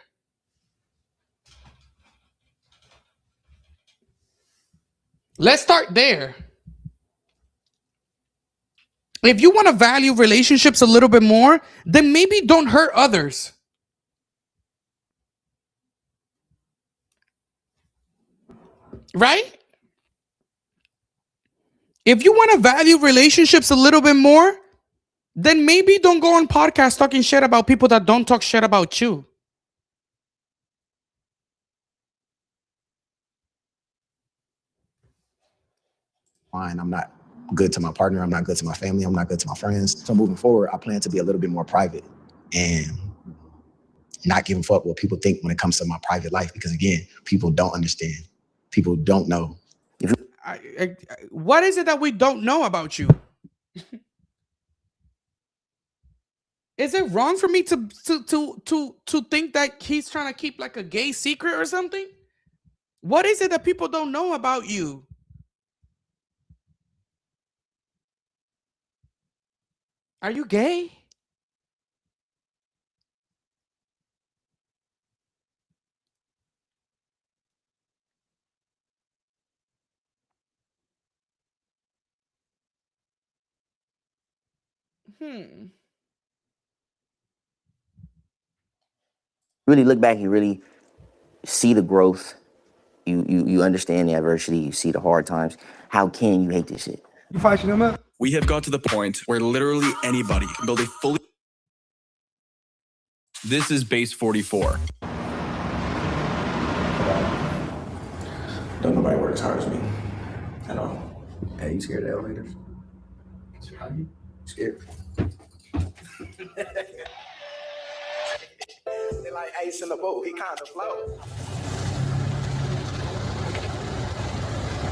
Let's start there. If you want to value relationships a little bit more, then maybe don't hurt others. Right? If you want to value relationships a little bit more, then maybe don't go on podcasts talking shit about people that don't talk shit about you. fine, I'm not good to my partner, I'm not good to my family, I'm not good to my friends. So moving forward, I plan to be a little bit more private and not give a fuck what people think when it comes to my private life. Because again, people don't understand. People don't know. What is it that we don't know about you? Is it wrong for me to think that he's trying to keep like a gay secret or something? What is it that people don't know about you? Are you gay? Really look back, you really see the growth. You understand the adversity, you see the hard times. How can you hate this shit? You fighting him up? We have got to the point where literally anybody can build a fully... This is base 44. Don't nobody work as hard as me at all. Hey, you scared of elevators? Scared? They like Ace in the boat. He kind of flow.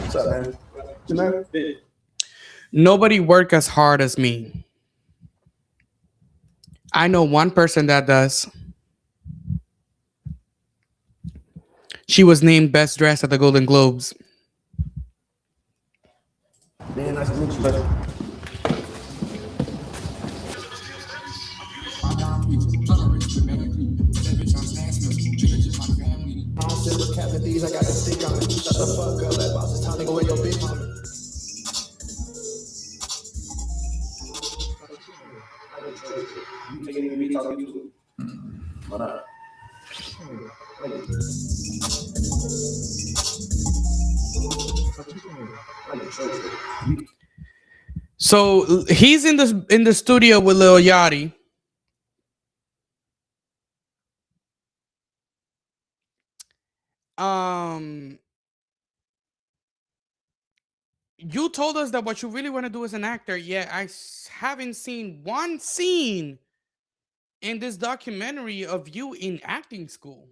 What's up, man? You know? Nobody work as hard as me. I know one person that does. She was named Best Dressed at the Golden Globes. Man, nice to meet you, brother. I don't sit with Captain D's, I got the stick on it. Shut the fuck up, that boss, it's time to go with your big mama. You taking any beats off YouTube? Why not? So he's in the studio with Lil Yachty. You told us that what you really want to do as an actor, yet I haven't seen one scene in this documentary of you in acting school.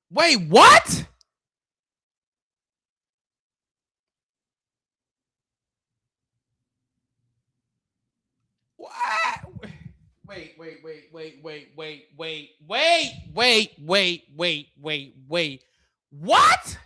Wait, what? What? Wait. What?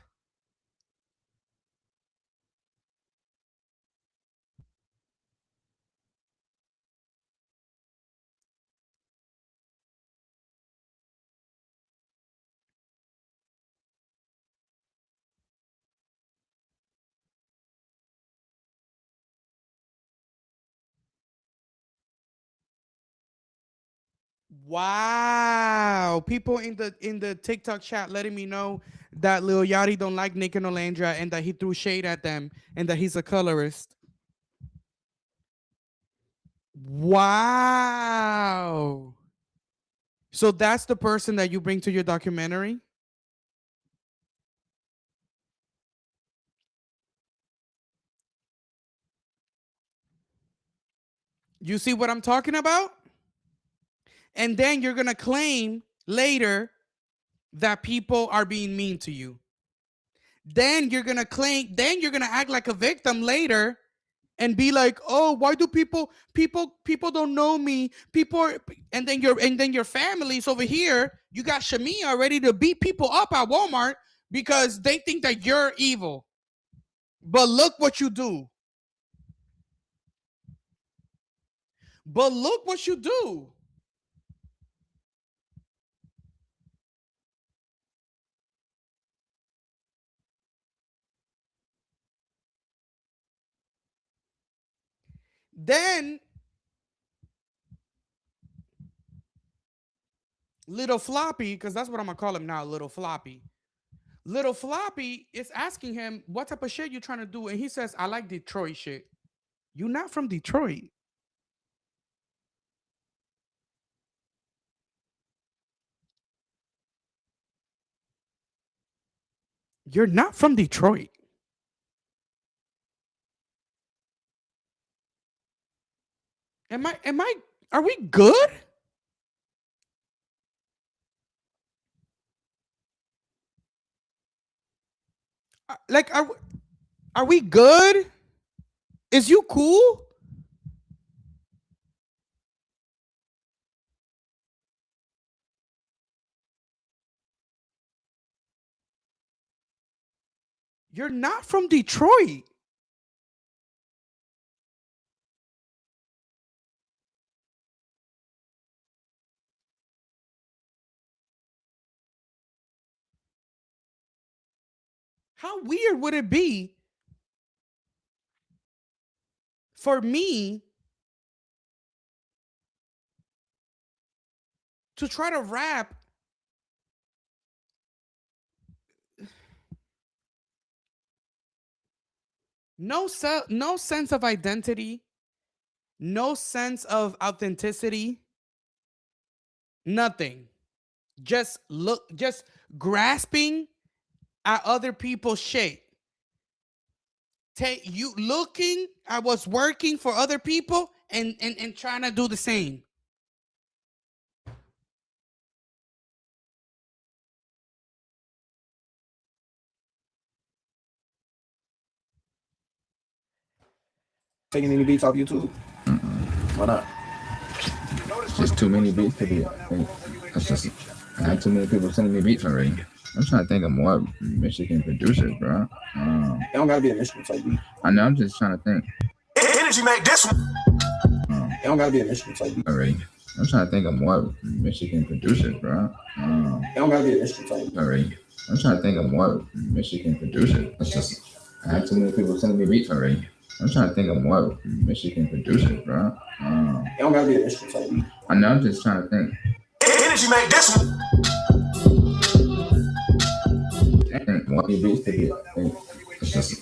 Wow. People in the TikTok chat letting me know that Lil Yachty don't like Nick and Olandra and that he threw shade at them and that he's a colorist. Wow. So that's the person that you bring to your documentary? You see what I'm talking about? And then you're going to claim later that people are being mean to you. Then you're going to claim, then you're going to act like a victim later and be like, "Oh, why do people don't know me? People are," and then your family's over here. You got Shamia ready to beat people up at Walmart because they think that you're evil. But look what you do. But look what you do. Then Little Floppy, because that's what I'm gonna call him now, Little Floppy. Little Floppy is asking him what type of shit you trying to do, and he says, "I like Detroit shit." You're not from Detroit. You're not from Detroit. Am I are we good? Like are we good? Is you cool? You're not from Detroit. How weird would it be for me to try to rap no sense of identity, no sense of authenticity, Nothing. Just grasping at other people's shit. You looking at what's working for other people and trying to do the same. Taking any beats off YouTube? Why not? Just too many beats to be. It's just I have too many people sending me beats already. I'm trying to think of more Michigan producers, bro. It don't gotta be a Michigan type beat. I know. I'm just trying to think. Energy make this one. It don't gotta be a Michigan type beat. Already. I'm trying to think of more Michigan producers, bro. It don't gotta be a Michigan type beat. Already. I'm trying to think of more Michigan producers. It's just I have too many people sending me beats already. I'm trying to think of more Michigan producers, bro. It don't gotta be a Michigan type beat. I know. I'm just trying to think. Energy make this one. More beats to be. It's just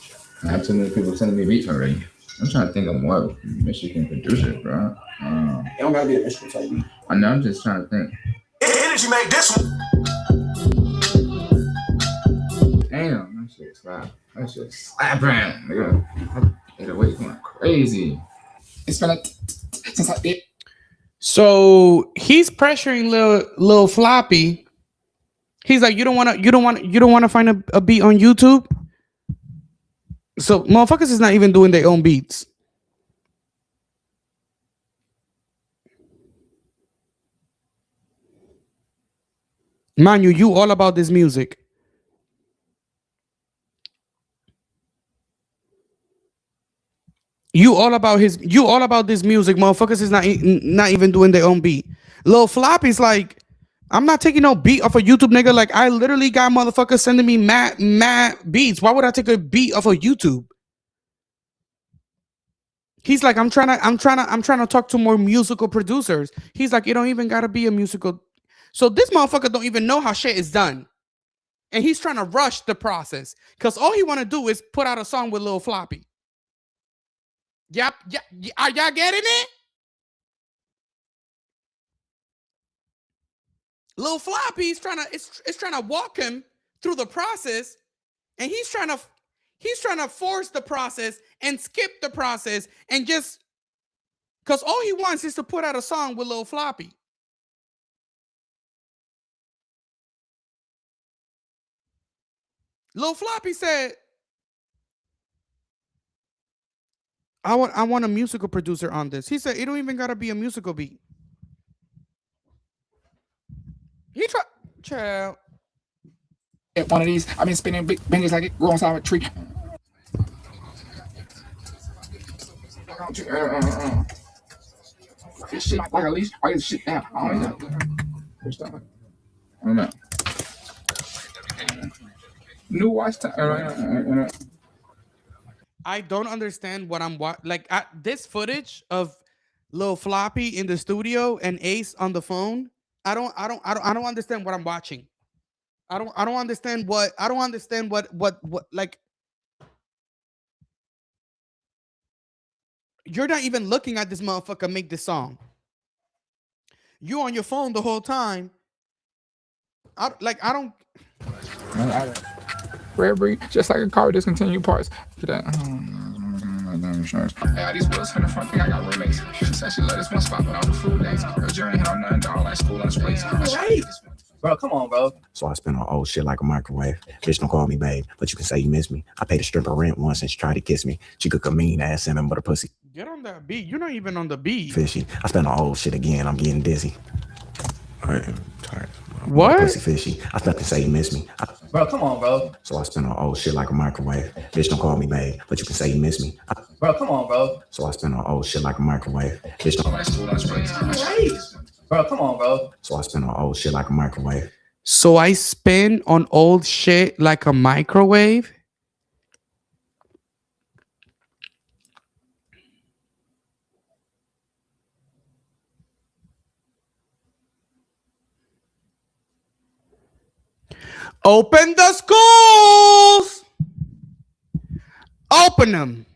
I have too many people sending me beats already. I'm trying to think of more Michigan producers, bro. It don't gotta be a Michigan type beat. I know. I'm just trying to think. Energy make this one. Damn, that shit slap. That shit slap, nigga. That way going crazy. It's been like since I did. So he's pressuring Lil Floppy. He's like, you don't want to find a beat on YouTube. So motherfuckers is not even doing their own beats. Man, you all about this music. You all about this music. Motherfuckers is not even doing their own beat. Lil Floppy's like, I'm not taking no beat off of YouTube, nigga. Like, I literally got motherfuckers sending me mad beats. Why would I take a beat off of YouTube? He's like, I'm trying to talk to more musical producers. He's like, you don't even gotta be a musical. So this motherfucker don't even know how shit is done. And he's trying to rush the process. Because all he wanna do is put out a song with Lil Floppy. Yep. Are y'all getting it? Lil Floppy's trying to walk him through the process, and he's trying to force the process and skip the process and just because all he wants is to put out a song with Lil Floppy. Lil Floppy said, I want a musical producer on this. He said it don't even gotta be a musical beat. He tried. Child. One of these, I've been spinning big benches like it grows out of a tree. This shit like a leash. Why is shit down? I don't know. New watch time. I don't understand what I'm like. This footage of Lil Floppy in the studio and Ace on the phone. I don't understand what I'm watching. I don't understand what like. You're not even looking at this motherfucker make this song. You on your phone the whole time. I don't. Rare breed, just like a car with discontinued parts. For that. Yeah, these wheels in the front thing, I got roommates. She said she let this one spot, but all the food days. Her journey hit on nothing, dog, like school lunch plates. Bro, come on, bro. So I spend on old shit like a microwave. Bitch, don't call me babe, but you can say you miss me. I paid a stripper rent once and she tried to kiss me. She could a mean ass in him, but her pussy Get on that beat. You're not even on the beat. fishy. I spent on old shit again. I'm getting dizzy. All right, I'm tired. What? Pussy fishy. I slept to say you miss me. Bro, come on, bro. So I spend on old shit like a microwave. Bitch, don't call me babe, but you can say you miss me. Bro, come on, bro. So I spend on old shit like a microwave. Bitch, don't Like school lunch plates. Bro, come on, bro. So I spend on old shit like a microwave. So I spin on old shit like a microwave. Open the schools. Open them.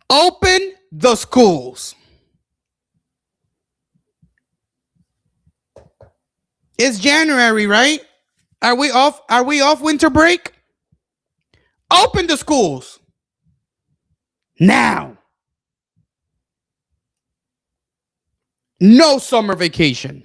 Open the schools. It's January, right? Are we off? Are we off winter break? Open the schools now. No summer vacation.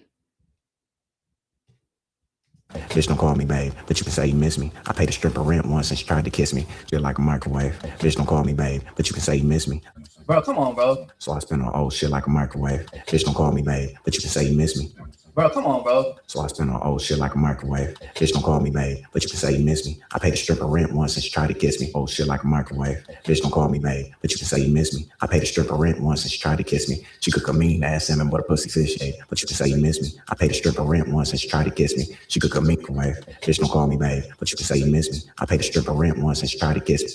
Bitch, don't call me babe, but you can say you miss me. I paid a stripper rent once and she tried to kiss me. Feel like a microwave. Bitch, don't call me babe, but you can say you miss me. Bro, come on, bro. So I spend on old shit like a microwave. Bitch, don't call me babe, but you can say you miss me. Bro, come on, bro. So I spend on old shit like a microwave. Bitch, don't call me babe, but you can say you miss me. I paid a stripper rent once and she tried to kiss me. Old shit like a microwave. Bitch, don't call me babe, but you can say you miss me. I paid a stripper rent once and she tried to kiss me. She cook a mean ass salmon but a pussy fish egg, but you can say you miss me. I paid a stripper rent once and she tried to kiss me. She cook a microwave. Bitch, don't call me babe, but you can say you miss me. I paid a stripper rent once and she tried to kiss me.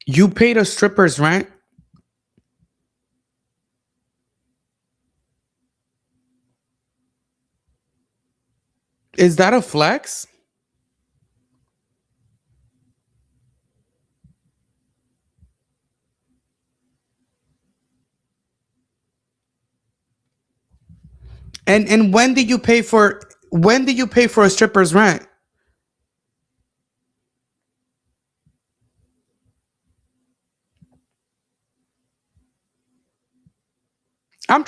You paid a stripper's rent? Is that a flex? And when did you pay for a stripper's rent? I'm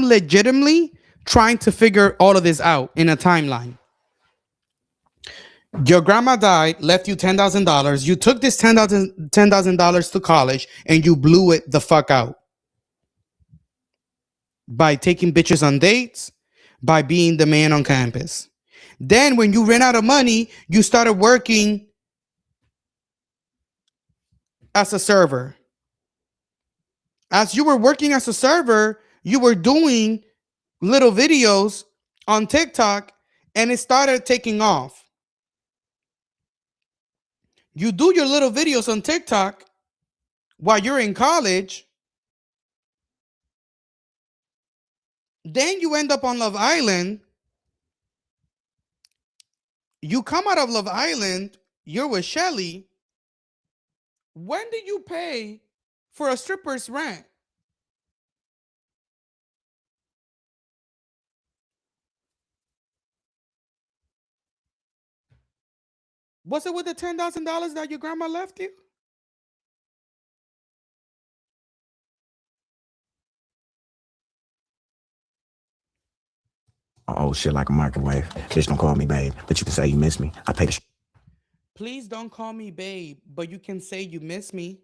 legitimately trying to figure all of this out in a timeline. Your grandma died, left you $10,000. You took this $10,000 to college and you blew it the fuck out by taking bitches on dates, by being the man on campus. Then when you ran out of money, you started working as a server. As you were working as a server, you were doing little videos on TikTok and it started taking off. You do your little videos on TikTok while you're in college. Then you end up on Love Island. You come out of Love Island. You're with Shelly. When did you pay for a stripper's rent? Was it with the $10,000 that your grandma left you? Oh shit like a microwave. Bitch, don't call me babe, but you can say you miss me. I paid a Please don't call me babe, but you can say you miss me.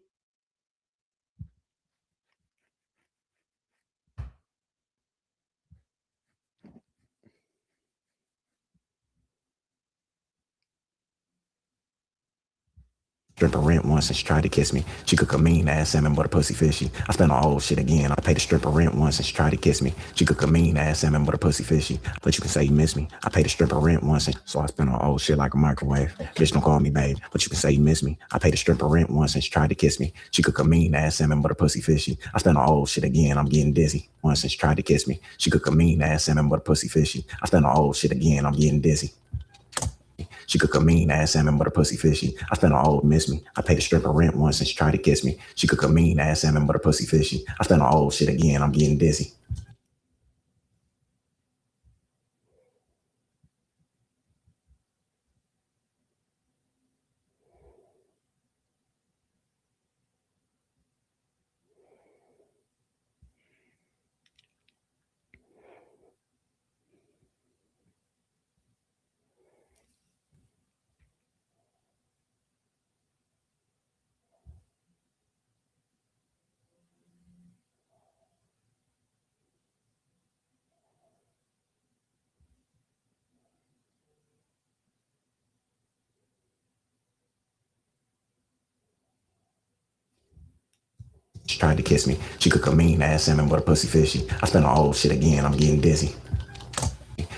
stripper rent once and she tried to kiss me. She cook a mean ass salmon but a pussy fishy. I spent on old shit again. I paid a stripper rent once and she tried to kiss me. She cook a mean ass salmon but a pussy fishy. But you can say you miss me. I paid a stripper rent once and so I spent on old shit like a microwave. Bitch, don't call me babe, but you can say you miss me. I paid a stripper rent once and she tried to kiss me. She cook a mean ass salmon but a pussy fishy. I spent on old shit again. I'm getting dizzy. Once and she tried to kiss me. She cook a mean ass salmon but a pussy fishy. I spent on old shit again. I'm getting dizzy. She cook a mean ass salmon but a pussy fishy. I spent on old miss me. I paid a stripper rent once and she tried to kiss me. She cook a mean ass salmon but a pussy fishy. I spent on old shit again. I'm getting dizzy. She tried to kiss me. She cook a mean ass salmon but a pussy fishy. I spent on old shit again. I'm getting dizzy.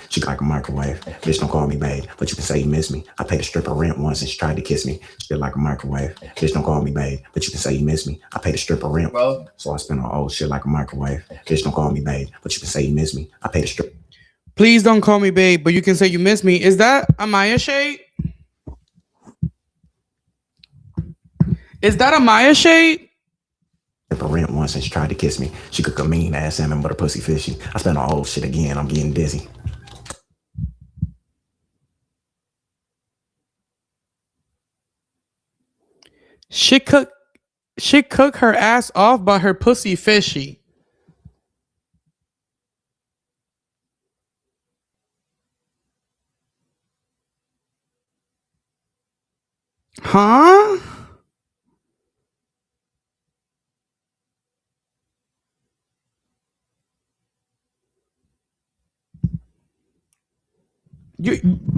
She like a microwave. Bitch, don't call me babe, but you can say you miss me. I paid a stripper rent once and she tried to kiss me. She like a microwave. Bitch, don't call me babe, but you can say you miss me. I paid a stripper rent, bro. So I spent on old shit like a microwave. Bitch, don't call me babe, but you can say you miss me. I paid a stripper. Please don't call me babe, but you can say you miss me. Is that a Maya shade? Is that a Maya shade? up her rent once and she tried to kiss me. She cooked a mean ass salmon, but her pussy fishy. I spent all old shit again. I'm getting dizzy. She cook her ass off, but her pussy fishy. Huh?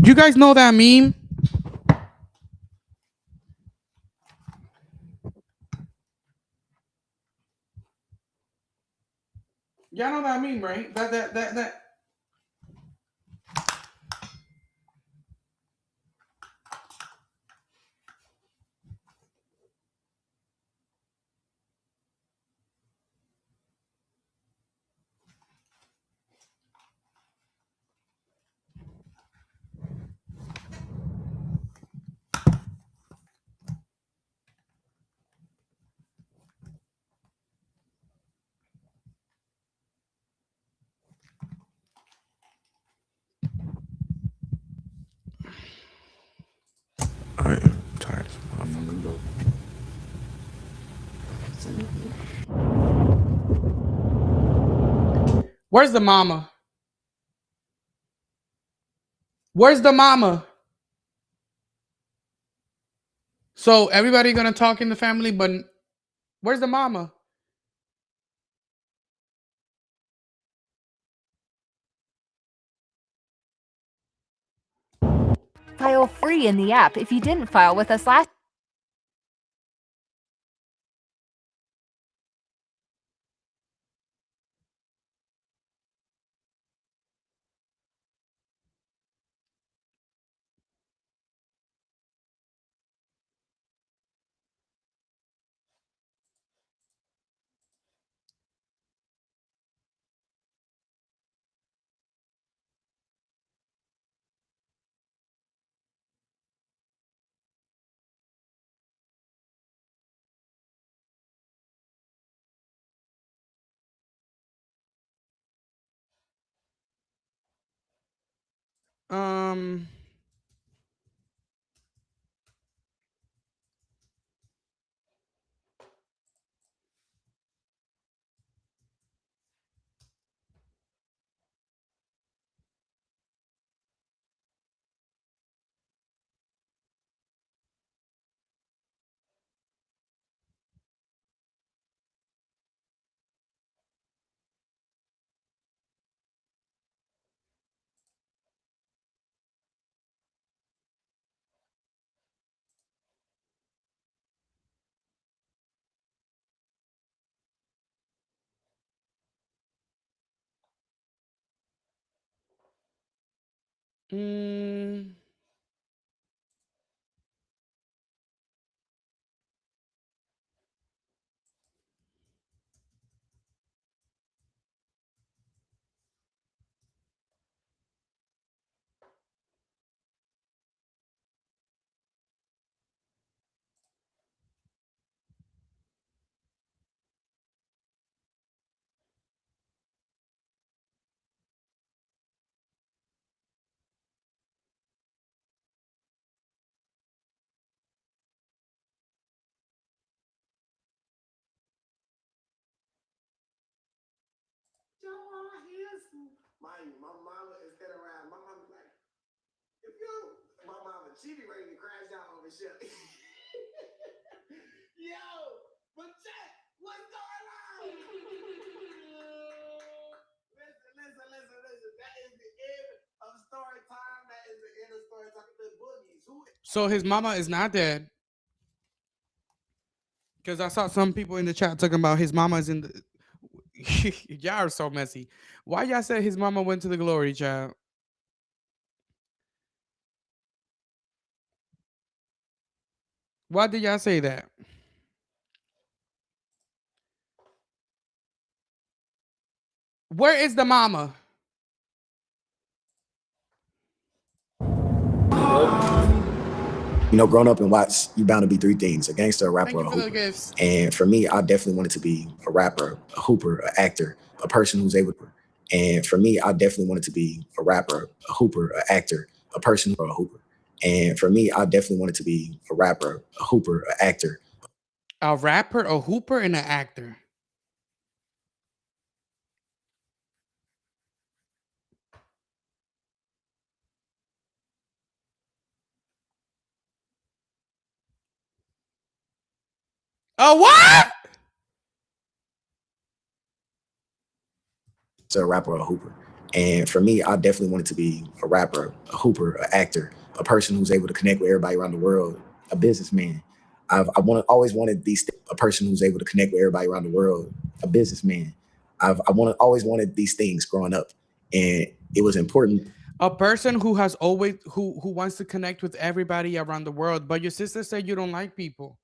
You guys know that meme? Y'all know that meme, right? That. Alright, I'm tired as a motherfucker. Where's the mama? Where's the mama? So everybody gonna talk in the family, but where's the mama? File free in the app if you didn't file with us last. Um. Mm, My mama is standing around. My mama like, if you, my mama, she be ready to crash out over shit. Yo, but check, what's going on? Listen. That is the end of story time. That is the end of story time. The boogies. so his mama is not dead. Because I saw some people in the chat talking about his mama is in the. Y'all are so messy. Why y'all said his mama went to the glory, child? Why did y'all say that? Where is the mama? You know, growing up in Watts, you bound to be three things: a gangster, a rapper, Thank or you a for the hooper. gifts. And for me, I definitely wanted to be a rapper, a hooper, an actor, a person who's able to. And for me, I definitely wanted to be a rapper, a hooper, an actor, a person, or a hooper. And for me, I definitely wanted to be a rapper, a hooper, an actor. A rapper, a hooper, and an actor. A what? A rapper or a hooper. And for me, I definitely wanted to be a rapper, a hooper, an actor, a person who's able to connect with everybody around the world, a businessman. Always wanted a person who's able to connect with everybody around the world, a businessman. Always wanted these things growing up, and it was important. A person who has always who wants to connect with everybody around the world. But your sister said you don't like people.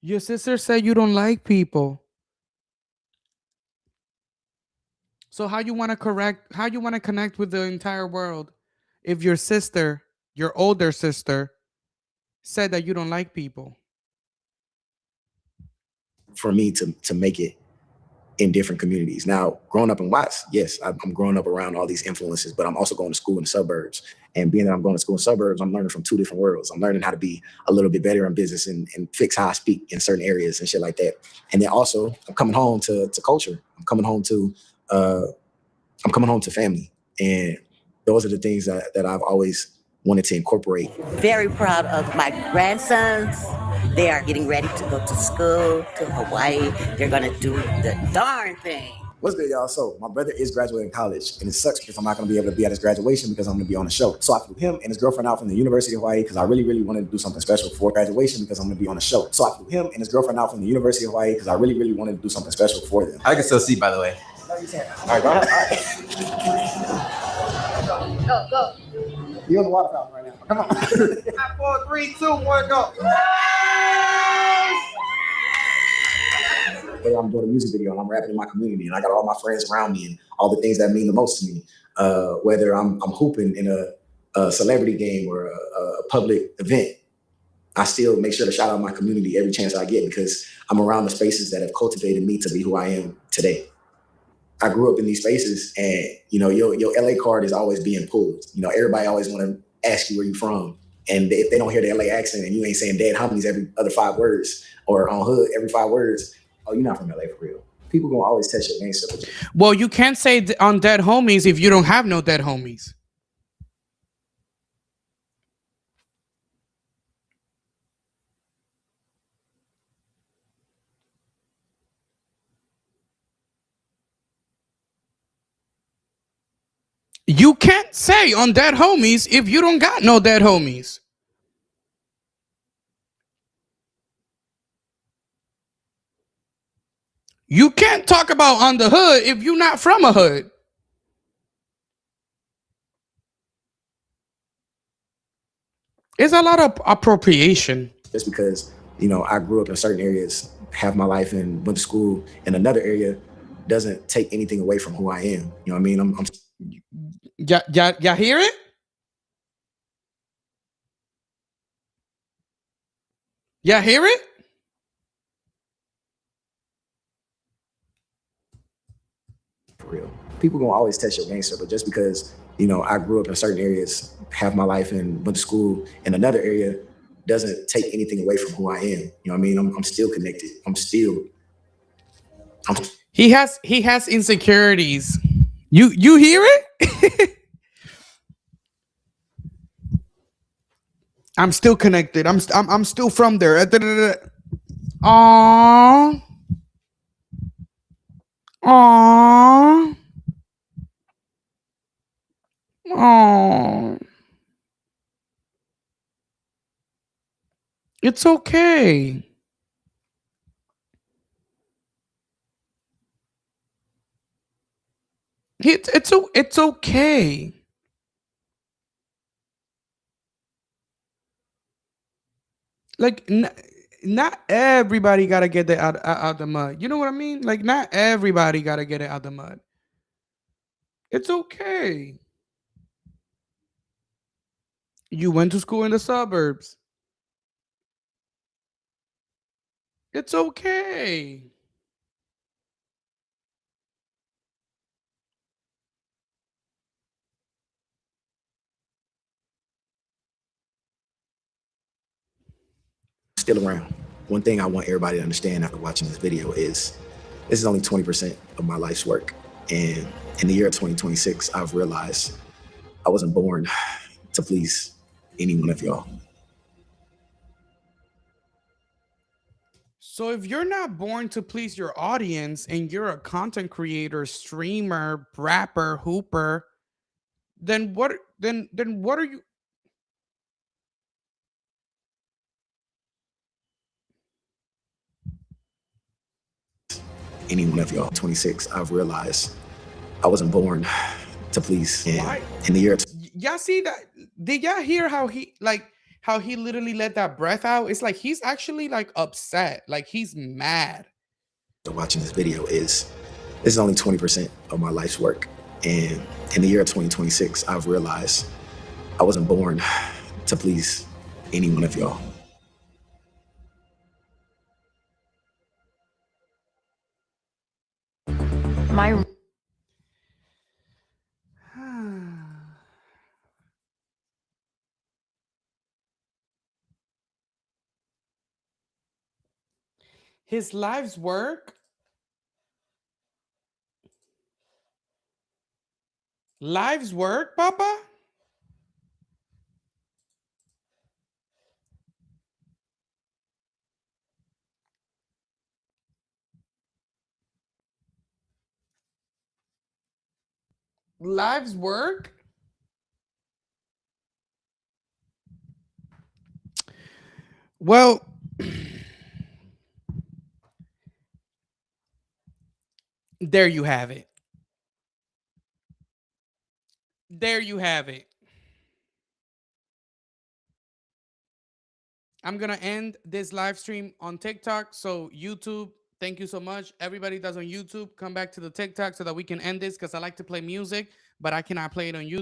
Your sister said you don't like people. So how you want to connect with the entire world if your sister, your older sister, said that you don't like people? For me to make it in different communities. Now, growing up in Watts, yes, I'm growing up around all these influences, but I'm also going to school in the suburbs. And being that I'm going to school in suburbs, I'm learning from two different worlds. I'm learning how to be a little bit better in business and fix how I speak in certain areas and shit like that. And then also, I'm coming home to culture. I'm coming home to family. And those are the things that I've always wanted to incorporate. Very proud of my grandsons. They are getting ready to go to school to Hawaii. They're going to do the darn thing. What's good, y'all? So my brother is graduating college, and it sucks because I'm not going to be able to be at his graduation because I'm going to be on the show. So I flew him and his girlfriend out from the University of Hawaii because I really, really wanted to do something special for graduation because I'm going to be on the show. So I flew him and his girlfriend out from the University of Hawaii because I really, really wanted to do something special for them. I can still see, by the way. All right, go ahead. Go. You're on the water fountain right now. Come on. 4, 3, 2, 1, go. I'm doing a music video and I'm rapping in my community and I got all my friends around me and all the things that mean the most to me. Whether I'm hooping in a celebrity game or a public event, I still make sure to shout out my community every chance I get because I'm around the spaces that have cultivated me to be who I am today. I grew up in these spaces and, you know, your LA card is always being pulled. You know, everybody always want to ask you where you from. And if they don't hear the LA accent and you ain't saying dead homies every other 5 words or on hood every 5 words, oh, you're not from LA for real. People gonna always test your gangster. Well, you can't say on dead homies if you don't have no dead homies. You can't say on dead homies if you don't got no dead homies. You can't talk about on the hood if you're not from a hood. It's a lot of appropriation. Just because, you know, I grew up in certain areas, have my life and went to school in another area doesn't take anything away from who I am. You know what I mean? Y'all hear it? Y'all hear it? For real. People gonna always test your gangster, but just because, you know, I grew up in certain areas, have my life and went to school in another area doesn't take anything away from who I am. You know what I mean? I'm still connected. He has insecurities. You hear it? I'm still connected. I'm still from there. Aww. Aww. Aww. It's okay. It's okay. Like not everybody gotta get it out the mud. You know what I mean? Like not everybody gotta get it out the mud. It's okay. You went to school in the suburbs. It's okay. Still around. One thing I want everybody to understand after watching this video is this is only 20% of my life's work. And in the year 2026, I've realized I wasn't born to please any one of y'all. So if you're not born to please your audience and you're a content creator, streamer, rapper, hooper, then what are you? Any one of y'all. 26, I've realized I wasn't born to please. And in the year Y'all see that? Did y'all hear how he literally let that breath out? It's like he's actually like upset, like he's mad. watching this video is this is only 20% of my life's work. And in the year 2026, I've realized I wasn't born to please any one of y'all. My His life's work. Life's work, Papa? Life's work? Well, there you have it. There you have it. I'm going to end this live stream on TikTok. So YouTube, thank you so much. Everybody that's on YouTube, come back to the TikTok so that we can end this because I like to play music, but I cannot play it on YouTube.